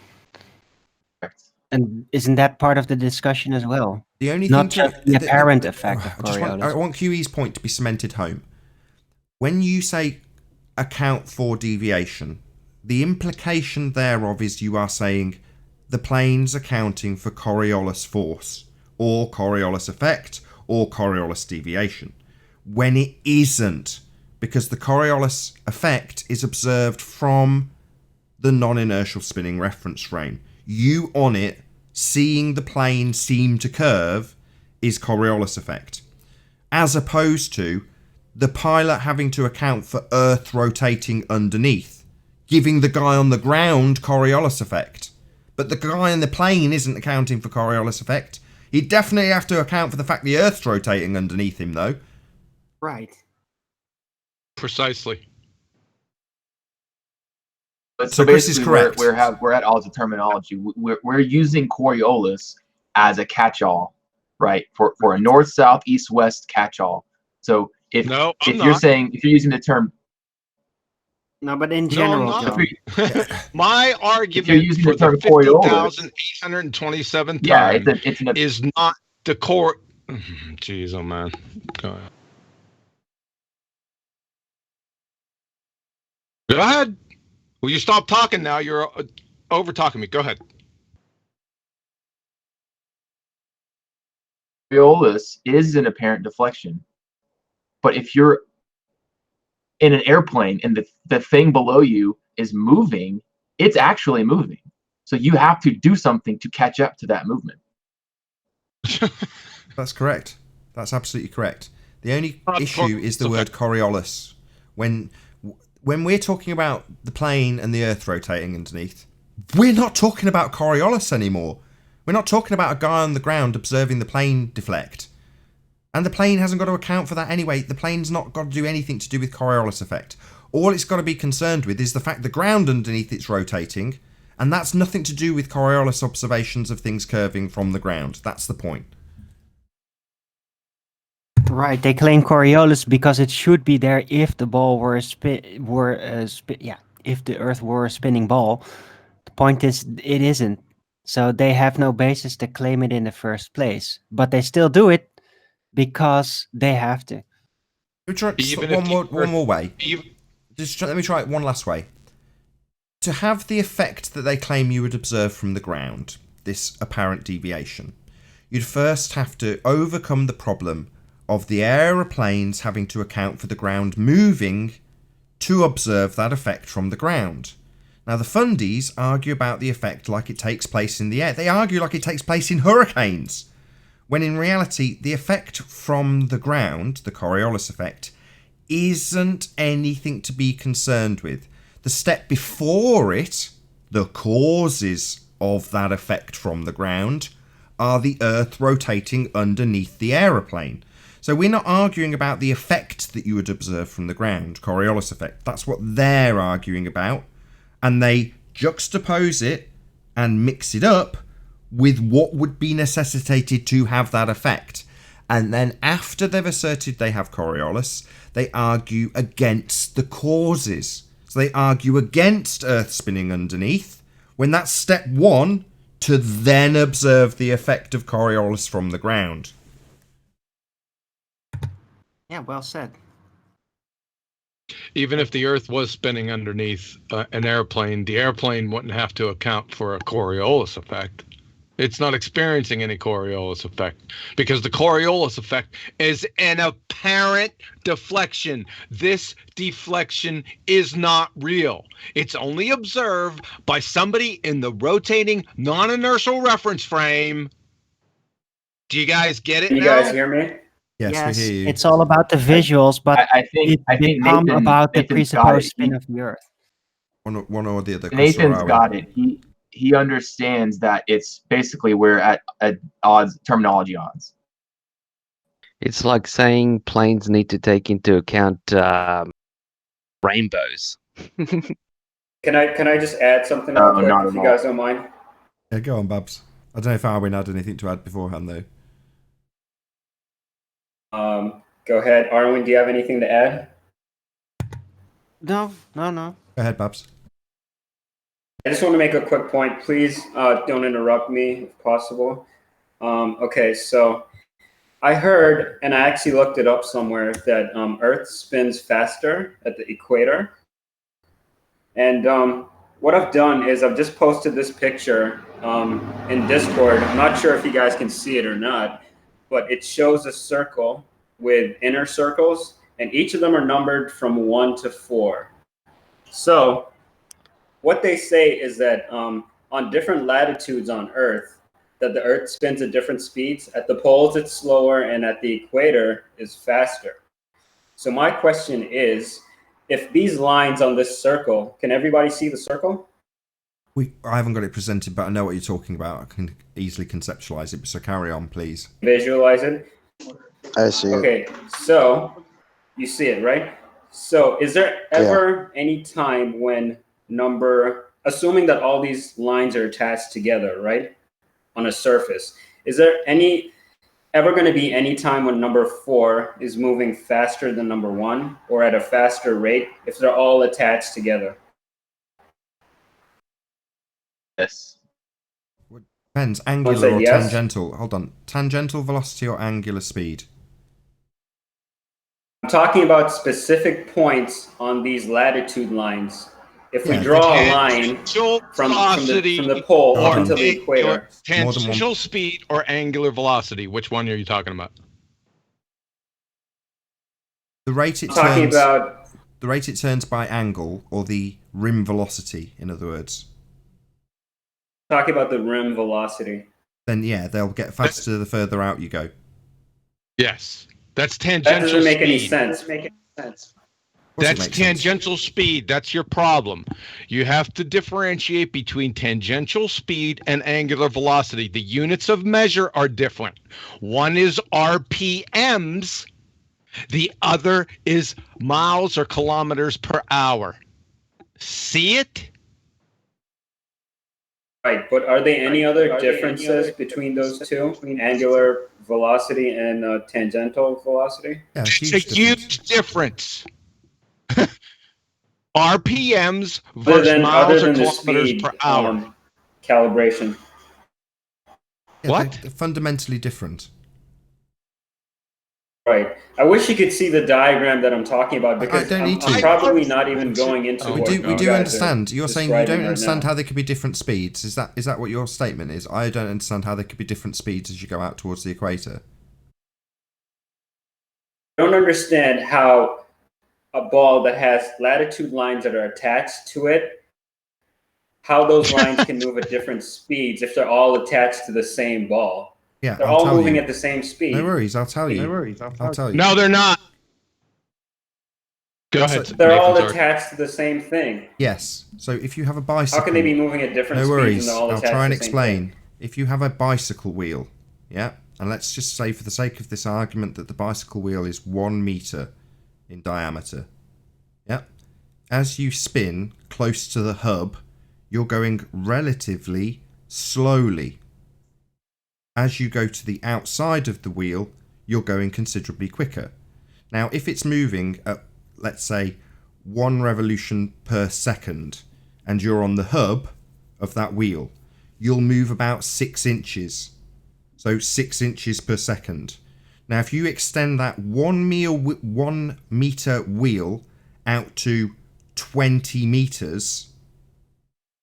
And isn't that part of the discussion as well? The only not thing just the apparent effect of Coriolis. I want QE's point to be cemented home. When you say account for deviation, the implication thereof is you are saying the plane's accounting for Coriolis force, or Coriolis effect, or Coriolis deviation, when it isn't, because the Coriolis effect is observed from the non-inertial spinning reference frame. You on it, seeing the plane seem to curve, is Coriolis effect. As opposed to the pilot having to account for Earth rotating underneath, giving the guy on the ground Coriolis effect. But the guy in the plane isn't accounting for Coriolis effect. He'd definitely have to account for the fact the Earth's rotating underneath him, though. Right. Precisely. So Chris is correct. We're at odds of terminology. We're using Coriolis as a catch-all, right? For a north, south, east, west catch-all. So if you're using the term, No, but in general, no, John. My argument using for the term the Coriolis, 50,827 yeah, time it's is not the core. Jeez, oh man. Go ahead. Go ahead. Will you stop talking now? You're over talking me. Go ahead. Coriolis is an apparent deflection, but if you're in an airplane and the thing below you is moving, it's actually moving. So you have to do something to catch up to that movement. That's correct. That's absolutely correct. The only issue is the word Coriolis. When we're talking about the plane and the Earth rotating underneath, we're not talking about Coriolis anymore. We're not talking about a guy on the ground observing the plane deflect. And the plane hasn't got to account for that anyway. The plane's not got to do anything to do with Coriolis effect. All it's got to be concerned with is the fact the ground underneath it's rotating, and that's nothing to do with Coriolis observations of things curving from the ground. That's the point. Right, they claim Coriolis because it should be there if the ball were if the Earth were a spinning ball. The point is, it isn't. So they have no basis to claim it in the first place, but they still do it because they have to. One more way. Let me try it one last way. To have the effect that they claim you would observe from the ground, this apparent deviation, you'd first have to overcome the problem of the aeroplanes having to account for the ground moving to observe that effect from the ground. Now, the fundies argue about the effect like it takes place in the air. They argue like it takes place in hurricanes, when in reality, the effect from the ground, the Coriolis effect, isn't anything to be concerned with. The step before it, the causes of that effect from the ground, are the Earth rotating underneath the aeroplane. So we're not arguing about the effect that you would observe from the ground, Coriolis effect. That's what they're arguing about. And they juxtapose it and mix it up with what would be necessitated to have that effect. And then after they've asserted they have Coriolis, they argue against the causes. So they argue against Earth spinning underneath, when that's step one, to then observe the effect of Coriolis from the ground. Yeah, well said. Even if the Earth was spinning underneath an airplane, the airplane wouldn't have to account for a Coriolis effect. It's not experiencing any Coriolis effect because the Coriolis effect is an apparent deflection. This deflection is not real. It's only observed by somebody in the rotating non-inertial reference frame. Do you guys get it now? Can you guys hear me? Yes, we hear you. It's all about the visuals, but I think become Nathan, about the Nathan's got presupposed it. spin of the Earth. One or the other. Nathan's got it. He understands that it's basically we're at odds, terminology odds. It's like saying planes need to take into account rainbows. Can I just add something real quick, if you guys don't mind? Yeah, go on, Babs. I don't know if Arwin had anything to add beforehand, though. Go ahead. Arwin, do you have anything to add? No. Go ahead, Babs. I just want to make a quick point. Please don't interrupt me if possible. Okay, so I heard, and I actually looked it up somewhere, that Earth spins faster at the equator. And what I've done is I've just posted this picture in Discord. I'm not sure if you guys can see it or not, but it shows a circle with inner circles, and each of them are numbered from 1 to 4. So what they say is that on different latitudes on Earth, that the Earth spins at different speeds. At the poles, it's slower, and at the equator is faster. So my question is, if these lines on this circle, can everybody see the circle? I haven't got it presented, but I know what you're talking about. I can easily conceptualize it, so carry on, please. Visualize it? I see it. Okay, so you see it, right? So is there ever any time when assuming that all these lines are attached together, right, on a surface, is there any ever going to be any time when number 4 is moving faster than number 1 or at a faster rate if they're all attached together? Yes. Depends, angular or tangential. Hold on. Tangential velocity or angular speed? I'm talking about specific points on these latitude lines. If we draw a line from the pole up until the equator. Tangential speed or angular velocity? Which one are you talking about? The rate it turns. The rate it turns by angle, or the rim velocity, in other words. Talking about the rim velocity. Then yeah, they'll get faster the further out you go. Yes, that's tangential speed. That doesn't make any sense. That's tangential speed. That's your problem. You have to differentiate between tangential speed and angular velocity. The units of measure are different. One is RPMs. The other is miles or kilometers per hour. See it? Right, but are there any other differences between those two? Angular velocity and tangential velocity? Yeah, it's a huge difference. RPMs versus miles or kilometers per hour. Calibration. Yeah, what? They're fundamentally different. Right. I wish you could see the diagram that I'm talking about, because I'm probably not even going into we do understand. You're saying you don't understand how there could be different speeds. Is that what your statement is? I don't understand how there could be different speeds as you go out towards the equator. I don't understand how a ball that has latitude lines that are attached to it, how those lines can move at different speeds if they're all attached to the same ball. Yeah, they're all moving at the same speed. No worries, I'll tell you. I'll tell you. No, they're not. Go ahead. They're all attached to the same thing. Yes. So if you have a bicycle, how can they be moving at different speeds? No worries. And they're all I'll attached try and to the same thing? explain. If you have a bicycle wheel, yeah, and let's just say for the sake of this argument that the bicycle wheel is 1 meter in diameter, yeah. As you spin close to the hub, you're going relatively slowly. As you go to the outside of the wheel, you're going considerably quicker. Now, if it's moving at, let's say, 1 revolution per second, and you're on the hub of that wheel, you'll move about 6 inches. So 6 inches per second. Now, if you extend that 1 meter wheel out to 20 meters,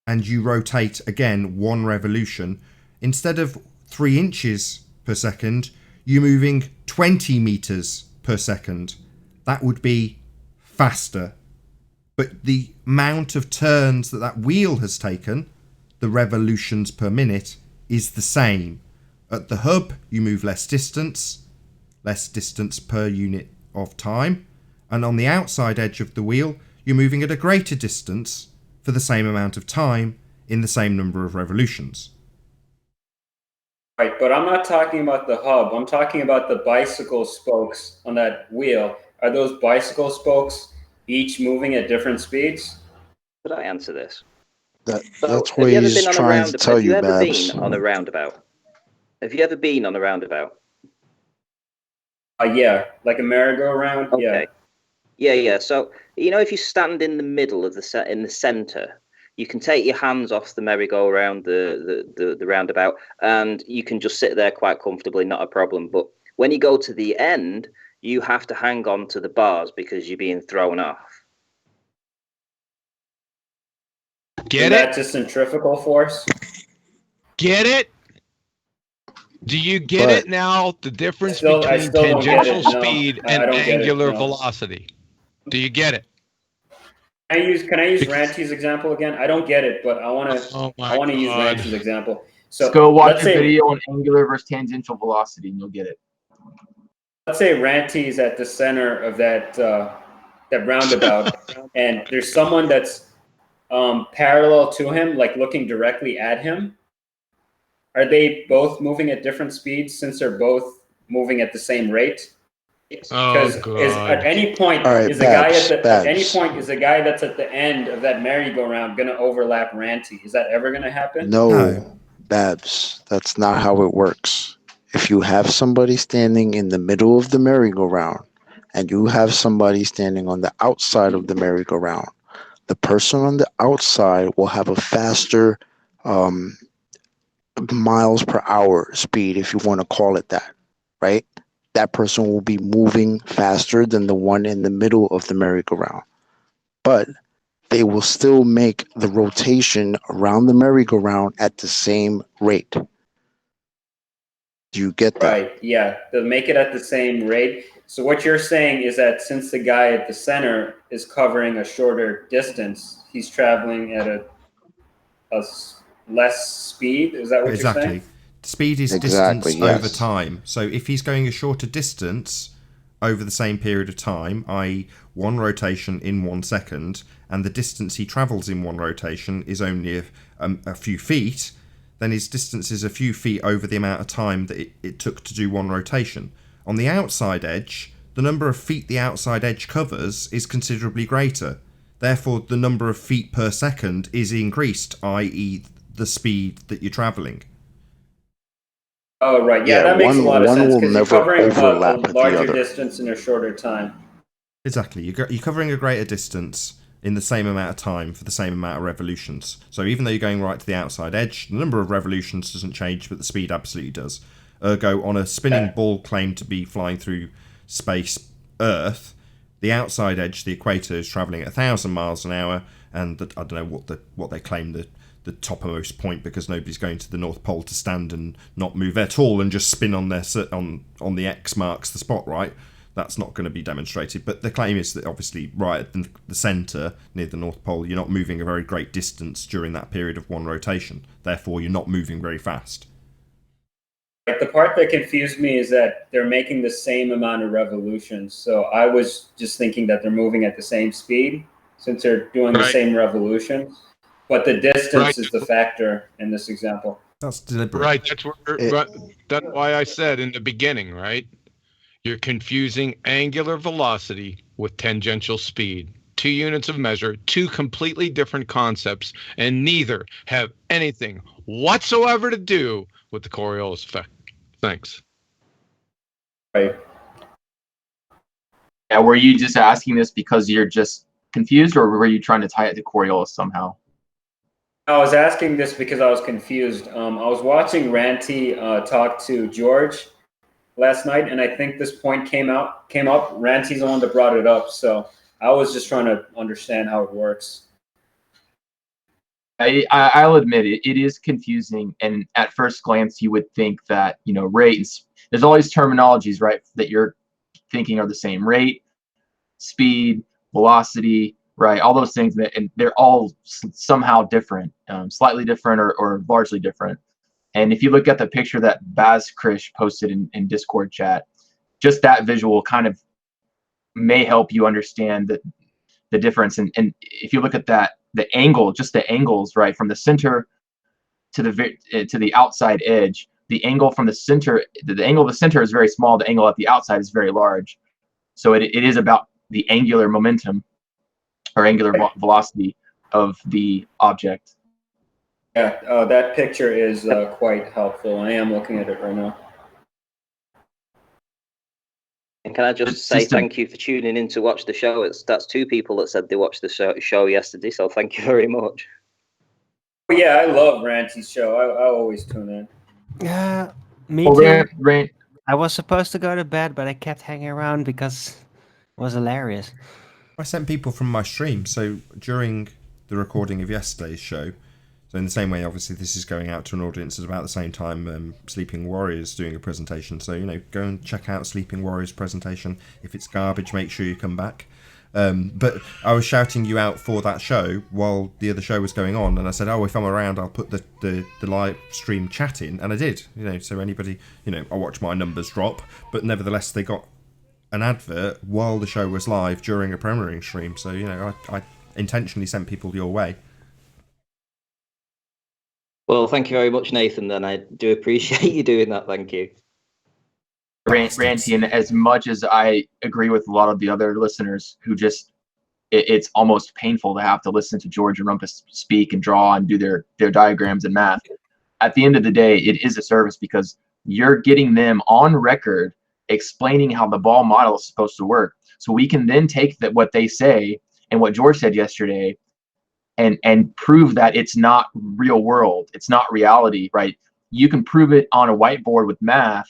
and you rotate again 1 revolution, instead of 3 inches per second, you're moving 20 meters per second. That would be faster. But the amount of turns that wheel has taken, the revolutions per minute, is the same. At the hub, you move less distance per unit of time. And on the outside edge of the wheel, you're moving at a greater distance for the same amount of time in the same number of revolutions. Right, but I'm not talking about the hub. I'm talking about the bicycle spokes on that wheel. Are those bicycle spokes each moving at different speeds? Could I answer this? That's what he's trying to tell you, Babs. Have you ever been on a roundabout? Have you ever been on a roundabout? Yeah, like a merry-go-round. Okay. Yeah. So if you stand in the middle of in the center, you can take your hands off the merry-go-round, the roundabout, and you can just sit there quite comfortably, not a problem. But when you go to the end, you have to hang on to the bars because you're being thrown off. Is that just centrifugal force? Get it? Do you get it now? The difference between tangential speed and angular velocity. Do you get it? Can I use Ranty's example again? I don't get it, but I want to use Ranty's example. So let's go watch a video on angular versus tangential velocity, and you'll get it. Let's say Ranty's at the center of that roundabout, and there's someone that's parallel to him, like looking directly at him. Are they both moving at different speeds since they're both moving at the same rate? Because at any point is a guy that's at the end of that merry-go-round going to overlap Ranty? Is that ever going to happen? No, Babs. That's not how it works. If you have somebody standing in the middle of the merry-go-round and you have somebody standing on the outside of the merry-go-round, the person on the outside will have a faster miles per hour speed, if you want to call it that, right? That person will be moving faster than the one in the middle of the merry-go-round. But they will still make the rotation around the merry-go-round at the same rate. Do you get that? Right, yeah, they'll make it at the same rate. So what you're saying is that since the guy at the center is covering a shorter distance, he's traveling at a less speed? Is that what you're saying? Exactly. Speed is Exactly, distance yes. over time. So if he's going a shorter distance over the same period of time, i.e. one rotation in 1 second, and the distance he travels in one rotation is only a few feet, then his distance is a few feet over the amount of time that it took to do one rotation. On the outside edge, the number of feet the outside edge covers is considerably greater. Therefore, the number of feet per second is increased, i.e. the speed that you're travelling. Oh, right. Yeah, that makes a lot of sense because you're covering overlap a with the larger other. distance in a shorter time. Exactly. You're covering a greater distance in the same amount of time for the same amount of revolutions. So even though you're going right to the outside edge, the number of revolutions doesn't change, but the speed absolutely does. Ergo, on a spinning ball claimed to be flying through space Earth, the outside edge, the equator, is travelling at 1,000 miles an hour, and I don't know what they claim the topmost point, because nobody's going to the North Pole to stand and not move at all and just spin on on the X marks the spot, right? That's not going to be demonstrated. But the claim is that obviously right at the centre, near the North Pole, you're not moving a very great distance during that period of one rotation. Therefore, you're not moving very fast. The part that confused me is that they're making the same amount of revolutions. So I was just thinking that they're moving at the same speed since they're doing the same revolutions. But the distance is the factor in this example. That's deliberate. Right. That's why I said in the beginning, right? You're confusing angular velocity with tangential speed. 2 units of measure, 2 completely different concepts, and neither have anything whatsoever to do with the Coriolis effect. Thanks. Right. Yeah, were you just asking this because you're just confused, or were you trying to tie it to Coriolis somehow? I was asking this because I was confused. I was watching Ranty talk to George last night, and I think this point came up. Ranty's the one that brought it up, so I was just trying to understand how it works. I'll admit it is confusing, and at first glance you would think that, you know, rates, there's all these terminologies, right, that you're thinking are the same: rate, speed, velocity, right, all those things, and they're all somehow different, slightly different or largely different. And if you look at the picture that Baz Krish posted in Discord chat, just that visual kind of may help you understand the difference. And if you look at that, the angle, just the angles, right, from the center to the outside edge, the angle from the center, the angle of the center is very small. The angle at the outside is very large. So it is about the angular momentum or angular velocity of the object. Yeah, that picture is quite helpful. I am looking at it right now. And can I just say thank you for tuning in to watch the show? That's 2 people that said they watched the show yesterday, so thank you very much. Yeah, I love Ranty's show. I always tune in. Yeah, me too. I was supposed to go to bed, but I kept hanging around because it was hilarious. I sent people from my stream, so during the recording of yesterday's show, so in the same way, obviously, this is going out to an audience at about the same time Sleeping Warriors doing a presentation. So, you know, go and check out Sleeping Warriors presentation. If it's garbage, make sure you come back. But I was shouting you out for that show while the other show was going on, and I said, oh, if I'm around, I'll put the live stream chat in, and I did. You know, so anybody, you know, I watched my numbers drop, but nevertheless, they got an advert while the show was live during a premiering stream. So, you know, I intentionally sent people your way. Well, thank you very much, Nathan, then. I do appreciate you doing that. Thank you. Ranty, and as much as I agree with a lot of the other listeners who just, it's almost painful to have to listen to George and Rumpus speak and draw and do their diagrams and math. At the end of the day, it is a service because you're getting them on record explaining how the ball model is supposed to work. So we can then take that what they say and what George said yesterday and prove that it's not real world. It's not reality, right? You can prove it on a whiteboard with math,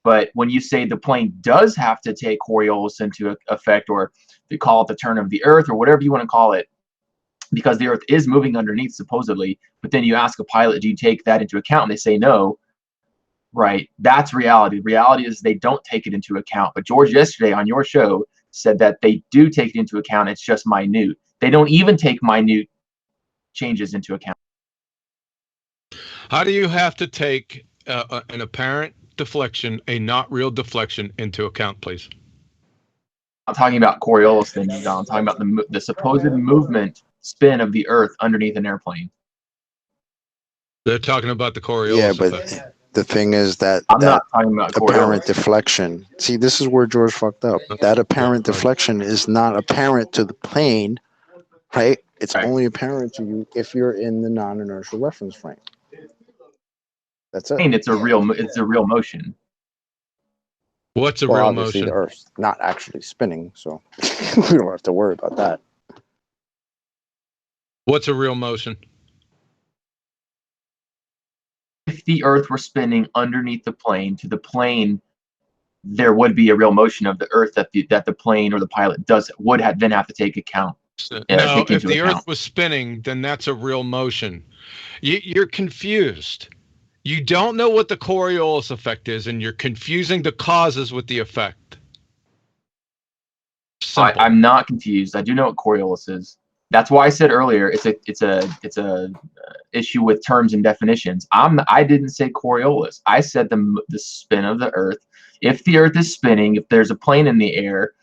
but when you say the plane does have to take Coriolis into effect, or they call it the turn of the earth, or whatever you want to call it, because the earth is moving underneath supposedly, but then you ask a pilot, do you take that into account? And they say no, right? That's reality. Reality is they don't take it into account. But George yesterday on your show said that they do take it into account. It's just minute. They don't even take minute changes into account. How do you have to take an apparent deflection, a not real deflection, into account, please? I'm talking about Coriolis then, John. I'm talking about the supposed movement spin of the Earth underneath an airplane. They're talking about the Coriolis Yeah, but effect. the thing is that I'm that not talking about apparent Coriolis. deflection. See, this is where George fucked up. That apparent deflection is not apparent to the plane, right? It's only apparent to you if you're in the non-inertial reference frame. That's it. It's a real motion. What's a well, real obviously motion? the Earth's not actually spinning, so we don't have to worry about that. What's a real motion? If the Earth were spinning underneath the plane to the plane, there would be a real motion of the Earth that the plane or the pilot would then have to take account. No, if the Earth was spinning, then that's a real motion. You're confused. You don't know what the Coriolis effect is, and you're confusing the causes with the effect. I'm not confused. I do know what Coriolis is. That's why I said earlier it's a issue with terms and definitions. I didn't say Coriolis. I said the spin of the Earth. If the Earth is spinning, if there's a plane in the air,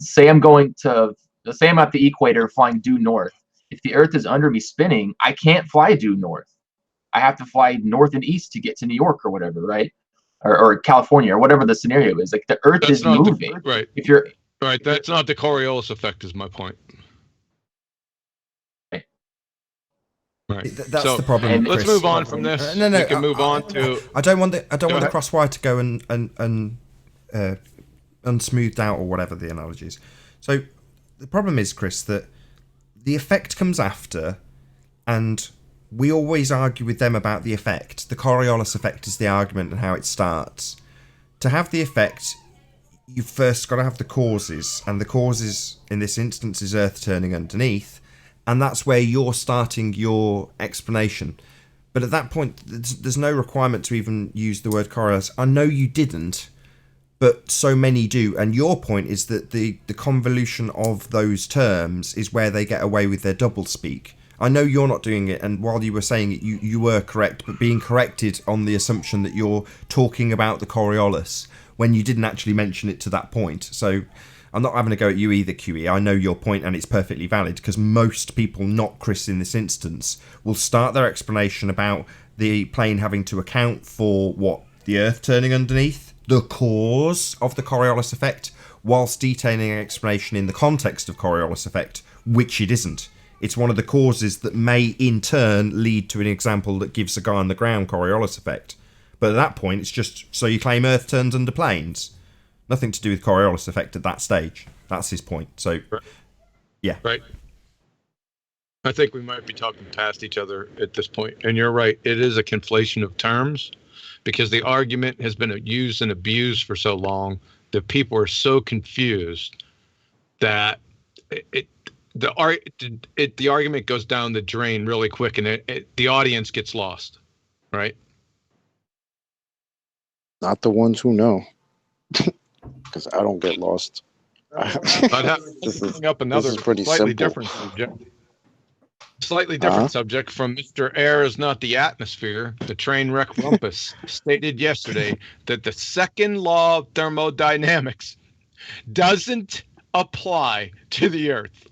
say I'm at the equator flying due north. If the Earth is under me spinning, I can't fly due north. I have to fly north and east to get to New York or whatever, right? Or California or whatever the scenario is. Like the Earth is moving. Right. If you're right, that's not the Coriolis effect, is my point. Right. That's the problem. Let's Chris. move on from this. No. We can move on to. I don't want the crosswire to go and unsmoothed out or whatever the analogy is. So the problem is, Chris, that the effect comes after, and we always argue with them about the effect. The Coriolis effect is the argument and how it starts. To have the effect, you've first got to have the causes, and the causes in this instance is Earth turning underneath, and that's where you're starting your explanation. But at that point, there's no requirement to even use the word Coriolis. I know you didn't, but so many do, and your point is that the convolution of those terms is where they get away with their doublespeak. I know you're not doing it, and while you were saying it, you were correct, but being corrected on the assumption that you're talking about the Coriolis when you didn't actually mention it to that point. So I'm not having a go at you either, QE. I know your point, and it's perfectly valid, because most people, not Chris in this instance, will start their explanation about the plane having to account for what? The Earth turning underneath, the cause of the Coriolis effect, whilst detailing an explanation in the context of Coriolis effect, which it isn't. It's one of the causes that may, in turn, lead to an example that gives a guy on the ground Coriolis effect. But at that point, it's just, so you claim Earth turns under planes. Nothing to do with Coriolis effect at that stage. That's his point. So, yeah. Right. I think we might be talking past each other at this point. And you're right. It is a conflation of terms, because the argument has been used and abused for so long that people are so confused that the argument goes down the drain really quick, and the audience gets lost, right? Not the ones who know, because I don't get lost. This is up another pretty slightly simple. different subject. Slightly different subject from Mr. Air is not the atmosphere. The train wreck rumpus stated yesterday that the second law of thermodynamics doesn't apply to the Earth.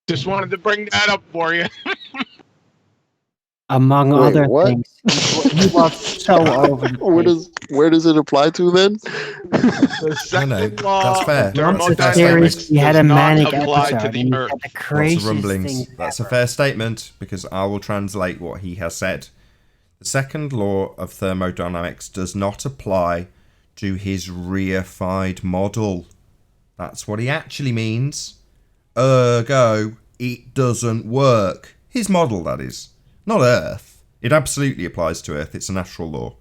Just wanted to bring that up for you. Among Wait, other what? things, he was so over the place. Where does it apply to then? The second law that's fair. of Once the thermodynamics series, he had a does not manic apply episode, to the and he Earth. had the Lots of craziest rumblings. things That's ever. a fair statement, because I will translate what he has said. The second law of thermodynamics does not apply to his reified model. That's what he actually means. Ergo, it doesn't work. His model, that is. Not Earth. It absolutely applies to Earth. It's a natural law.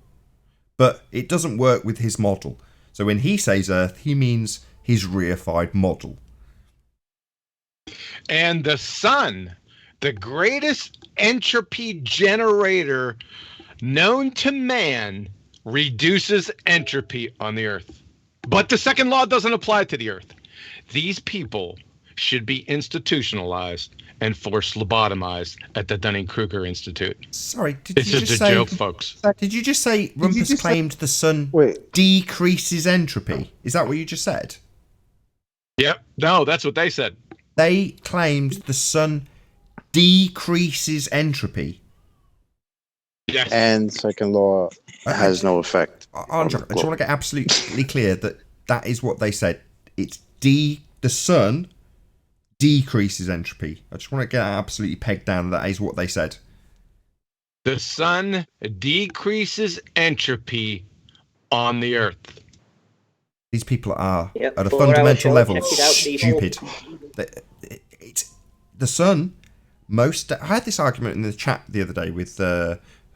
But it doesn't work with his model. So when he says Earth, he means his reified model. And the sun, the greatest entropy generator known to man, reduces entropy on the Earth. But the second law doesn't apply to the Earth. These people should be institutionalized and forced lobotomized at the Dunning-Kruger Institute. Sorry, did it's you just just a say, joke, folks. Did you just say Rumpus claimed the sun decreases entropy? Is that what you just said? Yep. No, that's what they said. They claimed the sun decreases entropy. Yes. And second law has no effect. Andre, I just want to get absolutely clear that that is what they said. It's the sun decreases entropy. I just want to get absolutely pegged down. That is what they said. The sun decreases entropy on the Earth. These people are, Yep, at a 4 hour fundamental show, level, check it out, people. stupid. It's the sun. I had this argument in the chat the other day with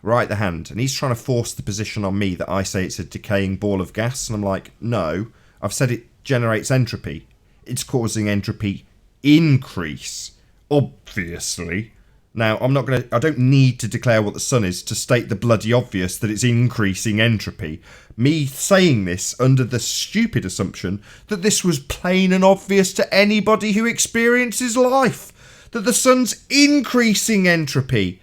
Right the Hand, and he's trying to force the position on me that I say it's a decaying ball of gas, and I'm like, no, I've said it generates entropy. It's causing entropy increase, obviously. Now, I don't need to declare what the sun is to state the bloody obvious that it's increasing entropy. Me saying this under the stupid assumption that this was plain and obvious to anybody who experiences life. That the sun's increasing entropy.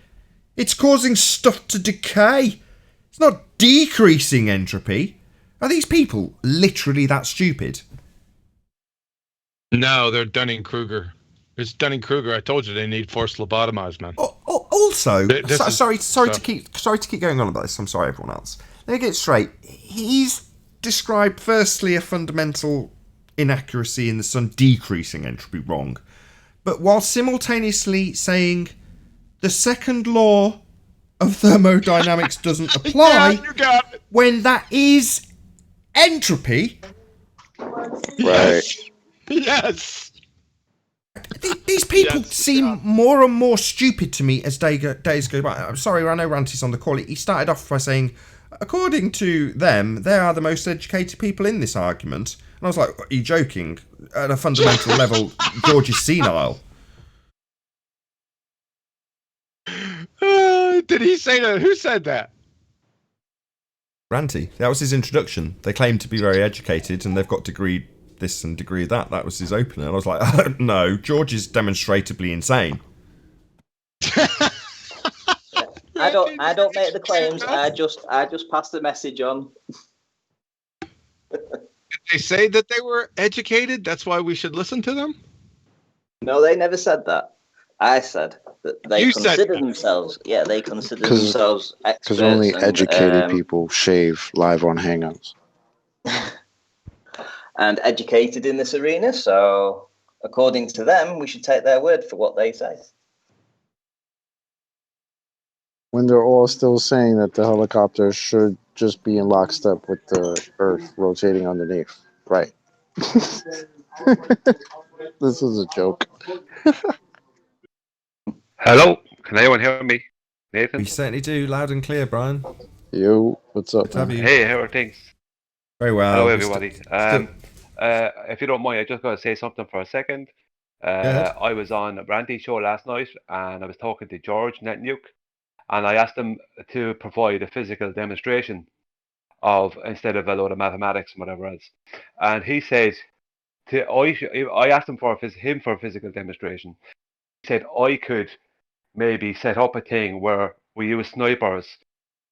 It's causing stuff to decay. It's not decreasing entropy. Are these people literally that stupid? No, they're Dunning-Kruger. It's Dunning-Kruger. I told you they need forced lobotomized, man. Also, sorry to keep going on about this. I'm sorry, everyone else. Let me get it straight. He's described firstly a fundamental inaccuracy in the sun decreasing entropy wrong, but while simultaneously saying the second law of thermodynamics doesn't apply when that is entropy. Right. Yes. These people seem more and more stupid to me as days go by. I'm sorry, I know Ranty's on the call. He started off by saying, according to them, they are the most educated people in this argument. And I was like, are you joking? At a fundamental level, George is senile. Did he say that? Who said that? Ranty. That was his introduction. They claim to be very educated and they've got degree this and degree that. That was his opener. And I was like, no, George is demonstrably insane. I don't make the claims. I just pass the message on. Did they say that they were educated? That's why we should listen to them? No, they never said that. I said that they consider themselves. Yeah, they consider themselves experts. Because only educated people shave live on Hangouts. And educated in this arena, so according to them, we should take their word for what they say. When they're all still saying that the helicopter should just be in lockstep with the Earth rotating underneath. Right. This is a joke. Hello, can anyone hear me? Nathan? We certainly do, loud and clear, Brian. Yo, what's up? Hey, how are things? Very well. Hello, everybody. If you don't mind, I just got to say something for a second. I was on Randy's show last night, and I was talking to George Netnuke, and I asked him to provide a physical demonstration of, instead of a load of mathematics and whatever else. And he said, I asked him for a physical demonstration. He said I could maybe set up a thing where we use snipers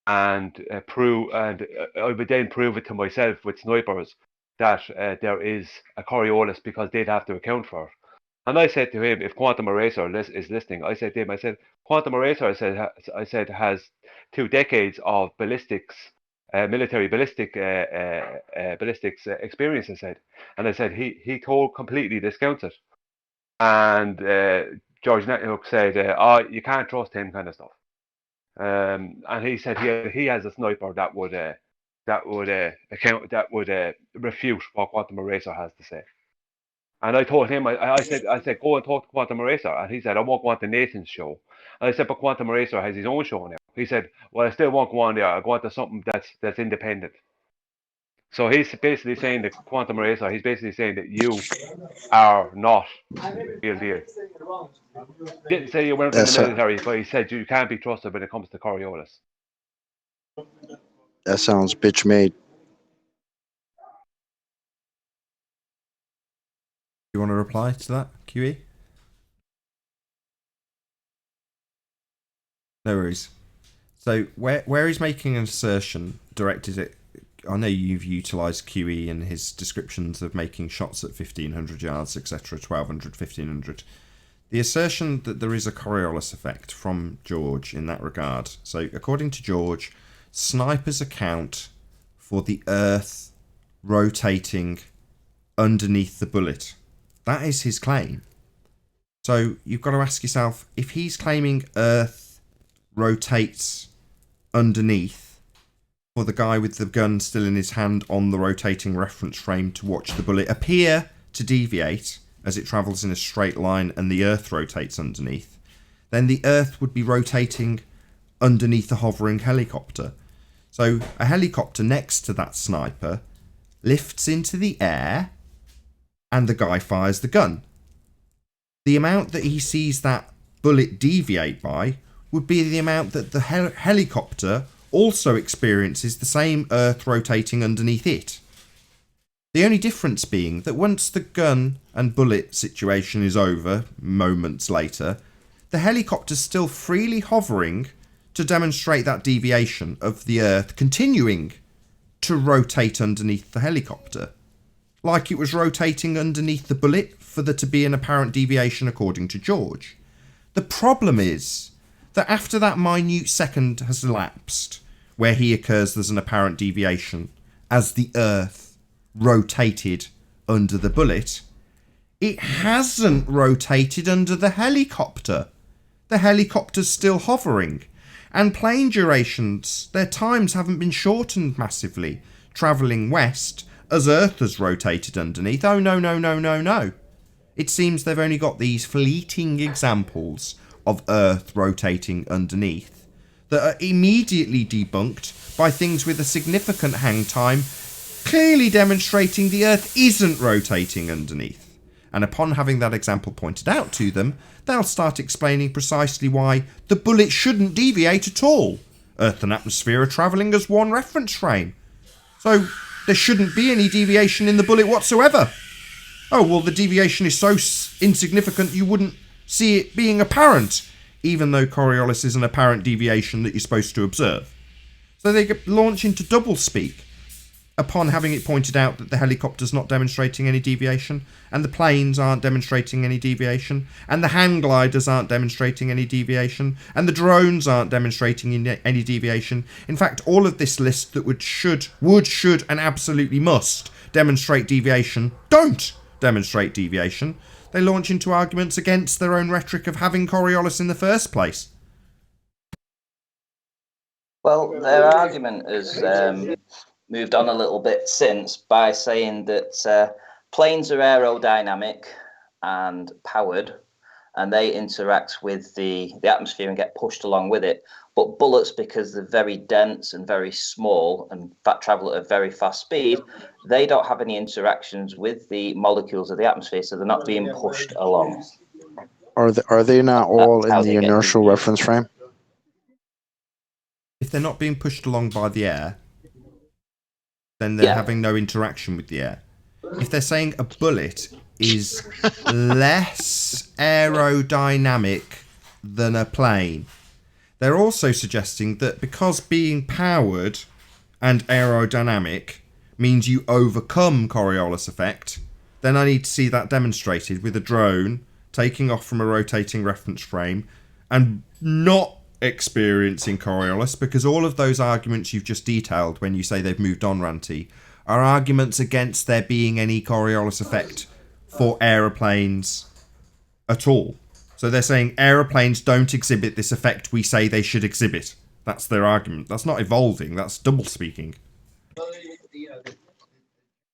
and I would then prove it to myself with snipers that there is a Coriolis, because they'd have to account for it. And I said to him, if Quantum Eraser is listening, I said to him, Quantum Eraser, I said has 2 decades of ballistics, military ballistics experience. I said he completely discounts it. And George Netnuke said, you can't trust him, kind of stuff. And he said he has a sniper that would refute what Quantum Eraser has to say. And I told him, I said, go and talk to Quantum Eraser. And he said, I won't go on to Nathan's show. And I said, but Quantum Eraser has his own show now. He said, well, I still won't go on there. I'll go on to something that's independent. So he's basically saying that Quantum Eraser, he's basically saying that you are not real deal. Didn't say you weren't in the military, but he said you can't be trusted when it comes to Coriolis. That sounds bitch made. You want to reply to that, QE? No worries. So where he's making an assertion directed at, I know you've utilised QE in his descriptions of making shots at 1,500 yards, etc., 1,200, 1,500. The assertion that there is a Coriolis effect from George in that regard. So according to George, snipers account for the Earth rotating underneath the bullet. That is his claim. So you've got to ask yourself, if he's claiming Earth rotates underneath for the guy with the gun still in his hand on the rotating reference frame to watch the bullet appear to deviate as it travels in a straight line and the Earth rotates underneath, then the Earth would be rotating underneath a hovering helicopter. So a helicopter next to that sniper lifts into the air and the guy fires the gun. The amount that he sees that bullet deviate by would be the amount that the helicopter also experiences the same Earth rotating underneath it. The only difference being that once the gun and bullet situation is over, moments later, the helicopter's still freely hovering to demonstrate that deviation of the Earth continuing to rotate underneath the helicopter, like it was rotating underneath the bullet for there to be an apparent deviation according to George. The problem is that after that minute second has elapsed, where he occurs there's an apparent deviation as the Earth rotated under the bullet, it hasn't rotated under the helicopter. The helicopter's still hovering, and plane durations, their times haven't been shortened massively, travelling west as Earth has rotated underneath. Oh no. It seems they've only got these fleeting examples of Earth rotating underneath that are immediately debunked by things with a significant hang time, clearly demonstrating the Earth isn't rotating underneath. And upon having that example pointed out to them, they'll start explaining precisely why the bullet shouldn't deviate at all. Earth and atmosphere are travelling as one reference frame, so there shouldn't be any deviation in the bullet whatsoever. Oh, well, the deviation is so insignificant you wouldn't see it being apparent, even though Coriolis is an apparent deviation that you're supposed to observe. So they launch into doublespeak upon having it pointed out that the helicopter's not demonstrating any deviation, and the planes aren't demonstrating any deviation, and the hang gliders aren't demonstrating any deviation, and the drones aren't demonstrating any deviation. In fact, all of this list that would, should, and absolutely must demonstrate deviation don't demonstrate deviation. They launch into arguments against their own rhetoric of having Coriolis in the first place. Well, their argument has moved on a little bit since by saying that planes are aerodynamic and powered, and they interact with the atmosphere and get pushed along with it. But bullets, because they're very dense and very small and travel at a very fast speed, they don't have any interactions with the molecules of the atmosphere, so they're not being pushed along. Are they not all in the inertial reference frame? If they're not being pushed along by the air, then they're having no interaction with the air. If they're saying a bullet is less aerodynamic than a plane, they're also suggesting that because being powered and aerodynamic means you overcome Coriolis effect, then I need to see that demonstrated with a drone taking off from a rotating reference frame and not experiencing Coriolis, because all of those arguments you've just detailed when you say they've moved on, Ranty, are arguments against there being any Coriolis effect for aeroplanes at all. So they're saying aeroplanes don't exhibit this effect we say they should exhibit. That's their argument. That's not evolving. That's double speaking.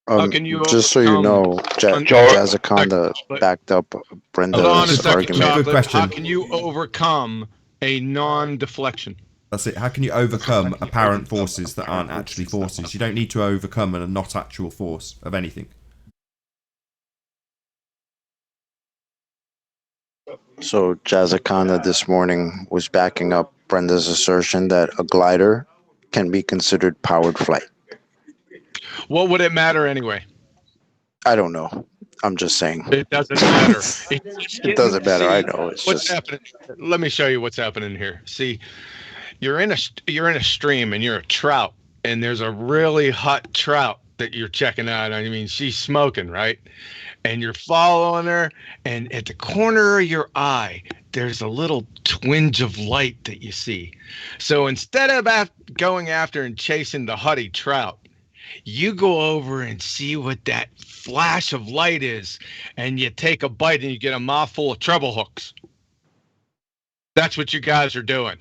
Can you Just so you know, Jazzaconda backed up Hold on a Brenda's second, argument. Good question. How can you overcome a non-deflection? That's it. How can you overcome apparent forces that aren't actually forces? You don't need to overcome a not actual force of anything. So Jazzaconda this morning was backing up Brenda's assertion that a glider can be considered powered flight. What would it matter anyway? I don't know. I'm just saying. It doesn't matter. It doesn't matter. I know. It's what's just happening. Let me show you what's happening here. See, you're in a stream and you're a trout, and there's a really hot trout that you're checking out. I mean, she's smoking, right? And you're following her, and at the corner of your eye, there's a little twinge of light that you see. So instead of going after and chasing the hutty trout, you go over and see what that flash of light is, and you take a bite and you get a mouthful of treble hooks. That's what you guys are doing.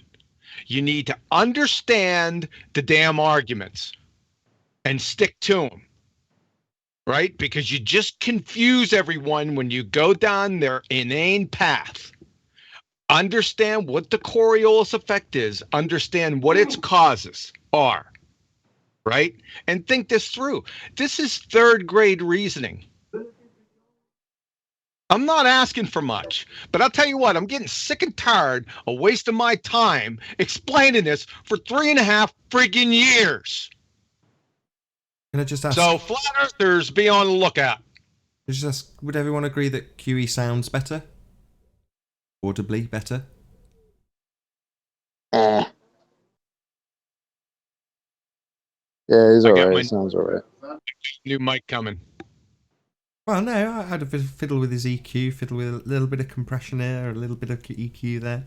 You need to understand the damn arguments and stick to them. Right? Because you just confuse everyone when you go down their inane path. Understand what the Coriolis effect is. Understand what its causes are. Right? And think this through. This is third grade reasoning. I'm not asking for much, but I'll tell you what, I'm getting sick and tired of wasting my time explaining this for 3.5 friggin' years. Can I just ask? So, flat earthers, be on the lookout. Just ask, would everyone agree that QE sounds better? Audibly better? Yeah, he's alright. Sounds alright. New mic coming. Well, no, I had a fiddle with his EQ, fiddle with a little bit of compression there, a little bit of EQ there.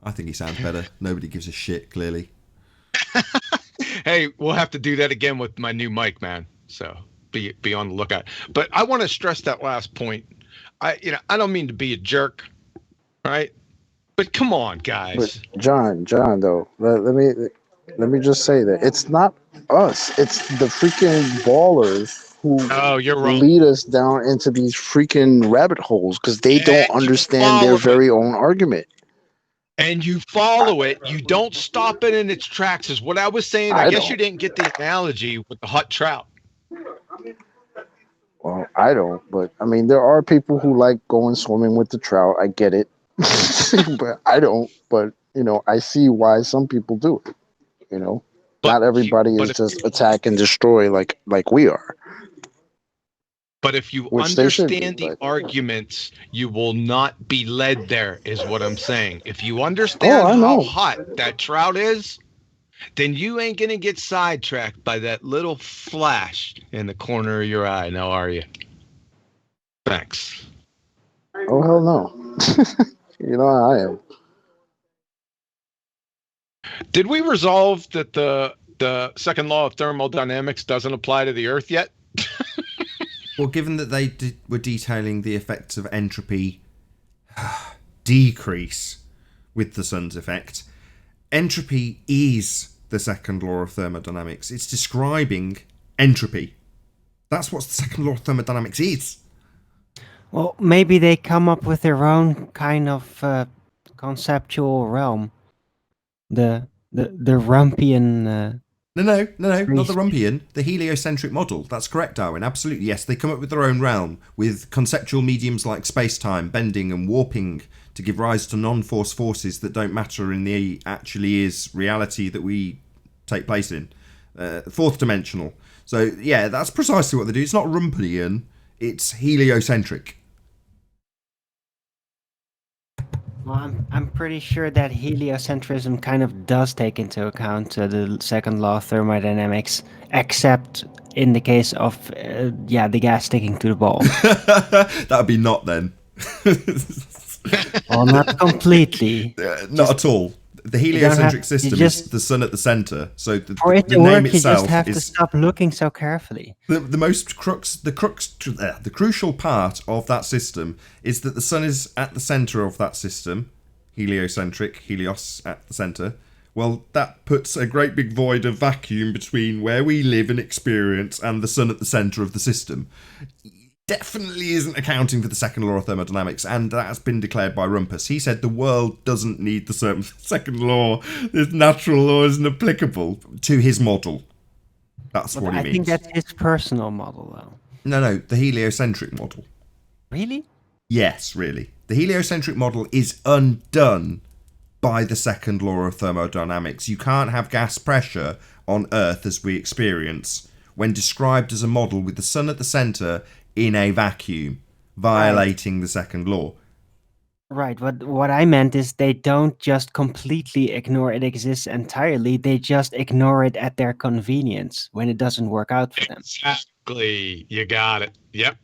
I think he sounds better. Nobody gives a shit, clearly. Hey, we'll have to do that again with my new mic, man. So be on the lookout. But I want to stress that last point. I don't mean to be a jerk, right? But come on, guys. But John, though, let me just say that it's not us. It's the freaking ballers who lead us down into these freaking rabbit holes because they don't understand their very own argument. And you follow it. You don't stop it in its tracks, is what I was saying. I guess you didn't get the analogy with the hot trout. Well, I don't, but I mean, there are people who like going swimming with the trout. I get it, but I don't. But I see why some people do it. Not everybody is just attack and destroy like we are. But if you understand the arguments, you will not be led there, is what I'm saying. If you understand how hot that trout is, then you ain't going to get sidetracked by that little flash in the corner of your eye, now are you? Thanks. Oh, hell no. How I am. Did we resolve that the second law of thermodynamics doesn't apply to the Earth yet? Well, given that they were detailing the effects of entropy decrease with the sun's effect, entropy is the second law of thermodynamics. It's describing entropy. That's what the second law of thermodynamics is. Well, maybe they come up with their own kind of conceptual realm. The Rumpian... No, not the Rumpian, the heliocentric model. That's correct, Darwin. Absolutely, yes. They come up with their own realm with conceptual mediums like space-time, bending and warping to give rise to non-force forces that don't matter in the actually is reality that we take place in. Fourth dimensional. So, yeah, that's precisely what they do. It's not Rumpian, it's heliocentric. Well, I'm pretty sure that heliocentrism kind of does take into account the second law of thermodynamics, except in the case of, the gas sticking to the ball. That would be not then. Well, not completely. Not at all. The heliocentric system is the sun at the center. So for it to work, you just have to stop looking so carefully. The crucial part of that system is that the sun is at the center of that system, heliocentric, helios at the center, Well, that puts a great big void of vacuum between where we live and experience and the sun at the centre of the system. Definitely isn't accounting for the second law of thermodynamics, and that's been declared by Rumpus. He said the world doesn't need the second law. This natural law isn't applicable to his model. That's what he means. I think that's his personal model, though. No, the heliocentric model. Really? Yes, really. The heliocentric model is undone by the second law of thermodynamics. You can't have gas pressure on Earth as we experience when described as a model with the sun at the centre in a vacuum, violating the second law. Right, but what I meant is they don't just completely ignore it exists entirely, they just ignore it at their convenience when it doesn't work out for them. Exactly. You got it. Yep.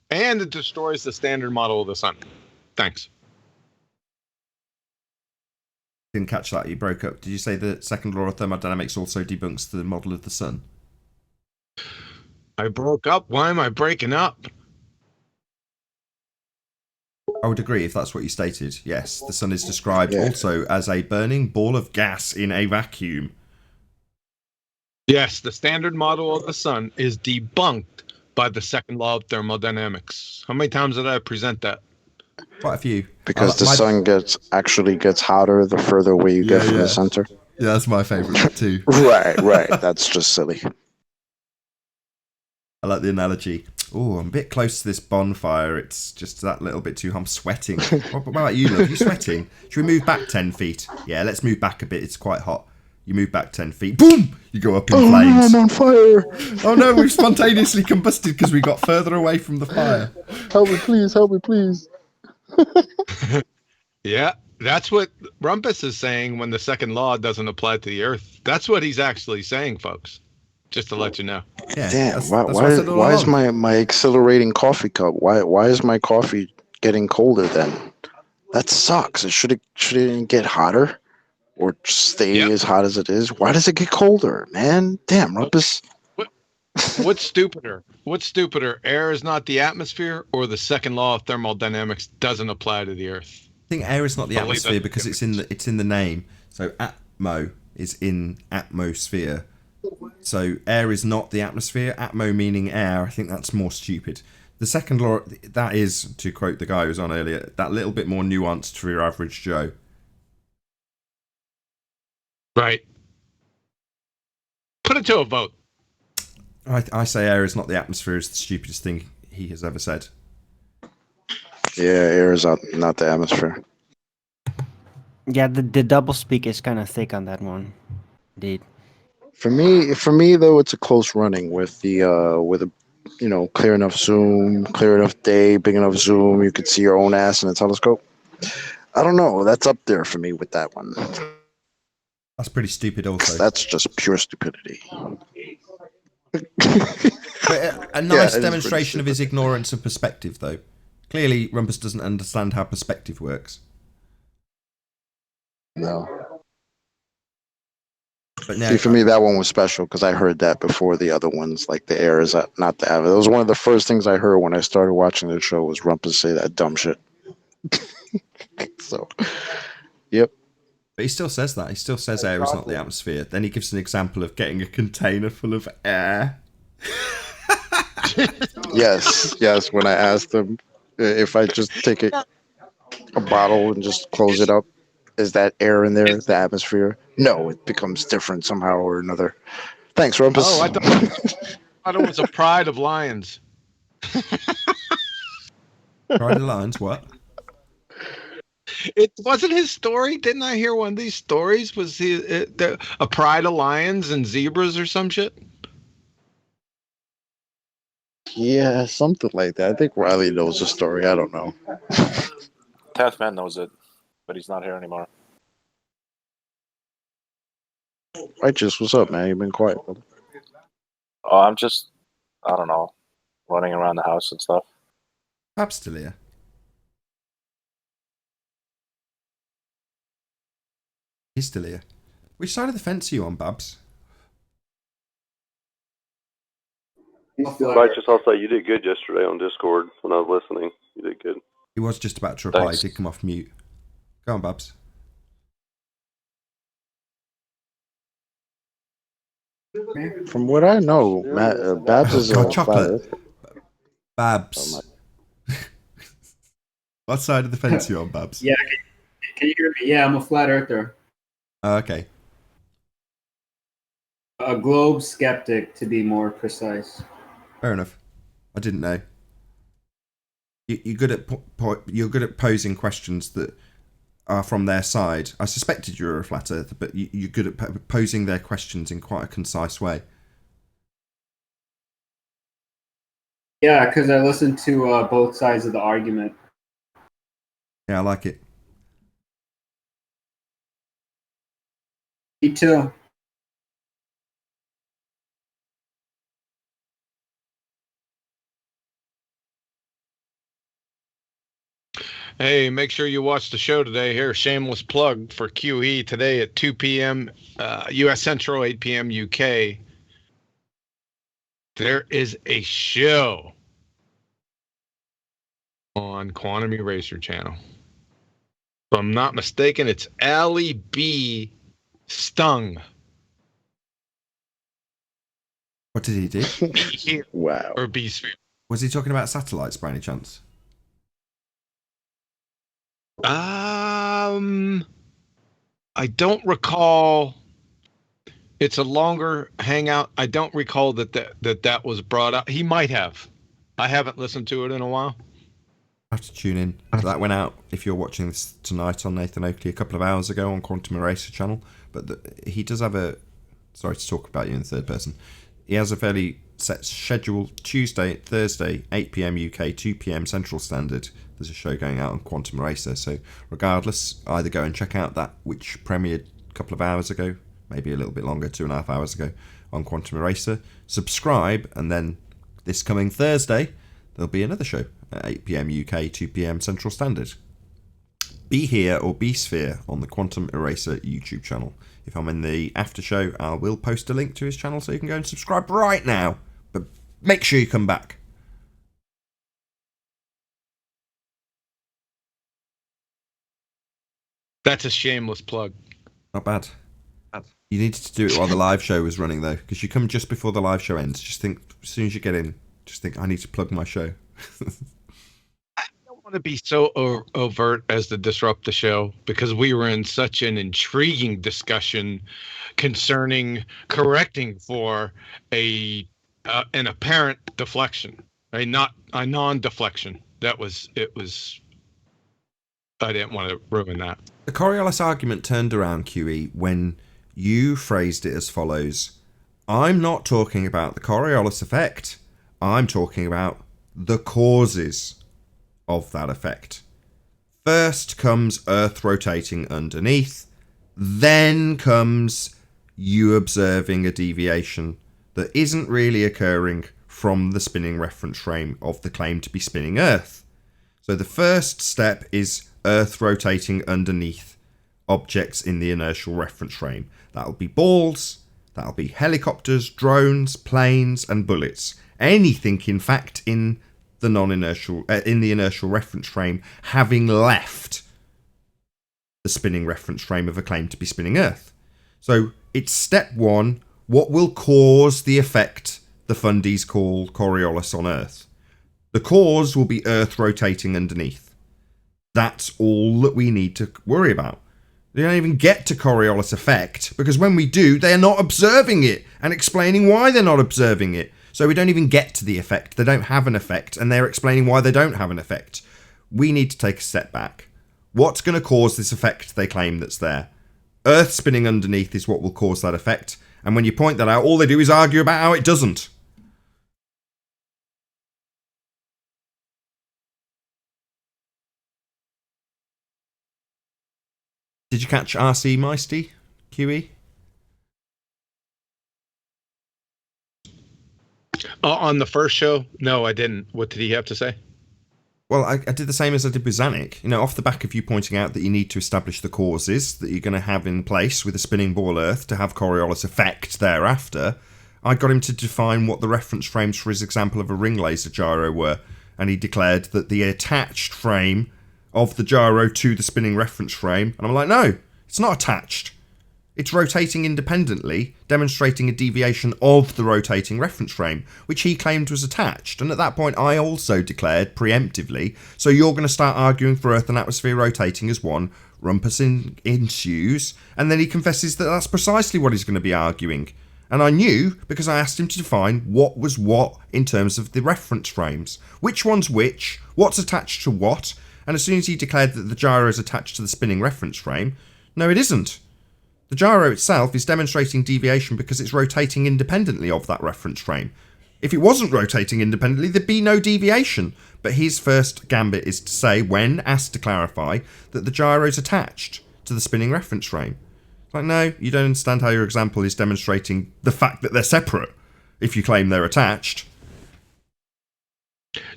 And it destroys the standard model of the sun. Thanks. Didn't catch that, you broke up. Did you say the second law of thermodynamics also debunks the model of the sun? I broke up. Why am I breaking up? I would agree if that's what you stated. Yes, the sun is described also as a burning ball of gas in a vacuum. Yes, the standard model of the sun is debunked by the second law of thermodynamics. How many times did I present that? Quite a few. Because the sun actually gets hotter the further away you get from the center. Yeah, that's my favourite too. Right. That's just silly. I like the analogy. Oh, I'm a bit close to this bonfire. It's just that little bit too. I'm sweating. What about you, love? You sweating? Should we move back 10 feet? Yeah, let's move back a bit. It's quite hot. You move back 10 feet. Boom! You go up in flames. No, I'm on fire. Oh no, we've spontaneously combusted because we got further away from the fire. Help me, please. Help me, please. Yeah, that's what Rumpus is saying when the second law doesn't apply to the Earth. That's what he's actually saying, folks. Just to let you know. Yeah, damn, why is my accelerating coffee cup? Why is my coffee getting colder then? That sucks. Should it get hotter? Or stay as hot as it is? Why does it get colder, man? Damn, Rumpus. What's stupider? What's stupider? Air is not the atmosphere, or the second law of thermodynamics doesn't apply to the Earth? I think air is not the atmosphere because it's in the name. So atmo is in atmosphere. So air is not the atmosphere. Atmo meaning air. I think that's more stupid. The second law, that is, to quote the guy who was on earlier, that little bit more nuanced for your average Joe. Right. Put it to a vote. I say air is not the atmosphere is the stupidest thing he has ever said. Yeah, air is not the atmosphere. Yeah, the double speak is kind of thick on that one. Indeed. For me though, it's a close running with a clear enough zoom, clear enough day, big enough zoom, you could see your own ass in a telescope. I don't know. That's up there for me with that one. That's pretty stupid also. That's just pure stupidity. But a nice demonstration of his ignorance of perspective, though. Clearly, Rumpus doesn't understand how perspective works. No. But now, see, for me, that one was special because I heard that before the other ones, like the air is not the average. That was one of the first things I heard when I started watching the show was Rumpus say that dumb shit. So, yep. But he still says that. He still says air is not the atmosphere. Then he gives an example of getting a container full of air. Yes. When I asked him if I just take a bottle and just close it up, is that air in there, the atmosphere? No, it becomes different somehow or another. Thanks, Rumpus. Oh, I thought it was a pride of lions. Pride of lions, what? It wasn't his story. Didn't I hear one of these stories? Was a pride of lions and zebras or some shit? Yeah, something like that. I think Riley knows the story. I don't know. Taskman knows it, but he's not here anymore. Righteous, what's up, man? You've been quiet, brother. Oh, I'm just, I don't know, running around the house and stuff. Bab's still here. He's still here. Which side of the fence are you on, Babs? Righteous, I'll say you did good yesterday on Discord when I was listening. You did good. He was just about to reply. Thanks. He did come off mute. Go on, Babs. From what I know, Babs is God, a flat chocolate. earther. Babs. What side of the fence are you on, Babs? Yeah, can you hear me? Yeah, I'm a flat earther. Oh, okay. A globe skeptic, to be more precise. Fair enough. I didn't know. You're good at you're good at posing questions that are from their side. I suspected you were a flat earther, but you're good at posing their questions in quite a concise way. Yeah, because I listened to both sides of the argument. Yeah, I like it. Me too. Hey, make sure you watch the show today. Here, shameless plug for QE today at 2 p.m. U.S. Central, 8 p.m. UK. There is a show on Quantum Eraser channel. If I'm not mistaken, it's Allie B. Stung. What did he do? Wow. Or B sphere. Was he talking about satellites by any chance? I don't recall. It's a longer hangout. I don't recall that was brought up. He might have. I haven't listened to it in a while. I have to tune in. So that went out, if you're watching this tonight, on Nathan Oakley a couple of hours ago on Quantum Eraser channel. But he does have a... Sorry to talk about you in the third person. He has a fairly set schedule. Tuesday, Thursday, 8 p.m. UK, 2 p.m. Central Standard. There's a show going out on Quantum Eraser. So regardless, either go and check out that, which premiered a couple of hours ago, maybe a little bit longer, 2.5 hours ago, on Quantum Eraser. Subscribe, and then this coming Thursday, there'll be another show at 8 p.m. UK, 2 p.m. Central Standard. Be here or be sphere on the Quantum Eraser YouTube channel. If I'm in the after show, I will post a link to his channel so you can go and subscribe right now. But make sure you come back. That's a shameless plug. Not bad. You needed to do it while the live show was running, though, because you come just before the live show ends. Just think, as soon as you get in, just think, I need to plug my show. I don't want to be so overt as to disrupt the show, because we were in such an intriguing discussion concerning correcting for an apparent deflection, a non-deflection. It was. I didn't want to ruin that. The Coriolis argument turned around, QE, when you phrased it as follows: I'm not talking about the Coriolis effect. I'm talking about the causes of that effect. First comes Earth rotating underneath. Then comes you observing a deviation that isn't really occurring from the spinning reference frame of the claim to be spinning Earth. So the first step is Earth rotating underneath objects in the inertial reference frame. That'll be balls, that'll be helicopters, drones, planes, and bullets. Anything, in fact, in the inertial reference frame having left the spinning reference frame of a claim to be spinning Earth. So it's step one: what will cause the effect the fundies call Coriolis on Earth? The cause will be Earth rotating underneath. That's all that we need to worry about. They don't even get to Coriolis effect, because when we do, they're not observing it and explaining why they're not observing it. So we don't even get to the effect. They don't have an effect, and they're explaining why they don't have an effect. We need to take a step back. What's going to cause this effect they claim that's there? Earth spinning underneath is what will cause that effect, and when you point that out, all they do is argue about how it doesn't. Did you catch RC Meisty, QE? On the first show? No, I didn't. What did he have to say? Well, I did the same as I did with Zanuck. You know, off the back of you pointing out that you need to establish the causes that you're going to have in place with a spinning ball Earth to have Coriolis effect thereafter, I got him to define what the reference frames for his example of a ring laser gyro were, and he declared that the attached frame of the gyro to the spinning reference frame, and I'm like, no, it's not attached. It's rotating independently, demonstrating a deviation of the rotating reference frame, which he claimed was attached. And at that point, I also declared preemptively, so you're going to start arguing for Earth and atmosphere rotating as one, rumpus ensues, and then he confesses that that's precisely what he's going to be arguing. And I knew, because I asked him to define what was what in terms of the reference frames. Which one's which, what's attached to what, and as soon as he declared that the gyro is attached to the spinning reference frame, no it isn't. The gyro itself is demonstrating deviation because it's rotating independently of that reference frame. If it wasn't rotating independently, there'd be no deviation. But his first gambit is to say, when asked to clarify, that the gyro is attached to the spinning reference frame. It's like, no, you don't understand how your example is demonstrating the fact that they're separate, if you claim they're attached.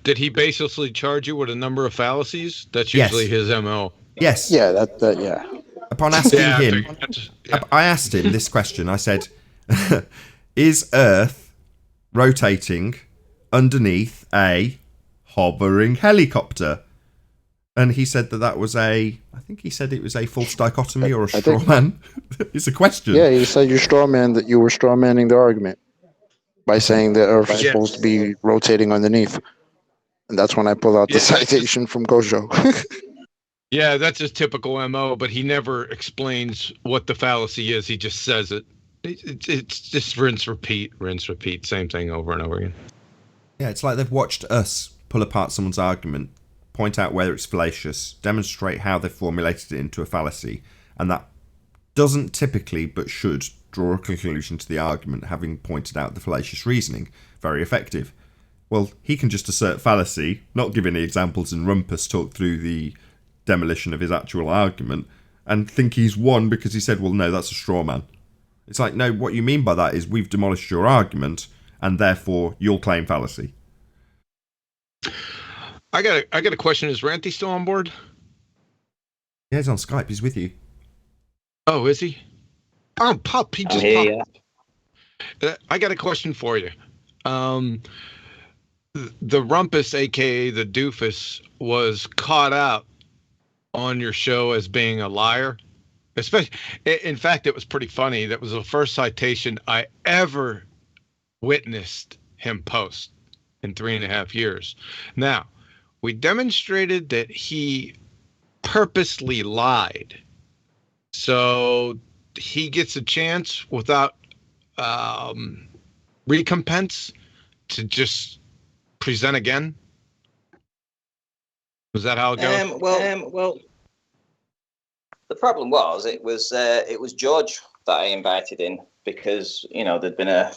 Did he basically charge you with a number of fallacies? That's usually his MO. Yes. Yeah, yeah. Upon asking him, I asked him this question. I said, is Earth rotating underneath a hovering helicopter? And he said that was I think he said it was a false dichotomy or a straw man. It's a question. Yeah, he said you were straw manning the argument by saying that Earth is supposed to be rotating underneath. And that's when I pull out the citation from Gojo. Yeah, that's his typical MO, but he never explains what the fallacy is. He just says it. It's just rinse, repeat, same thing over and over again. Yeah, it's like they've watched us pull apart someone's argument, point out whether it's fallacious, demonstrate how they've formulated it into a fallacy, and that doesn't typically, but should, draw a conclusion to the argument, having pointed out the fallacious reasoning. Very effective. Well, he can just assert fallacy, not give any examples, and rumpus talk through the demolition of his actual argument, and think he's won because he said, well, no, that's a straw man. It's like, no, what you mean by that is we've demolished your argument, and therefore you'll claim fallacy. I got a question. Is Ranty still on board? Yeah, he's on Skype. He's with you. Oh, is he? Oh, pup. He just popped. I got a question for you. The rumpus, aka the doofus, was caught out on your show as being a liar. Especially, in fact, it was pretty funny. That was the first citation I ever witnessed him post in 3.5 years. Now, we demonstrated that he purposely lied. So he gets a chance without recompense to just present again. Was that how it goes? Well, the problem was it was George that I invited in because there'd been a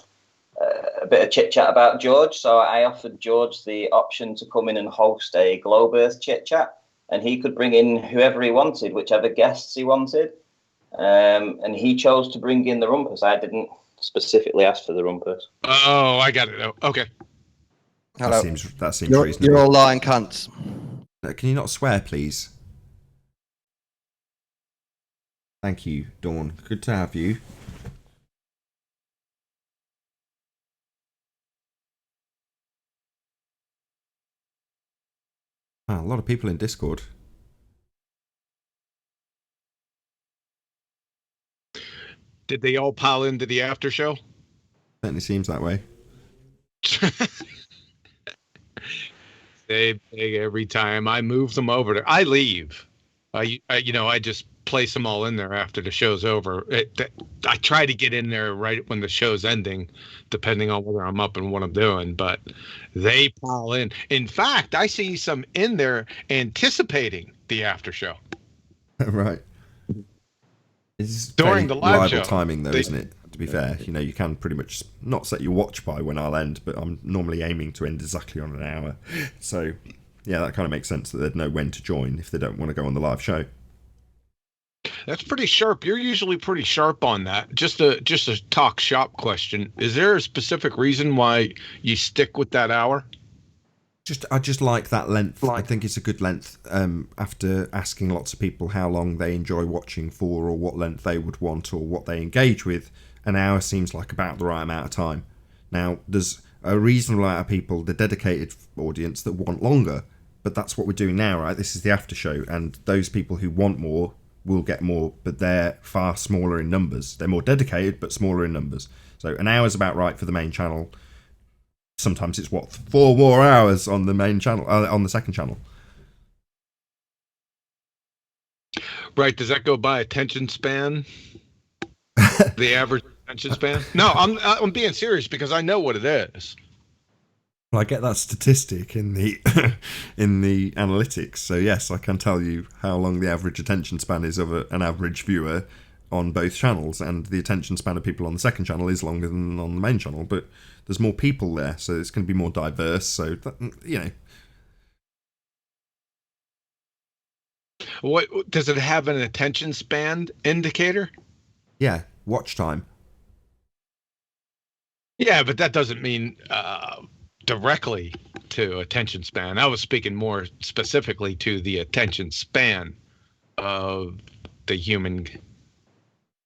bit of chit chat about George, so I offered George the option to come in and host a Globe Earth chit chat, and he could bring in whoever he wanted, whichever guests he wanted, and he chose to bring in the rumpus. I didn't specifically ask for the rumpus. Oh, I got it. Oh, okay. Hello. That seems reasonable. You're all lying cunts. Can you not swear, please? Thank you, Dawn. Good to have you. A lot of people in Discord. Did they all pile into the after show? Certainly seems that way. They every time I move them over there, I leave. I just place them all in there after the show's over. I try to get in there right when the show's ending, depending on whether I'm up and what I'm doing. But they pile in. In fact, I see some in there anticipating the after show. Right. It's during the live reliable show. Timing, though, isn't it? To be fair, you can pretty much not set your watch by when I'll end, but I'm normally aiming to end exactly on an hour. So, yeah, that kind of makes sense that they'd know when to join if they don't want to go on the live show. That's pretty sharp. You're usually pretty sharp on that. Just a talk shop question. Is there a specific reason why you stick with that hour? I just like that length. I think it's a good length. After asking lots of people how long they enjoy watching for, or what length they would want, or what they engage with, an hour seems like about the right amount of time. Now, there's a reasonable amount of people, the dedicated audience, that want longer, but that's what we're doing now, right? This is the after show, and those people who want more will get more, but they're far smaller in numbers. They're more dedicated, but smaller in numbers. So an hour's about right for the main channel. Sometimes it's 4 more hours on the main channel, on the second channel. Right? Does that go by attention span? The average attention span? No, I'm being serious because I know what it is. Well, I get that statistic in the in the analytics, so yes, I can tell you how long the average attention span is of an average viewer on both channels, and the attention span of people on the second channel is longer than on the main channel, but there's more people there, so it's going to be more diverse, so that, you know. What does it have an attention span indicator? Yeah, watch time. Yeah, but that doesn't mean directly to attention span. I was speaking more specifically to the attention span of the human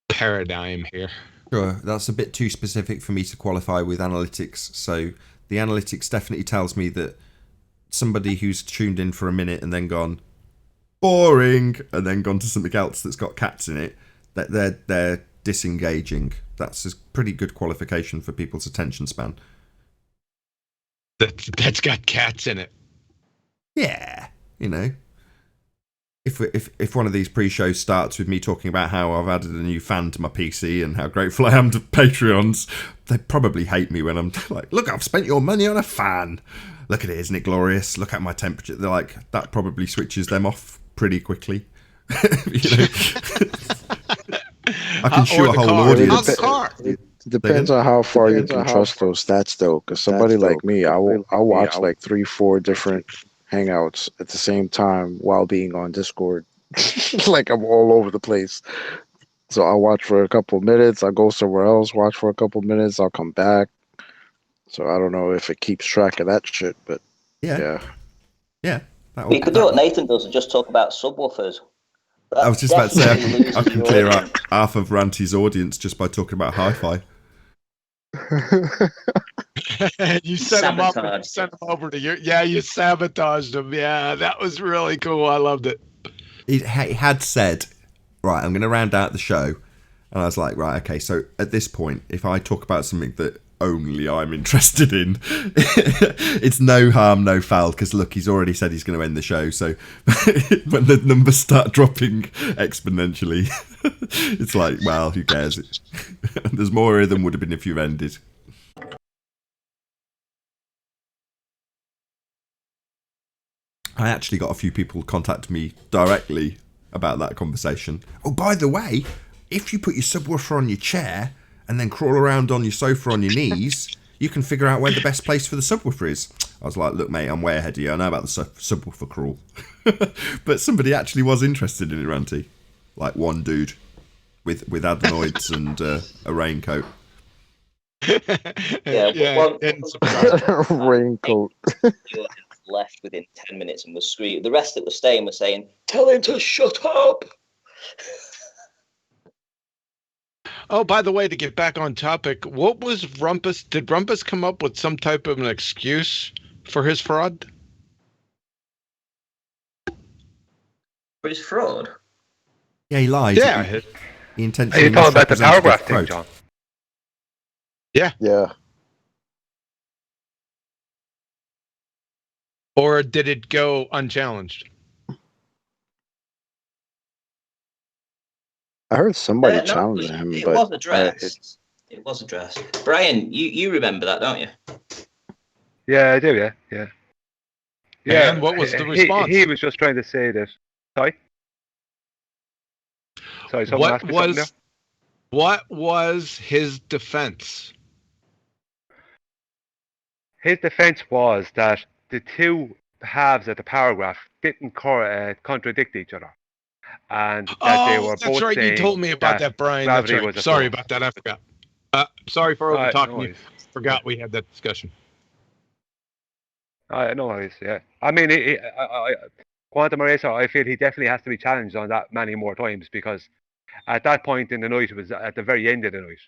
paradigm here. Sure, that's a bit too specific for me to qualify with analytics. So the analytics definitely tells me that somebody who's tuned in for a minute and then gone boring and then gone to something else that's got cats in it, that they're disengaging. That's a pretty good qualification for people's attention span. That's got cats in it. Yeah, you know. If one of these pre-shows starts with me talking about how I've added a new fan to my PC and how grateful I am to Patreons, they probably hate me when I'm like, look, I've spent your money on a fan. Look at it, isn't it glorious? Look at my temperature. They're like, that probably switches them off pretty quickly. You know? I can shoot a whole audience. It depends on how far you can trust those stats, though. Because somebody like me, I'll watch like 3-4 different hangouts at the same time while being on Discord. Like I'm all over the place. So I'll watch for a couple of minutes, I'll go somewhere else, watch for a couple of minutes, I'll come back. So I don't know if it keeps track of that shit, but yeah. You could do what Nathan does and just talk about subwoofers. I was just about to say I can clear out half of Ranty's audience just by talking about hi-fi. You set him up and sent him over to your... Yeah, you sabotaged him. Yeah, that was really cool. I loved it. He had said, right, I'm going to round out the show. And I was like, right, okay, so at this point, if I talk about something that only I'm interested in, it's no harm, no foul, because look, he's already said he's going to end the show, so when the numbers start dropping exponentially, it's like, well, who cares? There's more than would have been if you've ended. I actually got a few people contact me directly about that conversation. Oh, by the way, if you put your subwoofer on your chair and then crawl around on your sofa on your knees, you can figure out where the best place for the subwoofer is. I was like, look, mate, I'm way ahead of you. I know about the subwoofer crawl. But somebody actually was interested in it, Ranty. Like one dude with adenoids and a raincoat. Raincoat. Left within 10 minutes and was screaming. The rest that was staying was saying, tell him to shut up. Oh, by the way, to get back on topic, what was Rumpus? Did Rumpus come up with some type of an excuse for his fraud? For his fraud? Yeah, he lied. Yeah. He intentionally. Are you talking about the paragraph thing, John? Yeah. Yeah. Or did it go unchallenged? I heard somebody challenging him, it but was addressed. It was addressed. Brian, you remember that, don't you? Yeah, I do. Yeah. And what was the response? He was just trying to say that. Sorry. Someone asked me something there? What was his defense? His defense was that the two halves of the paragraph didn't contradict each other. And that they were that's both right. You told me about that, Brian. That's gravity right. was a Sorry force. about that. I forgot. Sorry for over talking no you. Forgot we had that discussion. No worries. Yeah. I mean, Quantum Eraser, I feel he definitely has to be challenged on that many more times, because at that point in the night, it was at the very end of the night.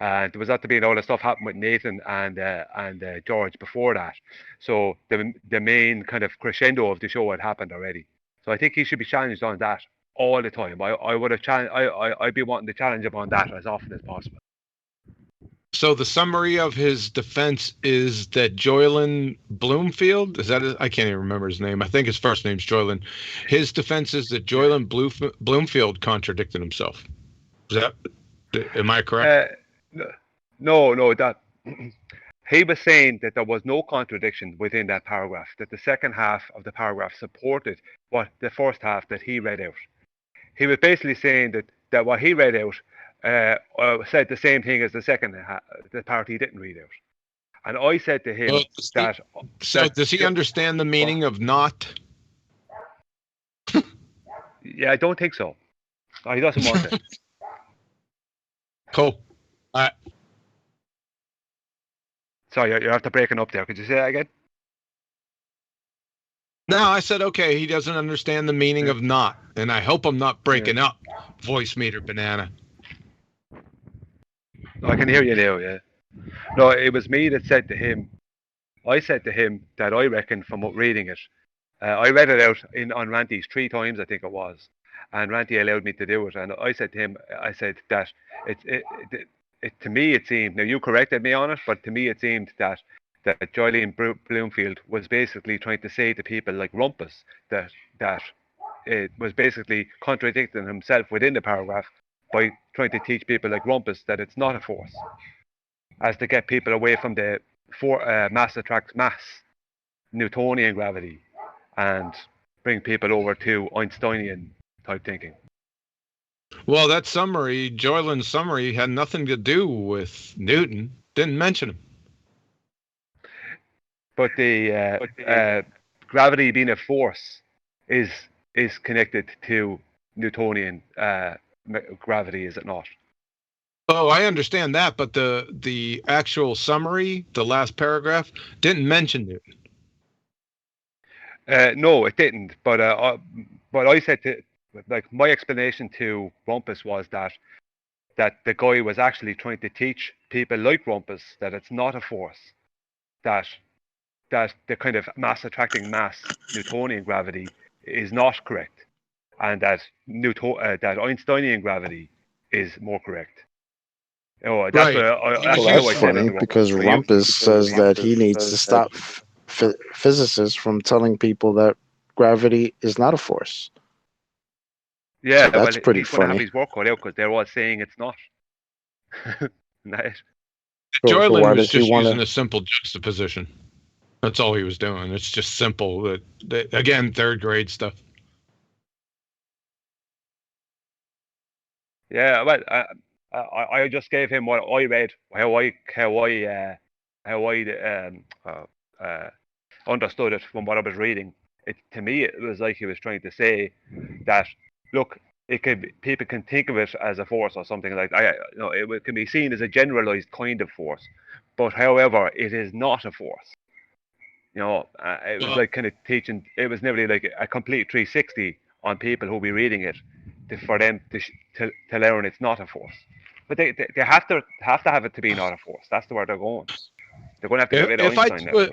And there was not to be all the stuff happened with Nathan and George before that. So the main kind of crescendo of the show had happened already. So I think he should be challenged on that. all the time. I would have I'd be wanting to challenge him on that as often as possible. So the summary of his defense is that Joylan Bloomfield, is that I can't even remember his name. I think his first name's Joylan. His defense is that Joylan Bloomfield contradicted himself. Is that, am I correct? No, that he was saying that there was no contradiction within that paragraph, that the second half of the paragraph supported what the first half that he read out. He was basically saying that what he read out said the same thing as the second half, the part he didn't read out. And I said to him does he understand the meaning of not? Yeah, I don't think so. Oh, he doesn't want it. Cool. All right. Sorry, you're after breaking up there. Could you say that again? No, I said, okay, he doesn't understand the meaning of not. And I hope I'm not breaking up, voice meter banana. I can hear you now, yeah. No, it was me that said to him, I said to him that I reckon from reading it, I read it out on Ranty's 3 times, I think it was, and Ranty allowed me to do it. And I said to him, I said that to me it seemed, now you corrected me on it, but to me it seemed that Joylan Bloomfield was basically trying to say to people like Rumpus that it was basically contradicting himself within the paragraph by trying to teach people like Rumpus that it's not a force, as to get people away from the mass attracts mass, Newtonian gravity, and bring people over to Einsteinian type thinking. Well, that summary, Joylan's summary, had nothing to do with Newton. Didn't mention him. But the gravity being a force is connected to Newtonian gravity, is it not? Oh, I understand that, but the actual summary, the last paragraph, didn't mention Newton. No, it didn't. But I said like my explanation to Rumpus was that the guy was actually trying to teach people like Rumpus that it's not a force, that the kind of mass attracting mass Newtonian gravity is not correct, and that that Einsteinian gravity is more correct. Oh, that's Right. That's funny because Rumpus says that he needs to stop physicists from telling people that gravity is not a force. Yeah, so that's pretty he's going to have funny. his work cut out because they're all saying it's not. Nice. Joylan was just using a simple juxtaposition. That's all he was doing. It's just simple. Again, 3rd grade stuff. Yeah, well, I just gave him what I read, how I understood it from what I was reading. To me, it was like he was trying to say that, look, people can think of it as a force or something like that. It can be seen as a generalized kind of force, but however, it is not a force. It was like kind of teaching. It was nearly like a complete 360 on people who'll be reading it, for them to learn it's not a force. But they have to have it to be not a force. That's the where they're going. They're going to have to get rid of Einstein.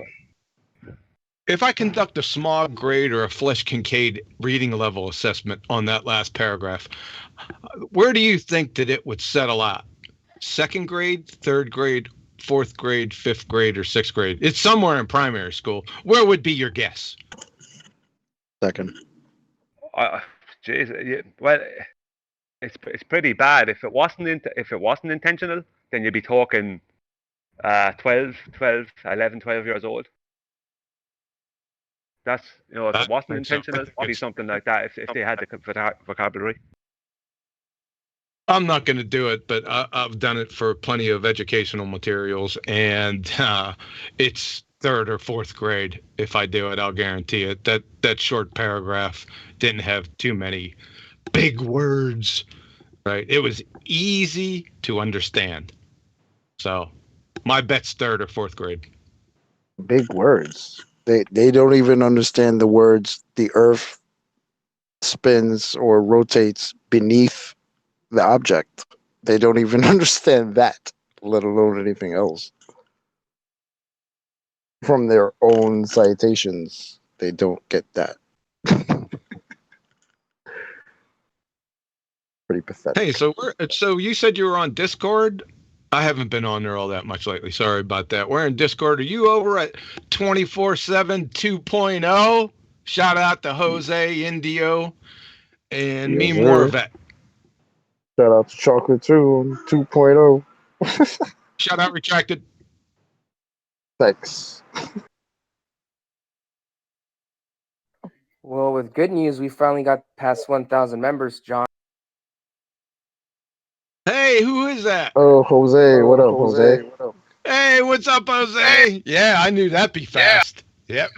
If I conduct a smog grade or a Flesch-Kincaid reading level assessment on that last paragraph, where do you think that it would settle out? 2nd grade, 3rd grade, 4th grade, 5th grade, or 6th grade? It's somewhere in primary school. Where would be your guess? 2nd. Well, it's pretty bad. If it wasn't intentional, then you'd be talking 11, 12 years old. That's if it wasn't intentional, it'd be something like that. If they had the vocabulary. I'm not going to do it, but I've done it for plenty of educational materials, and it's 3rd or 4th grade. If I do it, I'll guarantee it. That short paragraph didn't have too many big words, right? It was easy to understand. So my bet's 3rd or 4th grade. Big words. They don't even understand the words the Earth spins or rotates beneath the object. They don't even understand that, let alone anything else. From their own citations, they don't get that. pretty pathetic. Hey, so you said you were on Discord? I haven't been on there all that much lately. Sorry about that. We're in Discord. Are you over at 24/7 2.0? Shout out to Jose, Indio, and Yes, me, sir. Morvet. Shout out to Chocolate 2 on 2.0. Shout out Retracted. Thanks. Well, with good news, we finally got past 1,000 members, John. Hey, who is that? Oh, Jose. What up, Jose? What up? Hey, what's up, Jose? Yeah, I knew that'd be fast. Yep.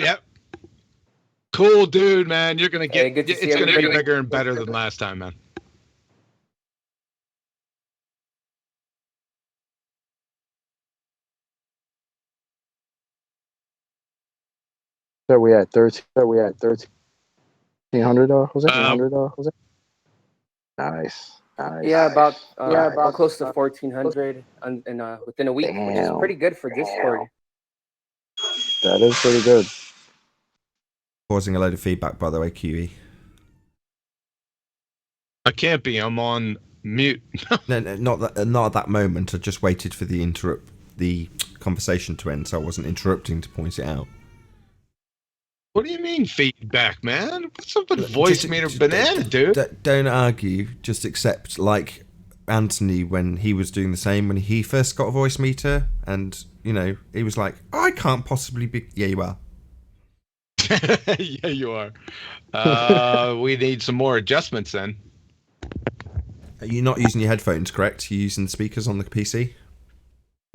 Cool dude, man. You're gonna get. It's gonna be bigger and better than last time, man. So we at 1,300, Jose. Jose. Nice. Yeah, about close to 1,400 within a week, which is pretty good for Discord. That is pretty good. Causing a load of feedback, by the way, QE. I can't be. I'm on mute. No, not at that moment. I just waited for the conversation to end, so I wasn't interrupting to point it out. What do you mean feedback, man? What's up with voice meter banana, dude? Don't argue. Just accept, like Anthony when he was doing the same when he first got a voice meter, and he was like, "I can't possibly be." Yeah, you are. Yeah, you are. We need some more adjustments then. You're not using your headphones, correct? You're using the speakers on the PC?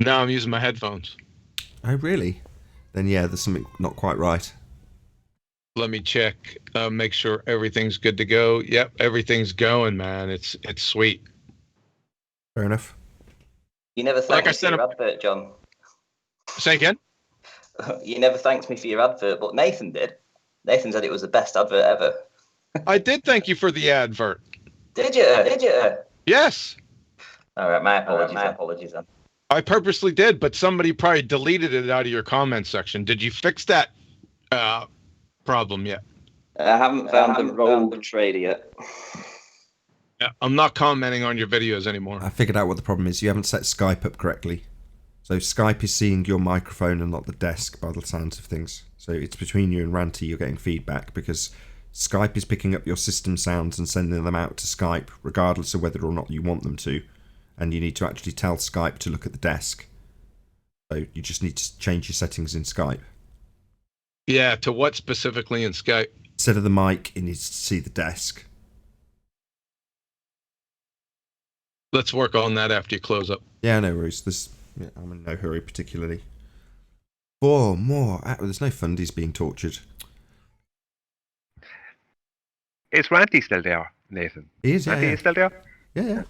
No, I'm using my headphones. Oh, really? Then yeah, there's something not quite right. Let me check. Make sure everything's good to go. Yep, everything's going, man. It's sweet. Fair enough. You never thanked me for your advert, John. Say again? You never thanked me for your advert, but Nathan did. Nathan said it was the best advert ever. I did thank you for the advert. Did you? Yes. All right, my apologies then. I purposely did, but somebody probably deleted it out of your comment section. Did you fix that problem yet? I haven't found the rogue trader yet. Yeah, I'm not commenting on your videos anymore. I figured out what the problem is. You haven't set Skype up correctly. So Skype is seeing your microphone and not the desk by the sounds of things. So it's between you and Ranty you're getting feedback because Skype is picking up your system sounds and sending them out to Skype regardless of whether or not you want them to. And you need to actually tell Skype to look at the desk. So you just need to change your settings in Skype. Yeah, to what specifically in Skype? Instead of the mic, it needs to see the desk. Let's work on that after you close up. Yeah, no worries. I'm in no hurry particularly. 4 more. There's no fundies being tortured. Is Ranty still there, Nathan? He is, Ranty is still there? Yeah.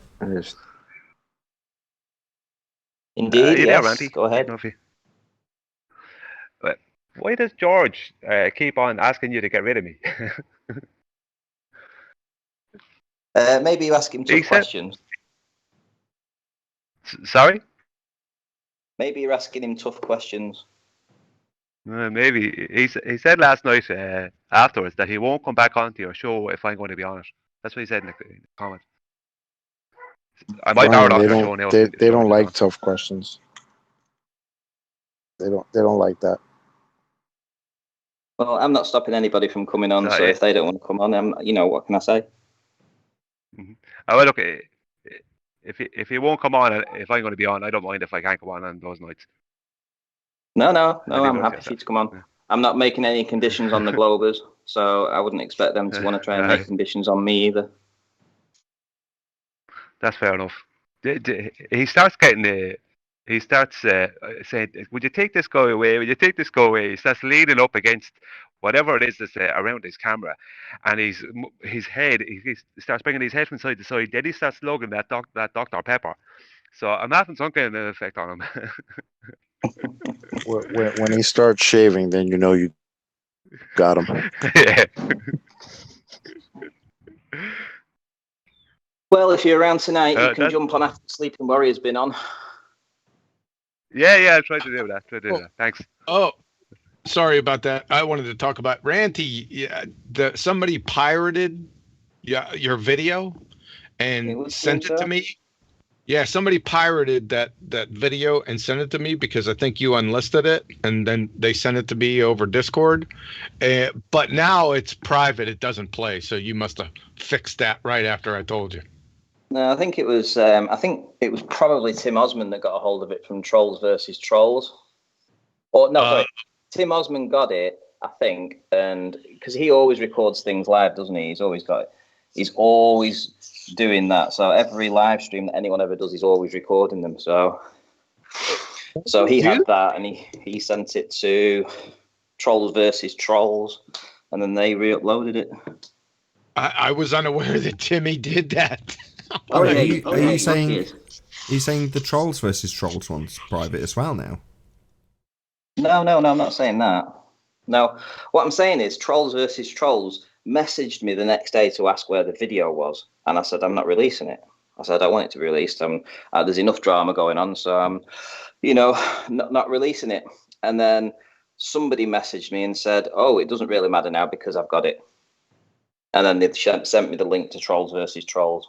Indeed, yes. Ranty? Go ahead. But why does George keep on asking you to get rid of me? Maybe you ask him tough questions. Sorry? Maybe you're asking him tough questions. Maybe. He said last night afterwards that he won't come back onto your show if I'm going to be on it. That's what he said in the comment. I might Brian, off your show now. they don't like tough questions. They don't like that. Well, I'm not stopping anybody from coming on, so if they don't want to come on, what can I say? Mm-hmm. Well, okay. If he won't come on, if I'm going to be on, I don't mind if I can't come on those nights. No, I'm happy for you to come on. I'm not making any conditions on the Globers, so I wouldn't expect them to want to try and make conditions on me either. That's fair enough. He starts saying, "Would you take this guy away? Would you take this guy away?" He starts leaning up against whatever it is that's around his camera, and he starts bringing his head from side to side. Then he starts slugging that Dr. Pepper. So I'm having some kind of effect on him. When he starts shaving, then you know you got him. Yeah. Well, if you're around tonight, you can jump on after Sleeping Warrior's been on. Yeah, I'll try to do that. Thanks. Oh, sorry about that. I wanted to talk about Ranty. Yeah, somebody pirated your video, and sent it to me. Yeah, somebody pirated that video and sent it to me because I think you unlisted it, and then they sent it to me over Discord. But now it's private; it doesn't play. So you must have fixed that right after I told you. No, I think it was. I think it was probably Tim Osman that got a hold of it from Trolls versus Trolls. Or no, sorry, Tim Osman got it, I think, and because he always records things live, doesn't he? He's always doing that. So every live stream that anyone ever does, he's always recording them. So he had that, and he sent it to Trolls versus Trolls, and then they re-uploaded it. I was unaware that Timmy did that. Are you saying the Trolls versus Trolls one's private as well now? No, I'm not saying that. No, what I'm saying is Trolls versus Trolls messaged me the next day to ask where the video was, and I said I'm not releasing it. I said I want it to be released. There's enough drama going on, so I'm, not releasing it. And then somebody messaged me and said, "Oh, it doesn't really matter now because I've got it." And then they sent me the link to Trolls versus Trolls,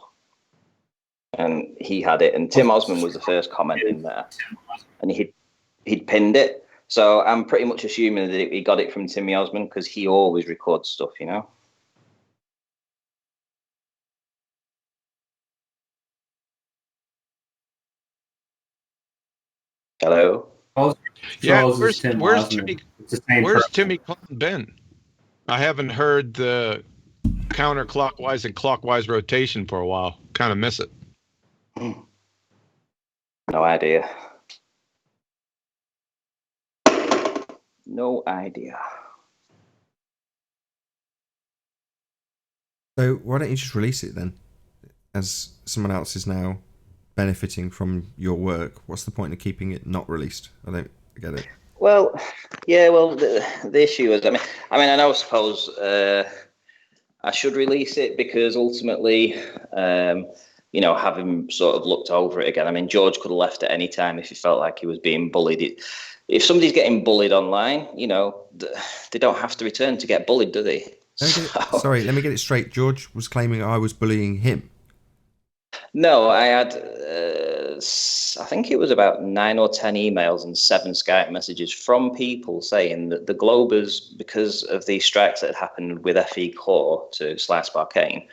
and he had it. And Tim Osman was the first comment in there, and he'd pinned it. So I'm pretty much assuming that he got it from Timmy Osman because he always records stuff, Hello? Yeah, where's Timmy Clinton been? I haven't heard the counterclockwise and clockwise rotation for a while. Kind of miss it. No idea. No idea. So why don't you just release it then? As someone else is now benefiting from your work, what's the point of keeping it not released? I don't get it. Well, yeah, the issue is, I know, suppose I should release it because ultimately, having sort of looked over it again, George could have left at any time if he felt like he was being bullied. If somebody's getting bullied online, they don't have to return to get bullied, do they? Sorry, let me get it straight. George was claiming I was bullying him. No, I had, I think it was about 9 or 10 emails and 7 Skype messages from people saying that the Globers, because of the strikes that had happened with FE Core to Slice Arcane,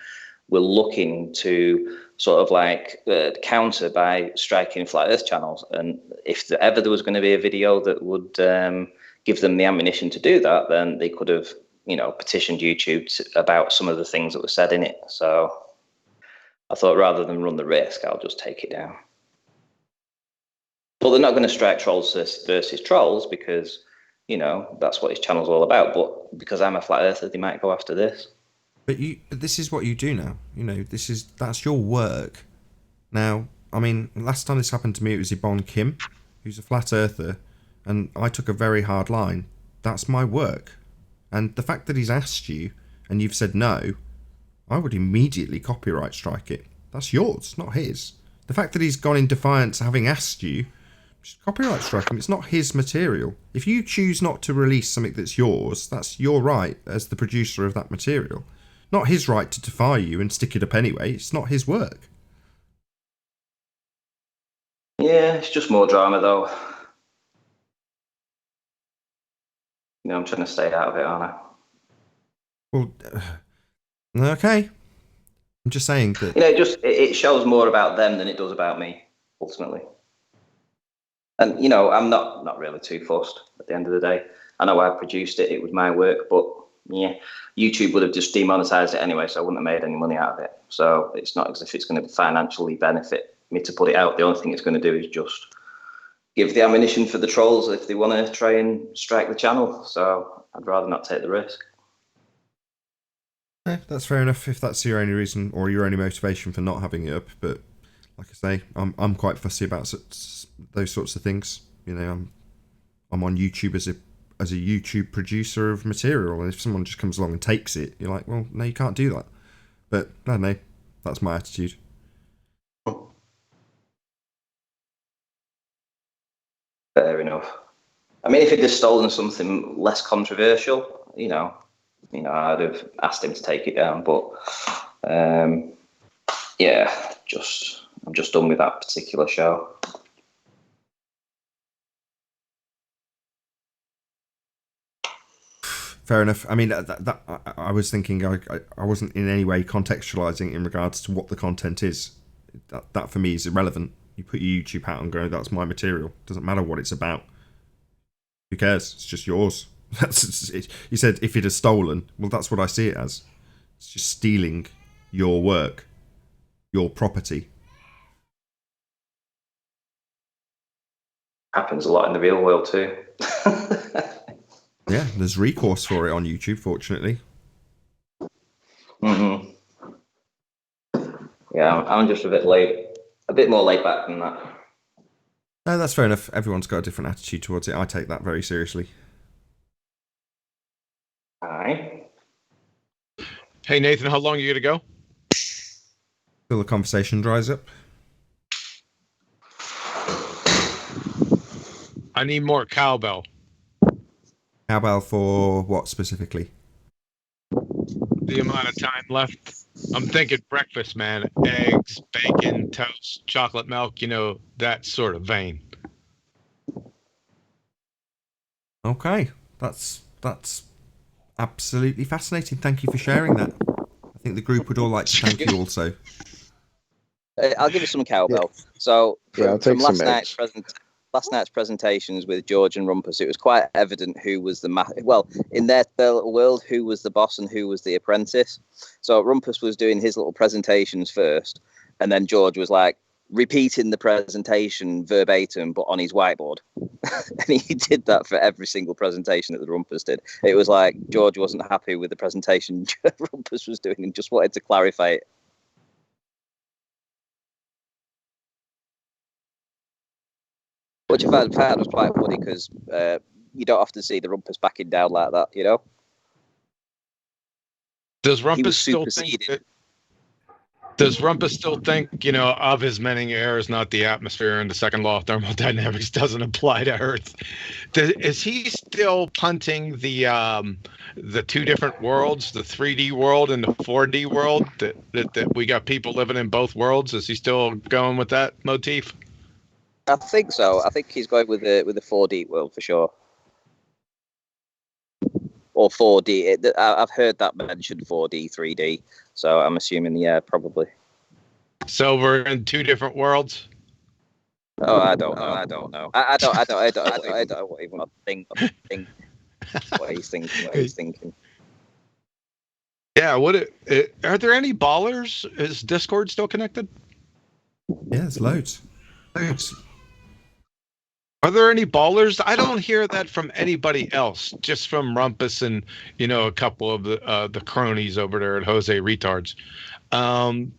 were looking to sort of counter by striking Flat Earth channels. And if ever there was going to be a video that would give them the ammunition to do that, then they could have, petitioned YouTube about some of the things that were said in it. So I thought rather than run the risk, I'll just take it down. But they're not going to strike Trolls versus Trolls because, that's what his channel's all about. But because I'm a Flat Earther, they might go after this. But this is what you do now. That's your work. Now, last time this happened to me, it was Ibon Kim, who's a Flat Earther, and I took a very hard line. That's my work. And the fact that he's asked you, and you've said no, I would immediately copyright strike it. That's yours, not his. The fact that he's gone in defiance having asked you, just copyright strike him. It's not his material. If you choose not to release something that's yours, that's your right as the producer of that material. Not his right to defy you and stick it up anyway. It's not his work. Yeah, it's just more drama though. I'm trying to stay out of it, aren't I? Well, okay. I'm just saying that... it shows more about them than it does about me, ultimately. And, I'm not really too fussed at the end of the day. I know I produced it, it was my work, but yeah, YouTube would have just demonetized it anyway, so I wouldn't have made any money out of it. So it's not as if it's going to financially benefit me to put it out. The only thing it's going to do is just give the ammunition for the trolls if they want to try and strike the channel. So I'd rather not take the risk. Yeah, that's fair enough if that's your only reason or your only motivation for not having it up. But like I say, I'm quite fussy about those sorts of things. I'm on YouTube as a YouTube producer of material, and if someone just comes along and takes it, you're like, well, no, you can't do that. But I don't know, that's my attitude. Fair enough. If he'd have stolen something less controversial, I'd have asked him to take it down. But yeah, I'm just done with that particular show. Fair enough. I mean, I was thinking I wasn't in any way contextualizing in regards to what the content is. That for me is irrelevant. You put your YouTube hat on, go, that's my material. Doesn't matter what it's about. Who cares? It's just yours. You said if it is stolen. Well, that's what I see it as. It's just stealing your work, your property. Happens a lot in the real world too. Yeah, there's recourse for it on YouTube, fortunately. Mm-hmm. Yeah, I'm just a bit more laid back than that. No, that's fair enough. Everyone's got a different attitude towards it. I take that very seriously. Aye. Hey, Nathan, how long are you going to go? Till the conversation dries up. I need more cowbell. Cowbell for what specifically? The amount of time left. I'm thinking breakfast, man. Eggs, bacon, toast, chocolate milk, that sort of vein. Okay. That's absolutely fascinating. Thank you for sharing that. I think the group would all like to thank you also. I'll give you some cowbell. Yeah. So from last night's presentations with George and Rumpus, it was quite evident who was in their little world, who was the boss and who was the apprentice. So Rumpus was doing his little presentations first, and then George was like repeating the presentation verbatim, but on his whiteboard. And he did that for every single presentation that the Rumpus did. It was like George wasn't happy with the presentation Rumpus was doing and just wanted to clarify it. Which I found was quite funny because you don't often see the Rumpus backing down like that, Does Rumpus still think? Does Rumpus still think, of his many errors, not the atmosphere, and the second law of thermodynamics doesn't apply to Earth? Is he still punting the two different worlds, the 3D world and the 4D world? That we got people living in both worlds? Is he still going with that motif? I think so. I think he's going with the 4D world for sure. Or 4D. I've heard that mentioned 4D, 3D. So I'm assuming, yeah, probably. So we're in two different worlds? Oh, I don't know. I don't even think what he's thinking. Yeah, are there any ballers? Is Discord still connected? Yeah, there's loads. Are there any ballers? I don't hear that from anybody else, just from Rumpus and, a couple of the cronies over there at Jose Retards.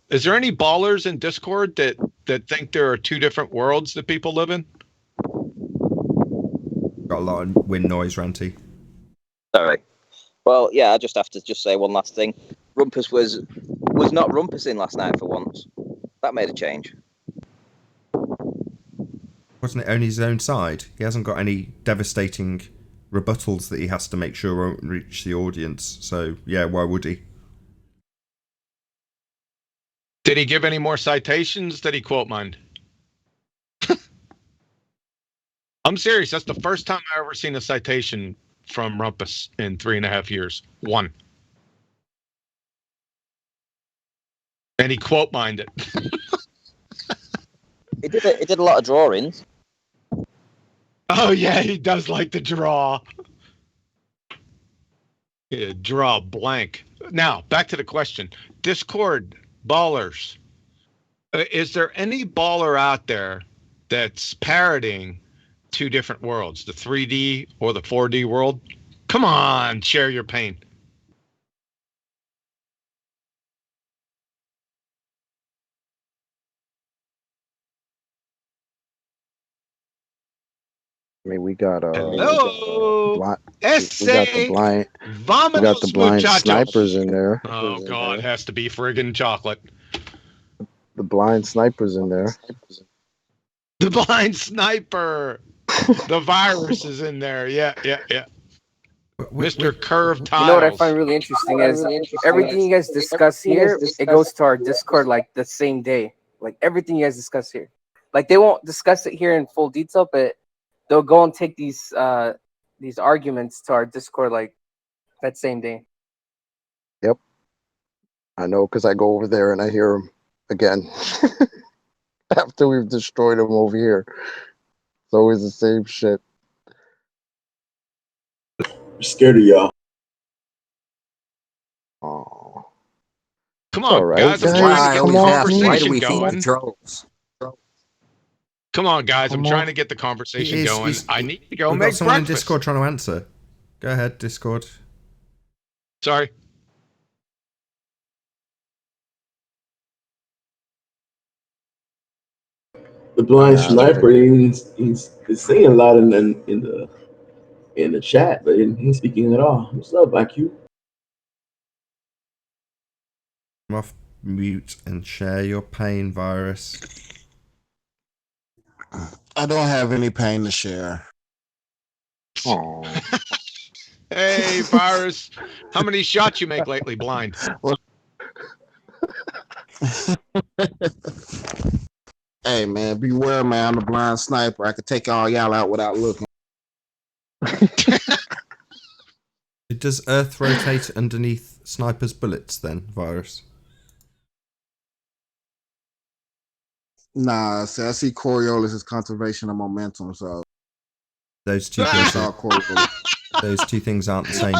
Is there any ballers in Discord that think there are two different worlds that people live in? Got a lot of wind noise, Ranty. Sorry. Well, yeah, I just have to say one last thing. Rumpus was not rumpusing last night for once. That made a change. Wasn't it only his own side? He hasn't got any devastating rebuttals that he has to make sure won't reach the audience. So, yeah, why would he? Did he give any more citations that he quote mined? I'm serious. That's the first time I ever seen a citation from Rumpus in 3.5 years. One. And he quote mined it. He did a lot of drawings. Oh yeah, he does like to draw. Yeah, draw blank. Now back to the question: Discord ballers. Is there any baller out there that's parroting two different worlds, the 3D or the 4D world? Come on, share your pain. I mean, we got hello, we got the blind snipers in there. Oh God, has to be friggin' chocolate. The blind snipers in there. The blind sniper. The virus is in there. Yeah. Mr. Curved Tiles. You know what I find really interesting is everything you guys discuss here, it goes to our Discord like the same day. Like everything you guys discuss here. Like they won't discuss it here in full detail, but they'll go and take these arguments to our Discord like that same day. Yep. I know because I go over there and I hear them again after we've destroyed them over here. It's always the same shit. I'm scared of y'all. Oh. Come on, right, guys. I'm trying to get the conversation going. Come on, guys. I'm trying to get the conversation going. I need to go We've make got someone in breakfast. Discord trying to answer. Go ahead, Discord. Sorry. The blind sniper, he's saying a lot in the chat, but he's speaking at all. What's up, IQ? Come off mute and share your pain, Virus. I don't have any pain to share. Oh. Hey, Virus. How many shots you make lately, blind? Hey, man, beware, man. I'm a blind sniper. I could take all y'all out without looking. Does Earth rotate underneath snipers' bullets then, Virus? Nah, see, I see Coriolis as conservation of momentum, so Those two things aren't the same.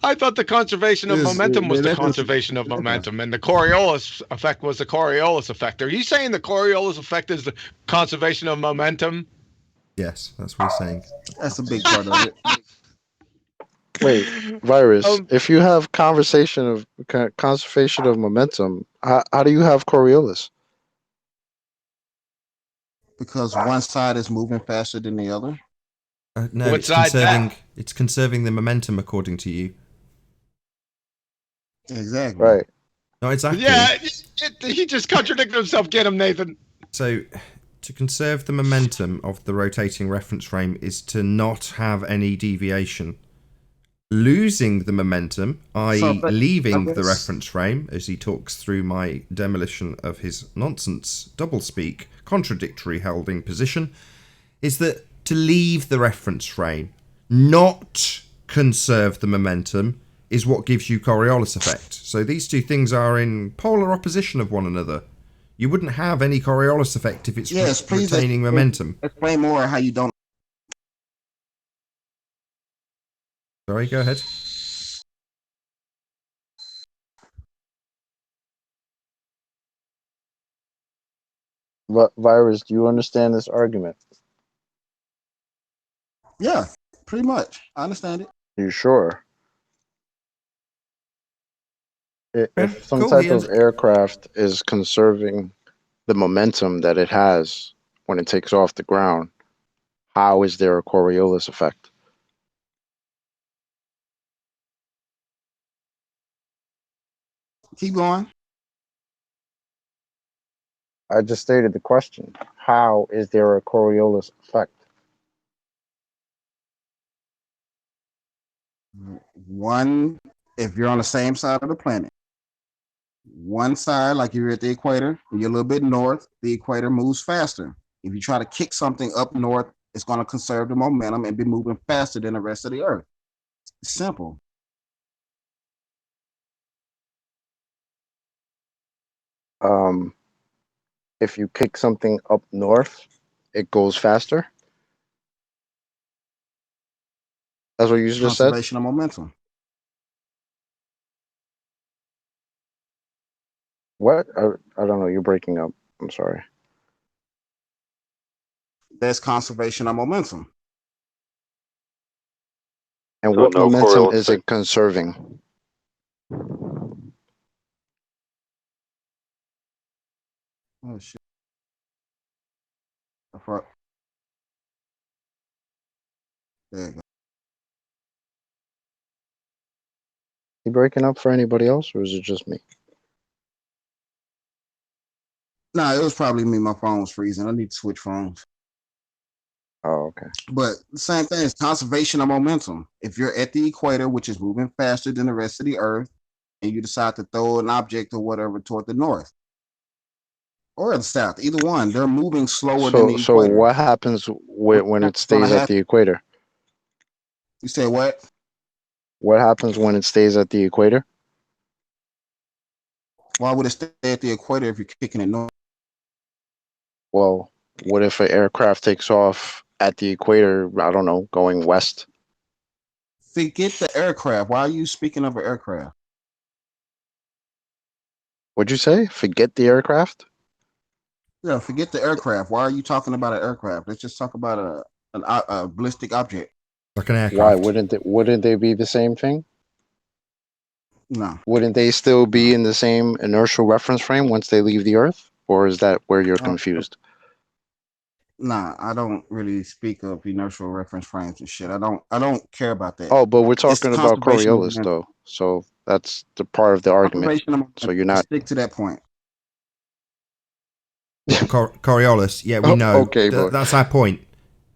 I thought the conservation of momentum was the conservation of momentum, and the Coriolis effect was the Coriolis effect. Are you saying the Coriolis effect is the conservation of momentum? Yes, that's what he's saying. That's a big part of it. Wait, Virus, if you have conservation of momentum, how do you have Coriolis? Because one side is moving faster than the other. No, it's conserving the momentum according to you. Exactly. Right. No, exactly. Yeah, he just contradicted himself. Get him, Nathan. So, to conserve the momentum of the rotating reference frame is to not have any deviation. Losing the momentum, i.e. leaving the reference frame, as he talks through my demolition of his nonsense doublespeak, contradictory holding position, is that to leave the reference frame, not conserve the momentum, is what gives you Coriolis effect. So these two things are in polar opposition of one another. You wouldn't have any Coriolis effect if it's retaining momentum. Explain more how you don't. Sorry, go ahead. Virus, do you understand this argument? Yeah, pretty much. I understand it. You sure? If some type of aircraft is conserving the momentum that it has when it takes off the ground, how is there a Coriolis effect? Keep going. I just stated the question. How is there a Coriolis effect? One, if you're on the same side of the planet, one side, like you're at the equator, you're a little bit north, the equator moves faster. If you try to kick something up north, it's going to conserve the momentum and be moving faster than the rest of the Earth. It's simple. If you kick something up north, it goes faster? That's what you just said? Conservation of momentum. What? I don't know. You're breaking up. I'm sorry. That's conservation of momentum. And So what no momentum Coriolis is it conserving? Oh, shit. There you go. You breaking up for anybody else, or is it just me? No, it was probably me. My phone was freezing. I need to switch phones. Oh, okay. But the same thing is conservation of momentum. If you're at the equator, which is moving faster than the rest of the Earth, and you decide to throw an object or whatever toward the north or the south, either one, they're moving slower than the So equator. what happens when it stays at the equator? You say what? What happens when it stays at the equator? Why would it stay at the equator if you're kicking it north? Well, what if an aircraft takes off at the equator, I don't know, going west? Forget the aircraft. Why are you speaking of an aircraft? What'd you say? Forget the aircraft? Yeah, forget the aircraft. Why are you talking about an aircraft? Let's just talk about a ballistic object. Like an aircraft. Why wouldn't they be the same thing? No. Wouldn't they still be in the same inertial reference frame once they leave the Earth? Or is that where you're confused? Nah, I don't really speak of inertial reference frames and shit. I don't care about that. Oh, but we're talking It's about conservation of Coriolis momentum. though. So that's the part of the argument. Conservation of momentum. So you're not Stick to that point. Coriolis, yeah, we know. Okay, but that's our point.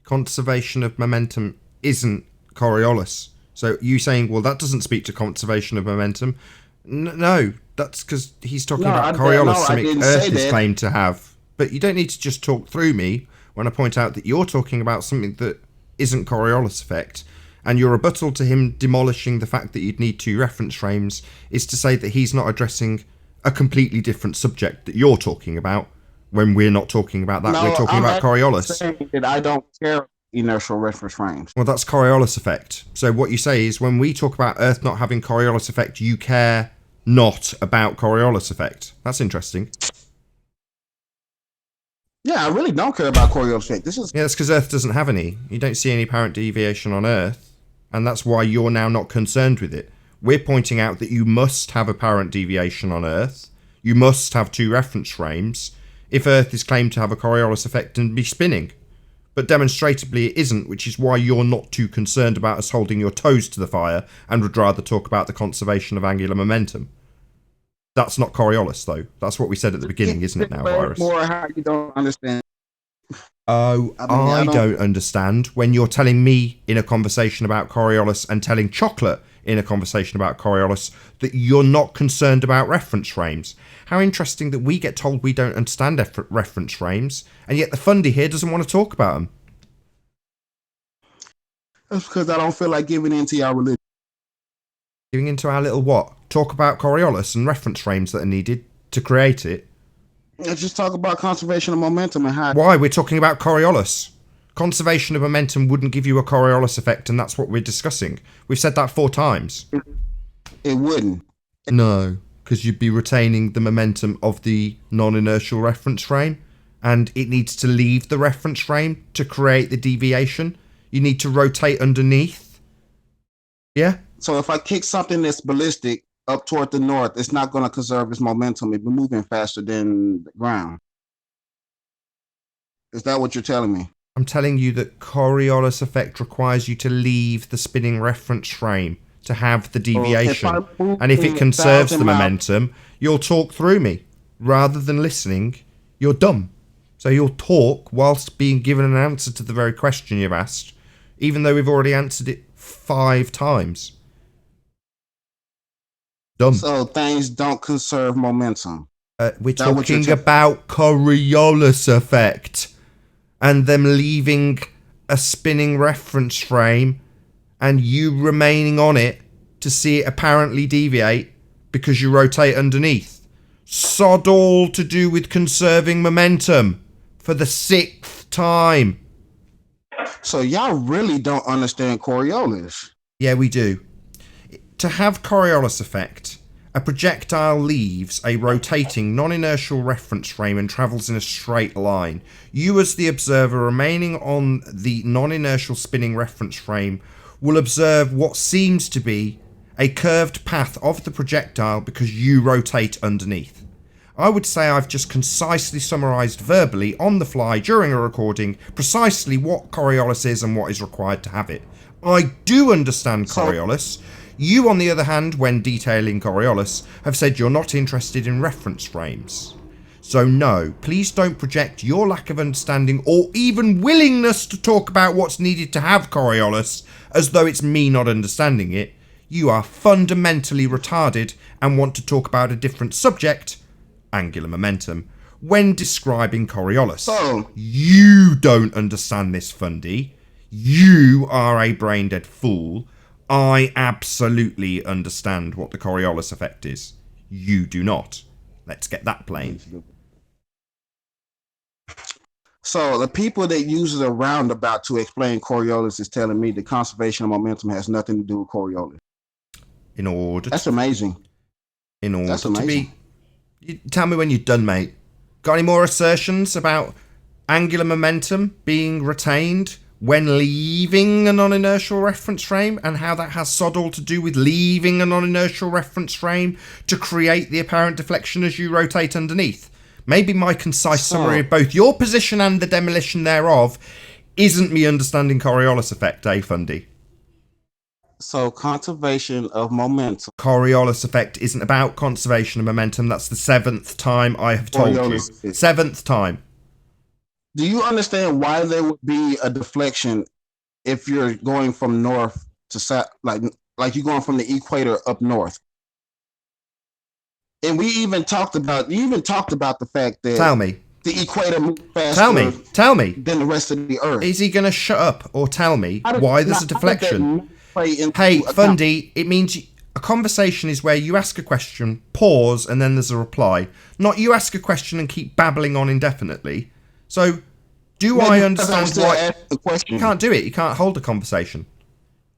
Conservation of momentum isn't Coriolis. So you saying, well, that doesn't speak to conservation of momentum. No, that's because he's talking about Coriolis, something Earth is claimed to have. But you don't need to just talk through me when I point out that you're talking about something that isn't Coriolis effect. And your rebuttal to him demolishing the fact that you'd need 2 reference frames is to say that he's not addressing a completely different subject that you're talking about when we're not talking about that. We're talking about Coriolis. Saying that I don't care inertial reference frames. Well, that's Coriolis effect. So what you say is when we talk about Earth not having Coriolis effect, you care not about Coriolis effect. That's interesting. Yeah, I really don't care about Coriolis effect. Yeah, that's because Earth doesn't have any. You don't see any apparent deviation on Earth, and that's why you're now not concerned with it. We're pointing out that you must have apparent deviation on Earth. You must have 2 reference frames if Earth is claimed to have a Coriolis effect and be spinning. But demonstratably it isn't, which is why you're not too concerned about us holding your toes to the fire and would rather talk about the conservation of angular momentum. That's not Coriolis, though. That's what we said at the beginning, isn't it now, Virus? More how you don't understand. Oh, I don't understand when you're telling me in a conversation about Coriolis and telling Chocolate in a conversation about Coriolis that you're not concerned about reference frames. How interesting that we get told we don't understand reference frames, and yet the funder here doesn't want to talk about them. That's because I don't feel like giving in to your religion. Giving into our little what? Talk about Coriolis and reference frames that are needed to create it. Let's just talk about conservation of momentum and how... Why? We're talking about Coriolis. Conservation of momentum wouldn't give you a Coriolis effect, and that's what we're discussing. We've said that 4 times. It wouldn't. No, because you'd be retaining the momentum of the non-inertial reference frame, and it needs to leave the reference frame to create the deviation. You need to rotate underneath. Yeah? So if I kick something that's ballistic up toward the north, it's not going to conserve its momentum. It'll be moving faster than the ground. Is that what you're telling me? I'm telling you that Coriolis effect requires you to leave the spinning reference frame to have the deviation. And if it conserves the momentum, you'll talk through me. Rather than listening, you're dumb. So you'll talk whilst being given an answer to the very question you've asked, even though we've already answered it 5 times. Dumb. So things don't conserve momentum. We're talking about Coriolis effect and them leaving a spinning reference frame and you remaining on it to see it apparently deviate because you rotate underneath. Sod all to do with conserving momentum for the 6th time. So y'all really don't understand Coriolis. Yeah, we do. To have Coriolis effect, a projectile leaves a rotating non-inertial reference frame and travels in a straight line. You as the observer remaining on the non-inertial spinning reference frame will observe what seems to be a curved path of the projectile because you rotate underneath. I would say I've just concisely summarised verbally on the fly during a recording precisely what Coriolis is and what is required to have it. I do understand Coriolis. You, on the other hand, when detailing Coriolis, have said you're not interested in reference frames. So no, please don't project your lack of understanding or even willingness to talk about what's needed to have Coriolis as though it's me not understanding it. You are fundamentally retarded and want to talk about a different subject, angular momentum, when describing Coriolis. You don't understand this, Fundy. You are a brain-dead fool. I absolutely understand what the Coriolis effect is. You do not. Let's get that plain. So the people that uses a roundabout to explain Coriolis is telling me the conservation of momentum has nothing to do with Coriolis. That's amazing. That's amazing. Tell me when you're done, mate. Got any more assertions about angular momentum being retained when leaving a non-inertial reference frame, and how that has sod all to do with leaving a non-inertial reference frame to create the apparent deflection as you rotate underneath? Maybe my concise summary of both your position and the demolition thereof isn't me understanding Coriolis effect, Fundy? So conservation of momentum. Coriolis effect isn't about conservation of momentum. That's the 7th time I have told you. 7th time. Do you understand why there would be a deflection if you're going from north to south, like you're going from the equator up north? And you even talked about the fact that Tell me. The equator moves faster Tell me. Than the rest of the Earth. Is he going to shut up or tell me why there's a deflection? Hey, Fundy, it means a conversation is where you ask a question, pause, and then there's a reply. Not you ask a question and keep babbling on indefinitely. So, I understand why... You can't do it. You can't hold a conversation.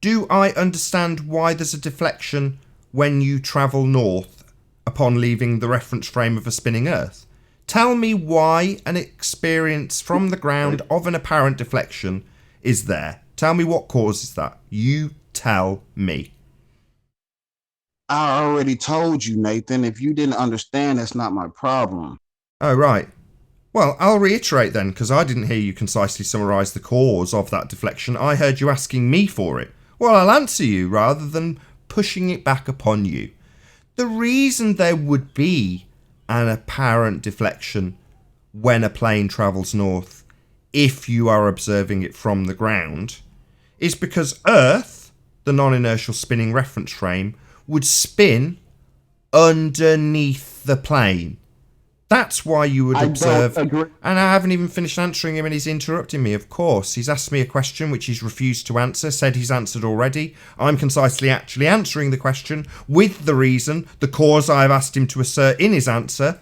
Do I understand why there's a deflection when you travel north upon leaving the reference frame of a spinning Earth? Tell me why an experience from the ground of an apparent deflection is there. Tell me what causes that. You tell me. I already told you, Nathan. If you didn't understand, that's not my problem. Oh, right. Well, I'll reiterate then, because I didn't hear you concisely summarise the cause of that deflection. I heard you asking me for it. Well, I'll answer you rather than pushing it back upon you. The reason there would be an apparent deflection when a plane travels north, if you are observing it from the ground, is because Earth, the non-inertial spinning reference frame, would spin underneath the plane. That's why you would observe. And I haven't even finished answering him and he's interrupting me, of course. He's asked me a question which he's refused to answer, said he's answered already. I'm concisely actually answering the question with the reason, the cause I've asked him to assert in his answer,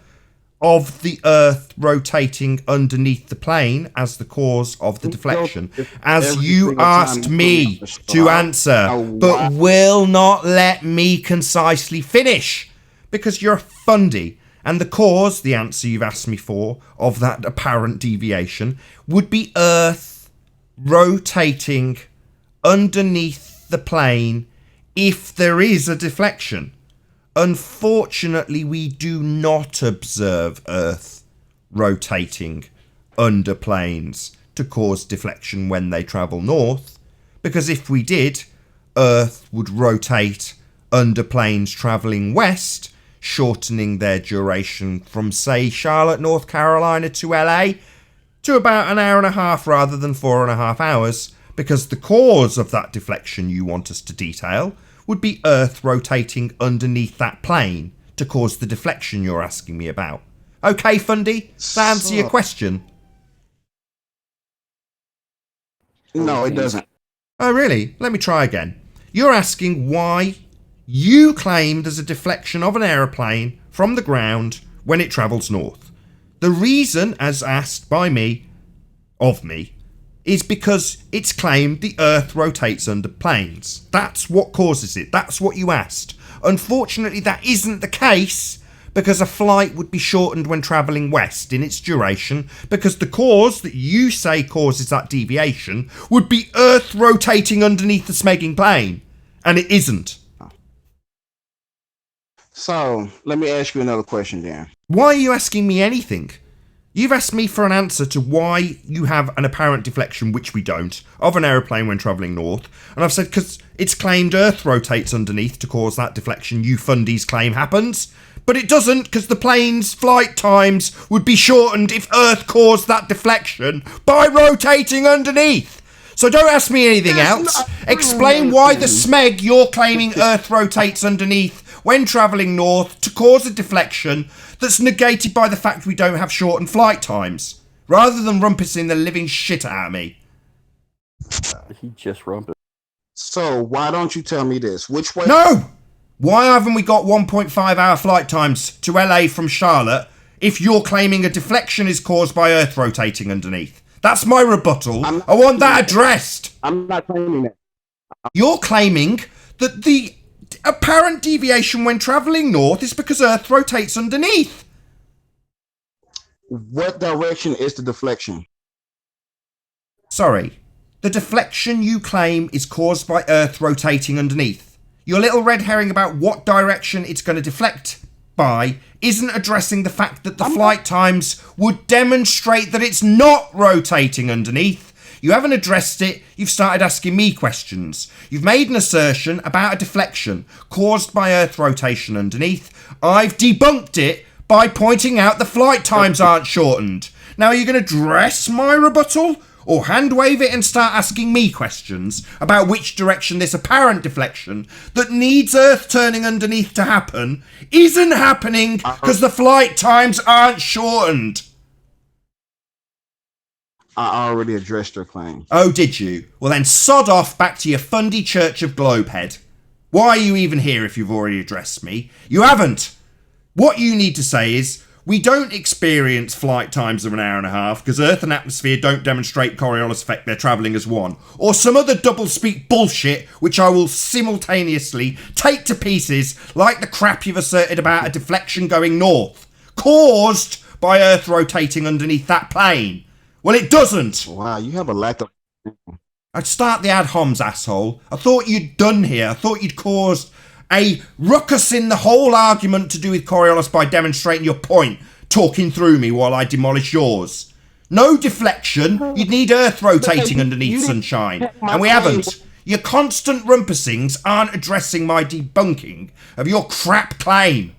of the Earth rotating underneath the plane as the cause of the deflection. As you asked me to answer, but will not let me concisely finish. Because you're a Fundy. And the cause, the answer you've asked me for, of that apparent deviation, would be Earth rotating underneath the plane if there is a deflection. Unfortunately, we do not observe Earth rotating under planes to cause deflection when they travel north, because if we did, Earth would rotate under planes travelling west, shortening their duration from, say, Charlotte, North Carolina to LA to about an hour and a half rather than 4.5 hours, because the cause of that deflection you want us to detail would be Earth rotating underneath that plane to cause the deflection you're asking me about. Okay, Fundy? Does that answer your question? No, it doesn't. Oh, really? Let me try again. You're asking why you claim there's a deflection of an aeroplane from the ground when it travels north. The reason, as asked by me, is because it's claimed the Earth rotates under planes. That's what causes it. That's what you asked. Unfortunately, that isn't the case, because a flight would be shortened when travelling west in its duration, because the cause that you say causes that deviation would be Earth rotating underneath the smegging plane. And it isn't. So, let me ask you another question, Dan. Why are you asking me anything? You've asked me for an answer to why you have an apparent deflection, which we don't, of an aeroplane when travelling north. And I've said because it's claimed Earth rotates underneath to cause that deflection you Fundies claim happens. But it doesn't, because the plane's flight times would be shortened if Earth caused that deflection by rotating underneath. So don't ask me anything else. Explain why the smeg you're claiming Earth rotates underneath when travelling north to cause a deflection that's negated by the fact we don't have shortened flight times, rather than rumpusing the living shit out of me. He just rumpus. So why don't you tell me this? Which way? No! Why haven't we got 1.5 hour flight times to LA from Charlotte if you're claiming a deflection is caused by Earth rotating underneath? That's my rebuttal. I want that addressed. I'm not claiming that. You're claiming that the apparent deviation when travelling north is because Earth rotates underneath. What direction is the deflection? Sorry. The deflection you claim is caused by Earth rotating underneath. Your little red herring about what direction it's going to deflect by isn't addressing the fact that the flight times would demonstrate that it's not rotating underneath. You haven't addressed it, you've started asking me questions. You've made an assertion about a deflection caused by Earth rotation underneath. I've debunked it by pointing out the flight times aren't shortened. Now are you going to address my rebuttal? Or hand wave it and start asking me questions about which direction this apparent deflection that needs Earth turning underneath to happen isn't happening because the flight times aren't shortened. I already addressed your claim. Oh, did you? Well then sod off back to your fundy church of Globehead. Why are you even here if you've already addressed me? You haven't. What you need to say is, we don't experience flight times of an hour and a half because Earth and atmosphere don't demonstrate Coriolis effect, they're travelling as one. Or some other doublespeak bullshit which I will simultaneously take to pieces like the crap you've asserted about a deflection going north, caused by Earth rotating underneath that plane. Well, it doesn't. Wow, you have a lack of... I'd start the ad homs, asshole. I thought you'd done here. I thought you'd caused a ruckus in the whole argument to do with Coriolis by demonstrating your point, talking through me while I demolish yours. No deflection, you'd need Earth rotating underneath sunshine, and we haven't. Your constant rumpusings aren't addressing my debunking of your crap claim.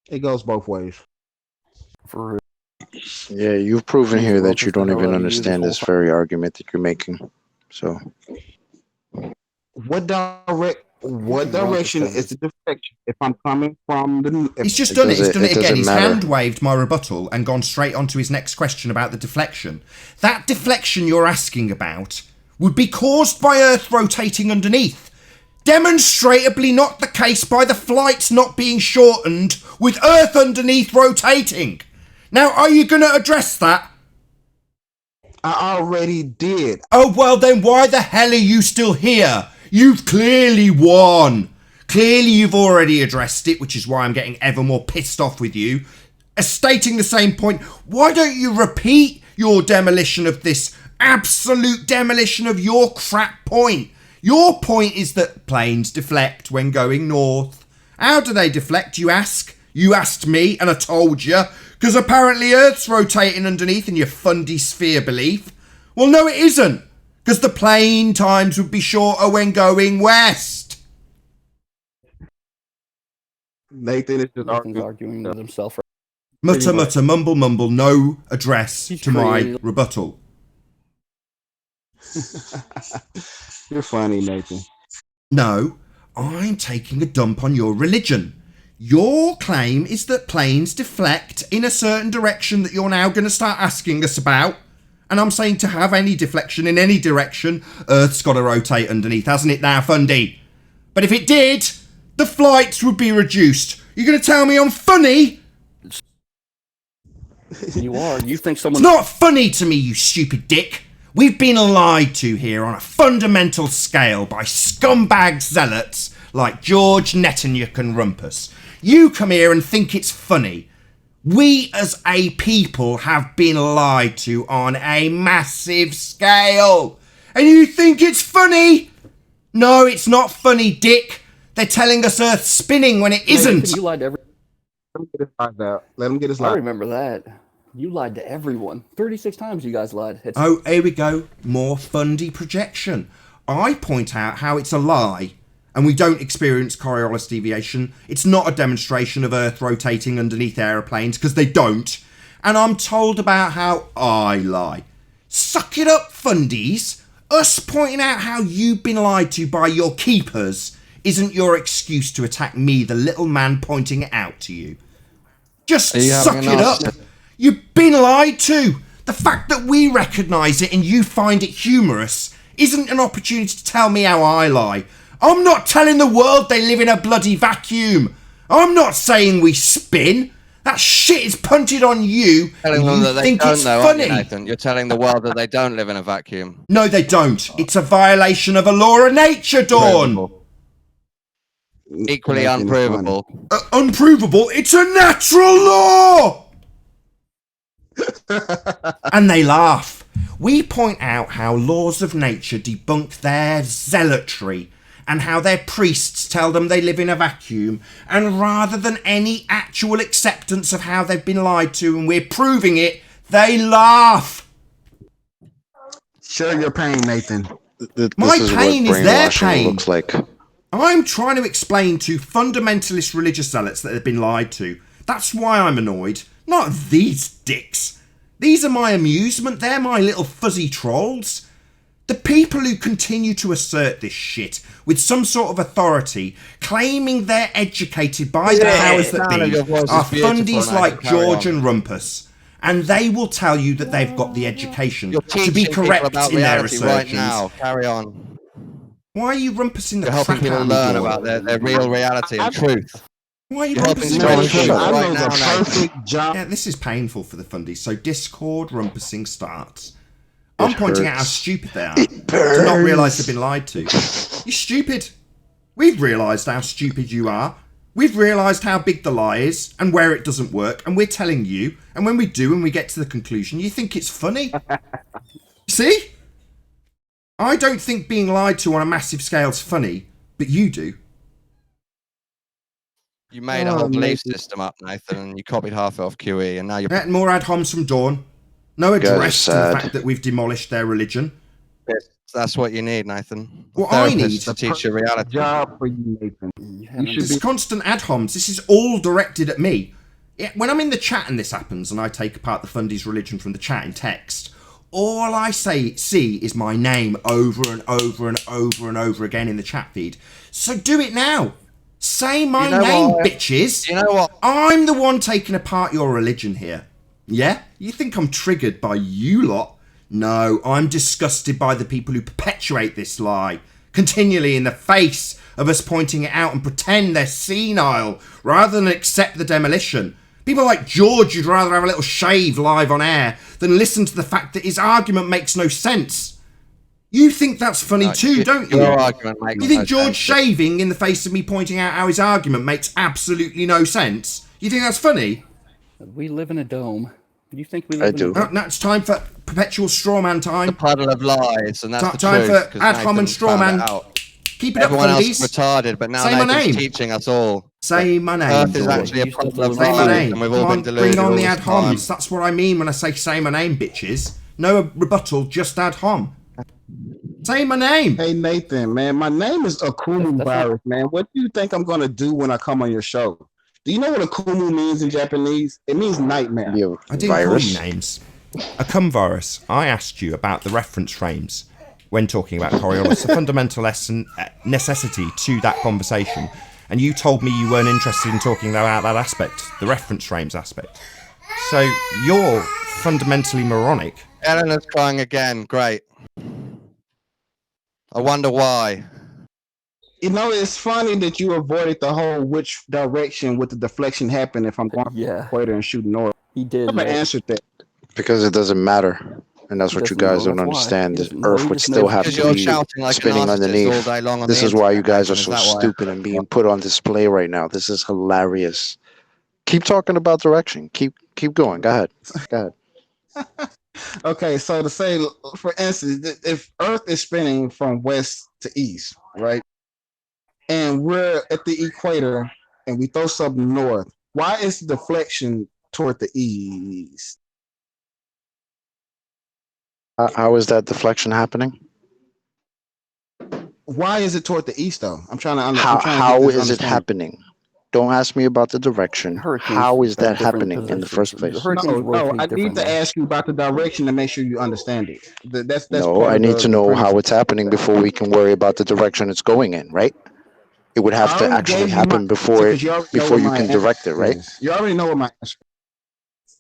It goes both ways. For Yeah, you've proven here that you don't even understand this very argument that you're making. So, What direction is the deflection if I'm coming from the... He's just done it. He's done it again. He's hand-waved my rebuttal and gone straight on to his next question about the deflection. That deflection you're asking about would be caused by Earth rotating underneath. Demonstrably not the case by the flights not being shortened with Earth underneath rotating. Now, are you going to address that? I already did. Oh, well then why the hell are you still here? You've clearly won. Clearly you've already addressed it, which is why I'm getting ever more pissed off with you. Stating the same point, why don't you repeat your demolition of this absolute demolition of your crap point? Your point is that planes deflect when going north. How do they deflect, you ask? You asked me and I told you, because apparently Earth's rotating underneath in your fundy sphere belief. Well, no, it isn't. Because the plane times would be shorter when going west. Nathan is just arguing with himself. Mutter, mutter, mumble, mumble, no address to my rebuttal. You're funny, Nathan. No, I'm taking a dump on your religion. Your claim is that planes deflect in a certain direction that you're now going to start asking us about. And I'm saying to have any deflection in any direction, Earth's got to rotate underneath, hasn't it now, Fundy? But if it did, the flights would be reduced. You're going to tell me I'm funny? You are. You think someone... It's not funny to me, you stupid dick. We've been lied to here on a fundamental scale by scumbag zealots like George Netanyahu and Rumpus. You come here and think it's funny. We as a people have been lied to on a massive scale. And you think it's funny? No, it's not funny, dick. They're telling us Earth's spinning when it isn't. You lied to everyone. Let him get his I lie. remember that. You lied to everyone. 36 times you guys lied. Oh, here we go. More fundy projection. I point out how it's a lie. and we don't experience Coriolis deviation. It's not a demonstration of Earth rotating underneath aeroplanes, because they don't. And I'm told about how I lie. Suck it up, fundies. Us pointing out how you've been lied to by your keepers isn't your excuse to attack me, the little man pointing it out to you. Just suck it up. You've been lied to. The fact that we recognise it and you find it humorous isn't an opportunity to tell me how I lie. I'm not telling the world they live in a bloody vacuum. I'm not saying we spin. That shit is punted on you, and you think it's funny. Nathan? You're telling the world that they don't live in a vacuum. No, they don't. It's a violation of a law of nature, Dawn. Equally unprovable. Unprovable? It's a natural law! And they laugh. We point out how laws of nature debunk their zealotry and how their priests tell them they live in a vacuum, and rather than any actual acceptance of how they've been lied to and we're proving it, they laugh. Share your pain, Nathan. My pain is their pain. Looks like. I'm trying to explain to fundamentalist religious zealots that they've been lied to. That's why I'm annoyed. Not these dicks. These are my amusement. They're my little fuzzy trolls. The people who continue to assert this shit with some sort of authority, claiming they're educated by the powers that be, are fundies like George and Rumpus. And they will tell you that they've got the education to be correct in their assertions. Right now. Carry on. Why are you rumpusing the You're helping crap people out of me, learn Dawn? about their real reality and truth. Why are you You're helping rumpusing tell the the truth truth right now, perfect job. Yeah, this is painful for the fundies. So Discord rumpusing starts. I'm pointing out how stupid they are to not realise they've been lied to. You're stupid. We've realised how stupid you are. We've realised how big the lie is and where it doesn't work, and we're telling you. And when we do and we get to the conclusion, you think it's funny. See? I don't think being lied to on a massive scale is funny, but you do. You made a whole belief system up, Nathan, and you copied half off QE, and now you're... More ad homs from Dawn. No address to the fact that we've demolished their religion. Yes, that's what you need, Nathan. What I need to teach you reality. Job for you, Nathan. This is constant ad homs. This is all directed at me. When I'm in the chat and this happens, and I take apart the fundies' religion from the chat in text, all I see is my name over and over and over and over again in the chat feed. So do it now. Say my name, bitches. You know what? I'm the one taking apart your religion here. Yeah? You think I'm triggered by you lot? No, I'm disgusted by the people who perpetuate this lie, continually in the face of us pointing it out and pretend they're senile, rather than accept the demolition. People like George who'd rather have a little shave live on air than listen to the fact that his argument makes no sense. You think that's funny too, don't you? Your argument makes You think no George sense. shaving in the face of me pointing out how his argument makes absolutely no sense? You think that's funny? We live in a dome. You think we live in a dome? Now it's time for perpetual strawman time. The puddle of lies, and that's the Time truth. for ad hom and strawman. Keep it Everyone up, else fundies. is retarded, but now Say my Nathan's name. teaching us all. Say my name. Earth is George. actually a puddle of Say my lies, name. and we've Come all been on, deluded bring on all the this ad time. homs. That's what I mean when I say my name, bitches. No rebuttal, just ad hom. Say my name. Hey Nathan, man, my name is Akumu Virus, man. What do you think I'm gonna do when I come on your show? Do you know what Akumu means in Japanese? It means nightmare. I didn't call you names. Virus. I asked you about the reference frames when talking about Coriolis, a fundamental necessity to that conversation, and you told me you weren't interested in talking about that aspect, the reference frames aspect. So you're fundamentally moronic. Eleanor's crying again. Great. I wonder why. You know, it's funny that you avoided the whole which direction would the deflection happen if I'm going to the equator and shooting north. He did. I never answered that. Because it doesn't matter. And that's what you guys don't understand. The Earth would still have to be spinning underneath. This is why you guys are so stupid and being put on display right now. This is hilarious. Keep talking about direction. Keep going. Go ahead. Go ahead. Okay, so to say, for instance, if Earth is spinning from west to east, right, and we're at the equator and we throw something north, why is the deflection toward the east? How is that deflection happening? Why is it toward the east though? I'm trying to. How I'm trying to get how this is it understanding. happening? Don't ask me about the direction. How is that happening in the first place? No, I need to ask you about the direction to make sure you understand it. That's No, part I of need to the know premise. how it's happening before we can worry about the direction it's going in, right? It would have I to already actually gave you my happen before because you already know before what you my can direct it, answer right? is. You already know what my answer.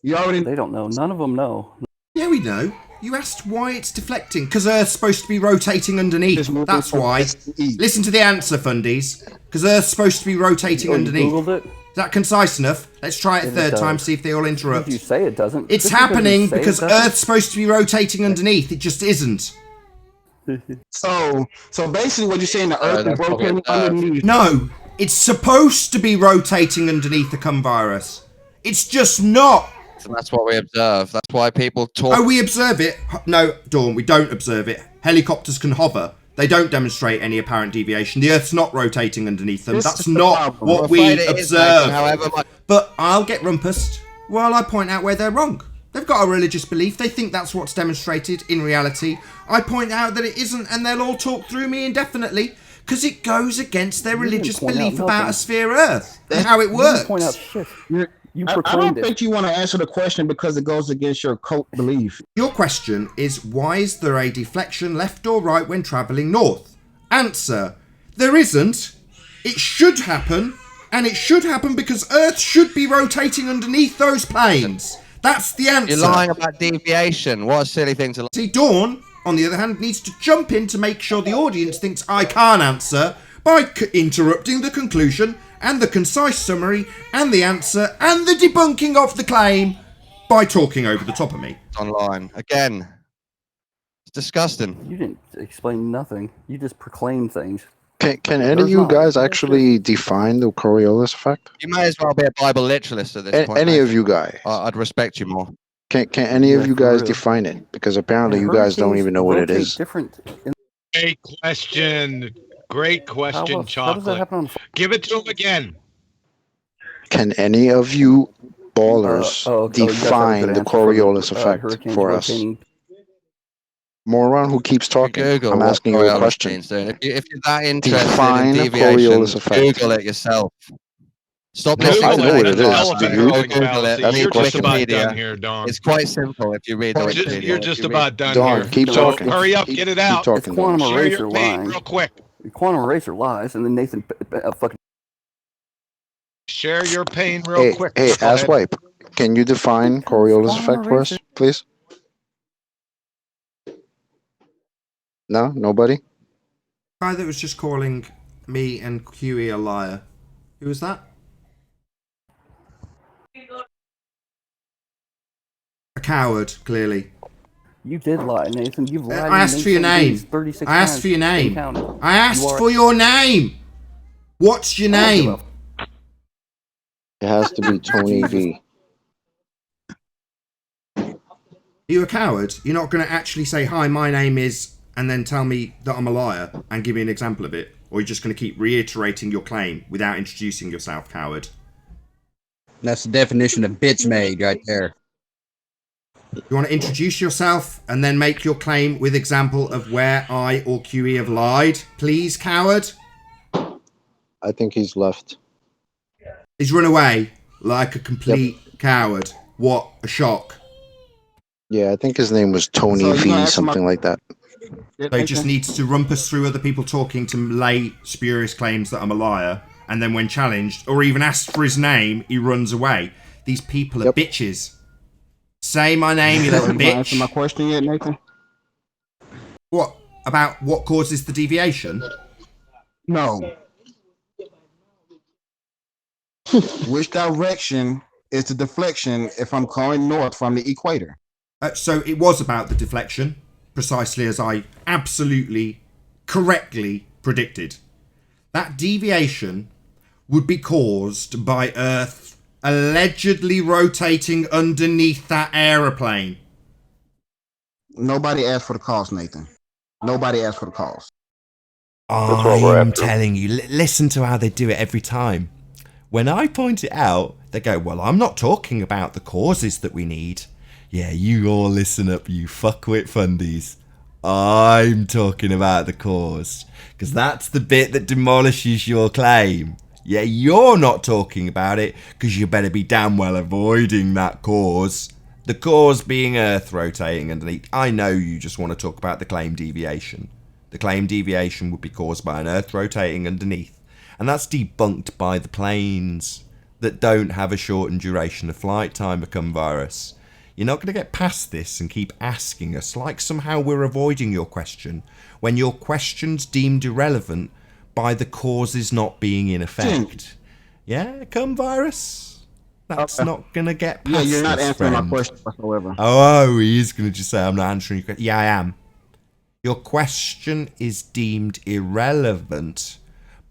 You already. They don't know. None of them know. Yeah, we know. You asked why it's deflecting. Because Earth's supposed to be rotating underneath. That's why. Listen to the answer, Fundies. Because Earth's supposed to be rotating You underneath. Googled it? Is that concise enough? Let's try it a It third time, does. see if they all interrupt. You say it doesn't. It's Just because you happening say it because doesn't- Earth's supposed to be rotating underneath. It just isn't. So basically, what you're saying, the Earth is rotating underneath. No, it's supposed to be rotating underneath the cum virus. It's just not. So that's what we observe. That's why people talk. Oh, we observe it. No, Dawn, we don't observe it. Helicopters can hover. They don't demonstrate any apparent deviation. The Earth's not rotating underneath them. That's not what we observe. But I'll get rumpused while I point out where they're wrong. They've got a religious belief. They think that's what's demonstrated in reality. I point out that it isn't, and they'll all talk through me indefinitely because it goes against their religious belief about a sphere Earth and how it works. Point out shit. You I proclaimed don't it. think you want to answer the question because it goes against your cult belief. Your question is, why is there a deflection left or right when travelling north? Answer, there isn't. It should happen, and it should happen because Earth should be rotating underneath those planes. That's the answer. You're lying about deviation. What a silly thing to lie. See, Dawn, on the other hand, needs to jump in to make sure the audience thinks I can't answer by interrupting the conclusion and the concise summary and the answer and the debunking of the claim by talking over the top of me. Online. Again. It's disgusting. You didn't explain nothing. You just proclaimed things. Can any of you guys actually define the Coriolis effect? You may as well be a Bible literalist at this point. Any mate. of you guys? I'd respect you more. Can any of you guys define it? Because apparently you guys don't even know what it is. Great question. Great question, How does that Chocolate. happen on? Give it to him again. Can any of you ballers you guys have a define good the answer for Coriolis the, effect hurricanes for us? rotating. Moron who keeps talking. Google I'm what asking you a Coriolis question. means, dude. If you're that interested Define in the deviation, Coriolis effect. Google it yourself. Stop No, listening I to know what it anyone is. else. Do you? Google it. That's You're the just question. about done here, Don. It's quite simple if you read the Wikipedia. You're just If you read- about done Don, here. keep so talking. hurry up, Keep- get it keep out. talking, It's Quantum Don. Share Eraser your pain lying. real quick. Quantum Eraser lies, and then Nathan fucking. Share your pain real quick. Hey, Go ahead. Asswipe, can you define Coriolis effect for us, please? No, nobody. Guy that was just calling me and QE a liar. Who was that? A coward, clearly. You did lie, Nathan. You've lied. I asked for your name. 36 I asked times. for your name. Been counted. I asked You are- for your name. What's your I don't give name? It has to be Tony V. Are you a coward? You're not going to actually say, hi, my name is, and then tell me that I'm a liar and give me an example of it? Or are you just going to keep reiterating your claim without introducing yourself, coward? That's the definition of bitch made right there. You want to introduce yourself and then make your claim with example of where I or QE have lied? Please, coward? I think he's left. He's run away like a complete coward. What a shock. Yeah, I think his name was Tony So you V, gonna ask something my- like that. So he just needs to rumpus through other people talking to lay spurious claims that I'm a liar, and then when challenged, or even asked for his name, he runs away. These people are bitches. Say my name, you little Have you answered my bitch. question yet, Nathan? What? About what causes the deviation? No. Which direction is the deflection if I'm going north from the equator? So it was about the deflection, precisely as I absolutely correctly predicted. That deviation would be caused by Earth allegedly rotating underneath that aeroplane. Nobody asked for the cause, Nathan. Nobody asked for the cause. I'm telling you, listen to how they do it every time. When I point it out, they go, well, I'm not talking about the causes that we need. Yeah, you all listen up, you fuckwit fundies. I'm talking about the cause, because that's the bit that demolishes your claim. Yeah, you're not talking about it, because you better be damn well avoiding that cause. The cause being Earth rotating underneath. I know you just want to talk about the claim deviation. The claim deviation would be caused by an Earth rotating underneath, and that's debunked by the planes that don't have a shortened duration of flight time become virus. You're not going to get past this and keep asking us like somehow we're avoiding your question when your question's deemed irrelevant by the causes not being in effect. Yeah, come virus. That's not going to get past you're not this, answering friend. my question whatsoever. Oh, he is going to just say, I'm not answering your question. Yeah, I am. Your question is deemed irrelevant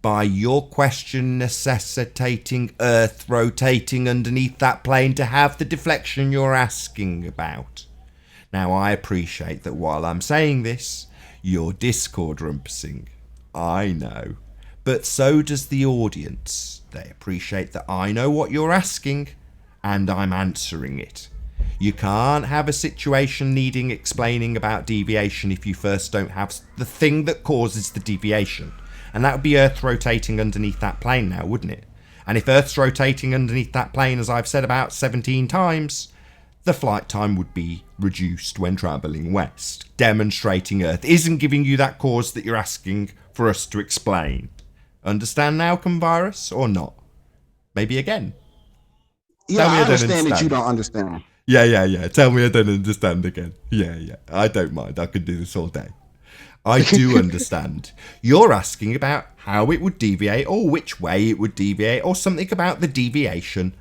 by your question necessitating Earth rotating underneath that plane to have the deflection you're asking about. Now, I appreciate that while I'm saying this, you're Discord rumpusing. I know. But so does the audience. They appreciate that I know what you're asking, and I'm answering it. You can't have a situation needing explaining about deviation if you first don't have the thing that causes the deviation. And that would be Earth rotating underneath that plane now, wouldn't it? And if Earth's rotating underneath that plane, as I've said about 17 times, the flight time would be reduced when travelling west, demonstrating Earth isn't giving you that cause that you're asking for us to explain. Understand now, virus, or not? Maybe again. Yeah, I understand that you don't understand. Yeah. Tell me I don't understand again. Yeah. I don't mind. I could do this all day. I do understand. You're asking about how it would deviate or which way it would deviate or something about the deviation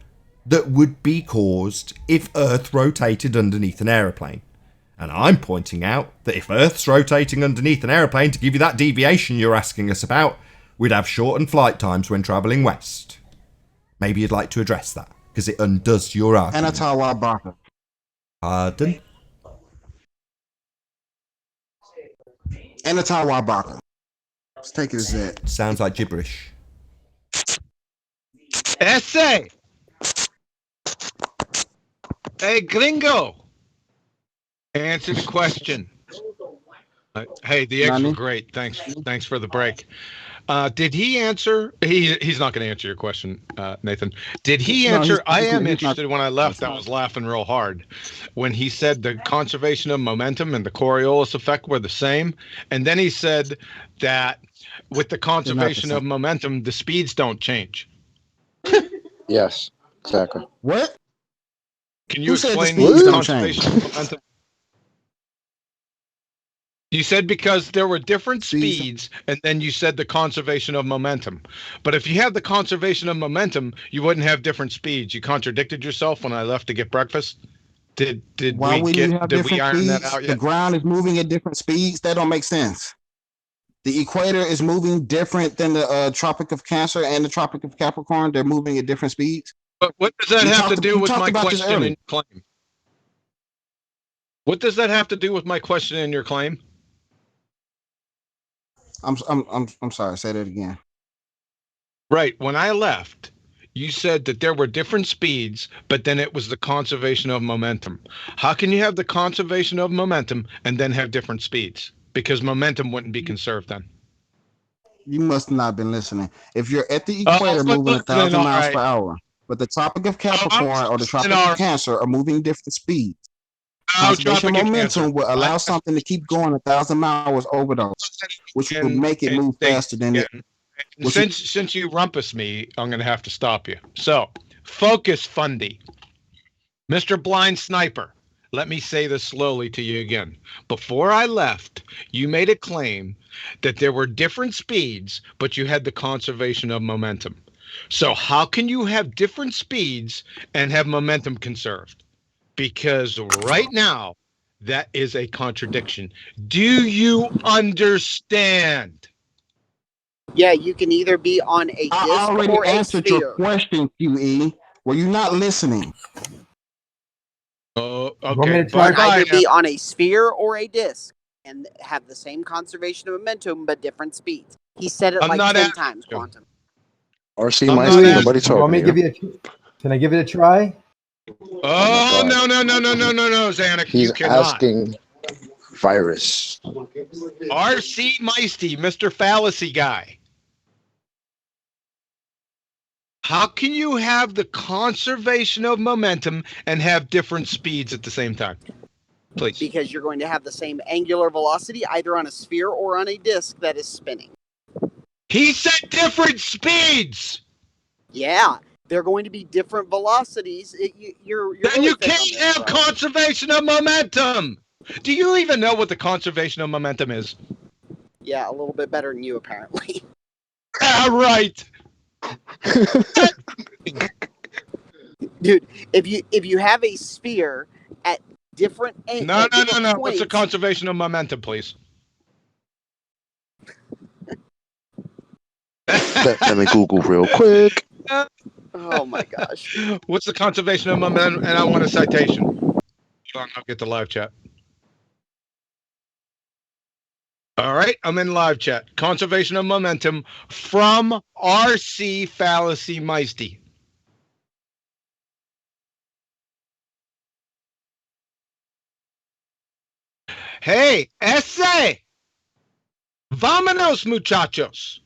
that would be caused if Earth rotated underneath an aeroplane. And I'm pointing out that if Earth's rotating underneath an aeroplane to give you that deviation you're asking us about, we'd have shortened flight times when travelling west. Maybe you'd like to address that, because it undoes your argument. Anatawa Baka. Pardon? Anatawa Baka. Let's take it as that. Sounds like gibberish. Essay! Hey, gringo! Answer the question. Hey, the eggs were great. Thanks for the break. Did he answer? He's not going to answer your question, Nathan. Did he answer? I am interested. When I left, I was laughing real hard when he said the conservation of momentum and the Coriolis effect were the same, and then he said that with the conservation of momentum, the speeds don't change. Yes, exactly. What? Can you explain the conservation of momentum? You said because there were different speeds, and then you said the conservation of momentum. But if you had the conservation of momentum, you wouldn't have different speeds. You contradicted yourself when I left to get breakfast. Did we iron that out yet? The ground is moving at different speeds. That don't make sense. The equator is moving different than the Tropic of Cancer and the Tropic of Capricorn. They're moving at different speeds. But what does that have to do with my question and claim? What does that have to do with my question and your claim? I'm sorry. Say that again. Right. When I left, you said that there were different speeds, but then it was the conservation of momentum. How can you have the conservation of momentum and then have different speeds? Because momentum wouldn't be conserved then. You must not have been listening. If you're at the equator moving 1,000 miles per hour, but the Tropic of Capricorn or the Tropic of Cancer are moving different speeds. Conservation momentum will allow something to keep going 1,000 miles over those, which would make it move faster than it. Since you rumpus me, I'm going to have to stop you. So, focus, Fundy. Mr. Blind Sniper, let me say this slowly to you again. Before I left, you made a claim that there were different speeds, but you had the conservation of momentum. So how can you have different speeds and have momentum conserved? Because right now, that is a contradiction. Do you understand? Yeah, you can either be on a disc I already or answered a sphere. your question, QE. Were you not listening? Okay. You can either be on a sphere or a disc and have the same conservation of momentum but different speeds. He said it like 10 times, Quantum. RC Meister, nobody talking to you. Can I give it a try? Oh, no, Zanuck. He's You cannot. asking virus. R.C. Meisty, Mr. Fallacy Guy. How can you have the conservation of momentum and have different speeds at the same time? Please. Because you're going to have the same angular velocity either on a sphere or on a disk that is spinning. He said different speeds! Yeah, they're going to be different velocities. You're then really you can't have conservation of momentum! Do you even know what the conservation of momentum is? Yeah, a little bit better than you, apparently. Ah, right! Dude, if you have a sphere at different No. What's the conservation of momentum, please? Let me Google real quick. Oh my gosh. What's the conservation of momentum? And I want a citation. Hold on, I'll get the live chat. All right, I'm in live chat. Conservation of momentum from R.C. Fallacy Meisty. Hey, essay! Vámonos, muchachos!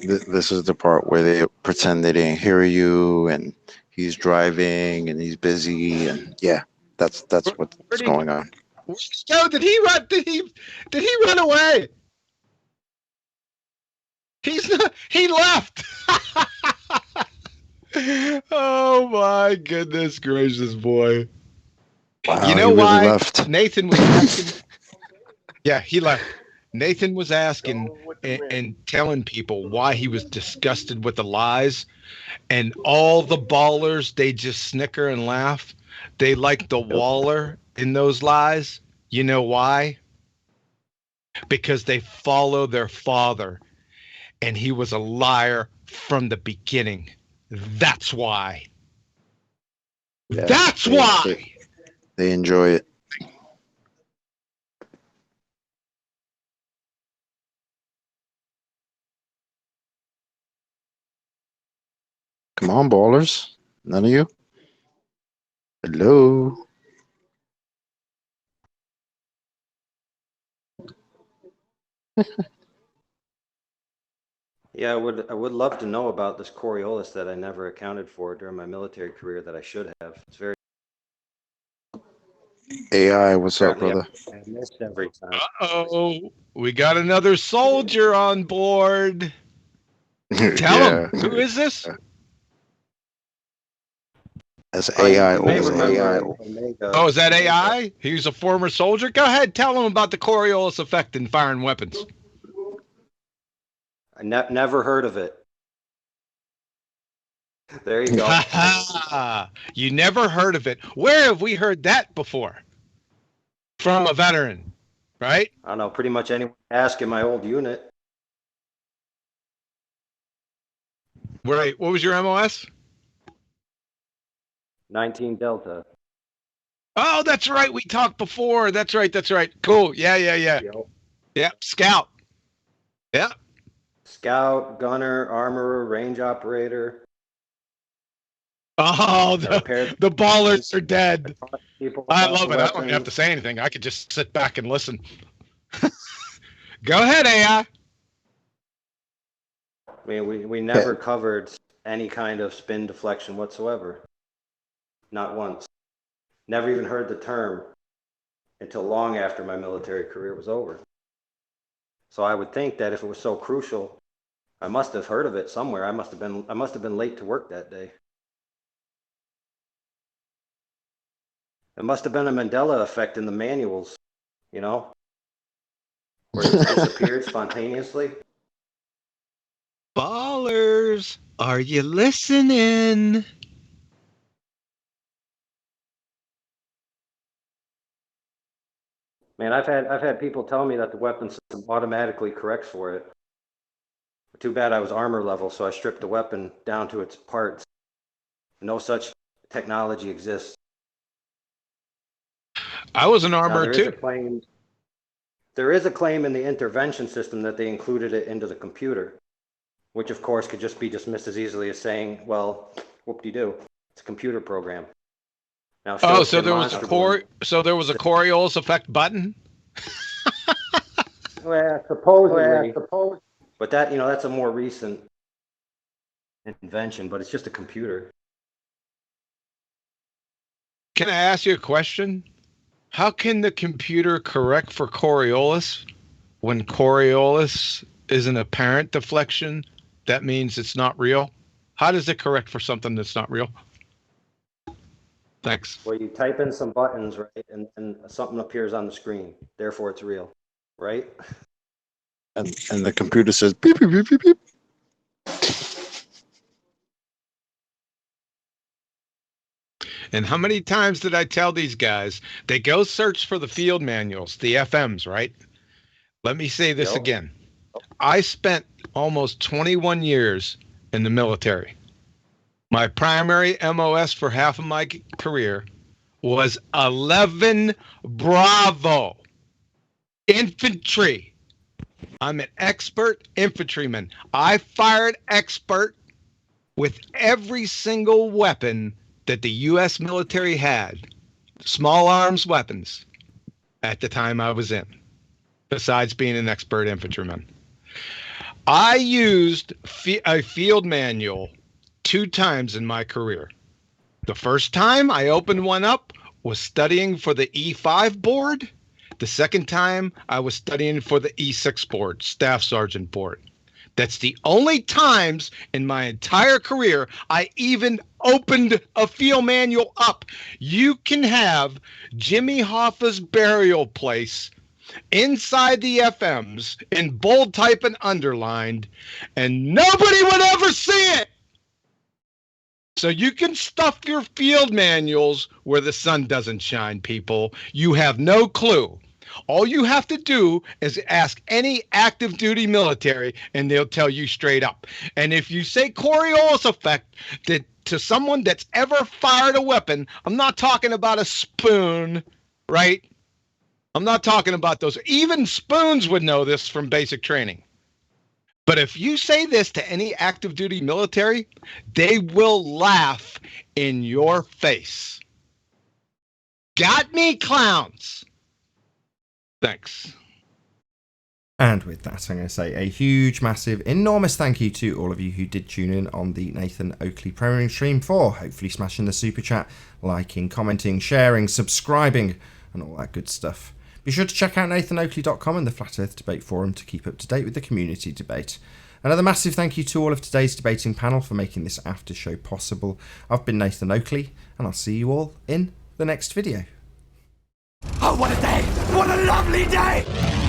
This is the part where they pretend they didn't hear you, and he's driving, and he's busy, and yeah, that's what's going on. Where'd he go? Did he run? Did he run away? He's not. He left. Oh my goodness gracious, boy! Wow, You know he really why? left. Nathan was asking. Yeah, he left. Nathan was asking and telling people why he was disgusted with the lies, and all the ballers, they just snicker and laugh. They like the Waller in those lies. You know why? Because they follow their father, and he was a liar from the beginning. That's why. Yeah, That's why. They enjoy it. Come on, ballers. None of you? Hello? Yeah, I would love to know about this Coriolis that I never accounted for during my military career that I should have. It's very AI, what's up, apparently brother? I missed every time. Uh-oh. We got another soldier on board. Tell Yeah. him. Who is this? That's AI. You may Over remember AI. Omega. Oh, is that AI? He's a former soldier? Go ahead, tell him about the Coriolis effect in firing weapons. I never heard of it. There you go. You never heard of it. Where have we heard that before? From a veteran, right? I don't know, pretty much anyone ask in my old unit. Right. What was your MOS? 19 Delta. Oh, that's right. We talked before. That's right. Cool. Yeah. Yeah. Scout. Yeah. Scout, gunner, armorer, range operator. Oh, the ballers are dead. I love it. I don't have to say anything. I could just sit back and listen. Go ahead, AI. I mean, we never covered any kind of spin deflection whatsoever. Not once. Never even heard the term until long after my military career was over. So I would think that if it was so crucial, I must have heard of it somewhere. I must have been late to work that day. It must have been a Mandela effect in the manuals, you know, where it just disappeared spontaneously. Ballers, are you listening? Man, I've had people tell me that the weapon system automatically corrects for it. Too bad I was armor level, so I stripped the weapon down to its parts. No such technology exists. I was an armorer too. There is a claim in the intervention system that they included it into the computer, which of course could just be dismissed as easily as saying, well, whoop-de-doo. It's a computer program. Now, Oh, so there was a Coriolis effect button? Well, supposedly. But that, that's a more recent invention, but it's just a computer. Can I ask you a question? How can the computer correct for Coriolis when Coriolis is an apparent deflection? That means it's not real. How does it correct for something that's not real? Thanks. Well, you type in some buttons, right, and something appears on the screen. Therefore, it's real, right? And the computer says beep beep beep beep beep. And how many times did I tell these guys they go search for the field manuals, the FMs, right? Let me say this again. I spent almost 21 years in the military. My primary MOS for half of my career was 11 Bravo infantry. I'm an expert infantryman. I fired expert with every single weapon that the U.S. military had, small arms weapons, at the time I was in, besides being an expert infantryman. I used a field manual 2 times in my career. The first time I opened one up was studying for the E5 board. The second time I was studying for the E6 board, Staff Sergeant board. That's the only times in my entire career I even opened a field manual up. You can have Jimmy Hoffa's burial place inside the FMs in bold type and underlined, and nobody would ever see it. So you can stuff your field manuals where the sun doesn't shine, people. You have no clue. All you have to do is ask any active duty military and they'll tell you straight up. And if you say Coriolis effect to someone that's ever fired a weapon, I'm not talking about a spoon, right? I'm not talking about those. Even spoons would know this from basic training. But if you say this to any active duty military, they will laugh in your face. Got me, clowns. Thanks. And with that, I'm going to say a huge, massive, enormous thank you to all of you who did tune in on the Nathan Oakley Premiering stream for hopefully smashing the super chat, liking, commenting, sharing, subscribing, and all that good stuff. Be sure to check out nathanoakley.com and the Flat Earth Debate Forum to keep up to date with the community debate. Another massive thank you to all of today's debating panel for making this after show possible. I've been Nathan Oakley, and I'll see you all in the next video. Oh, what a day! What a lovely day!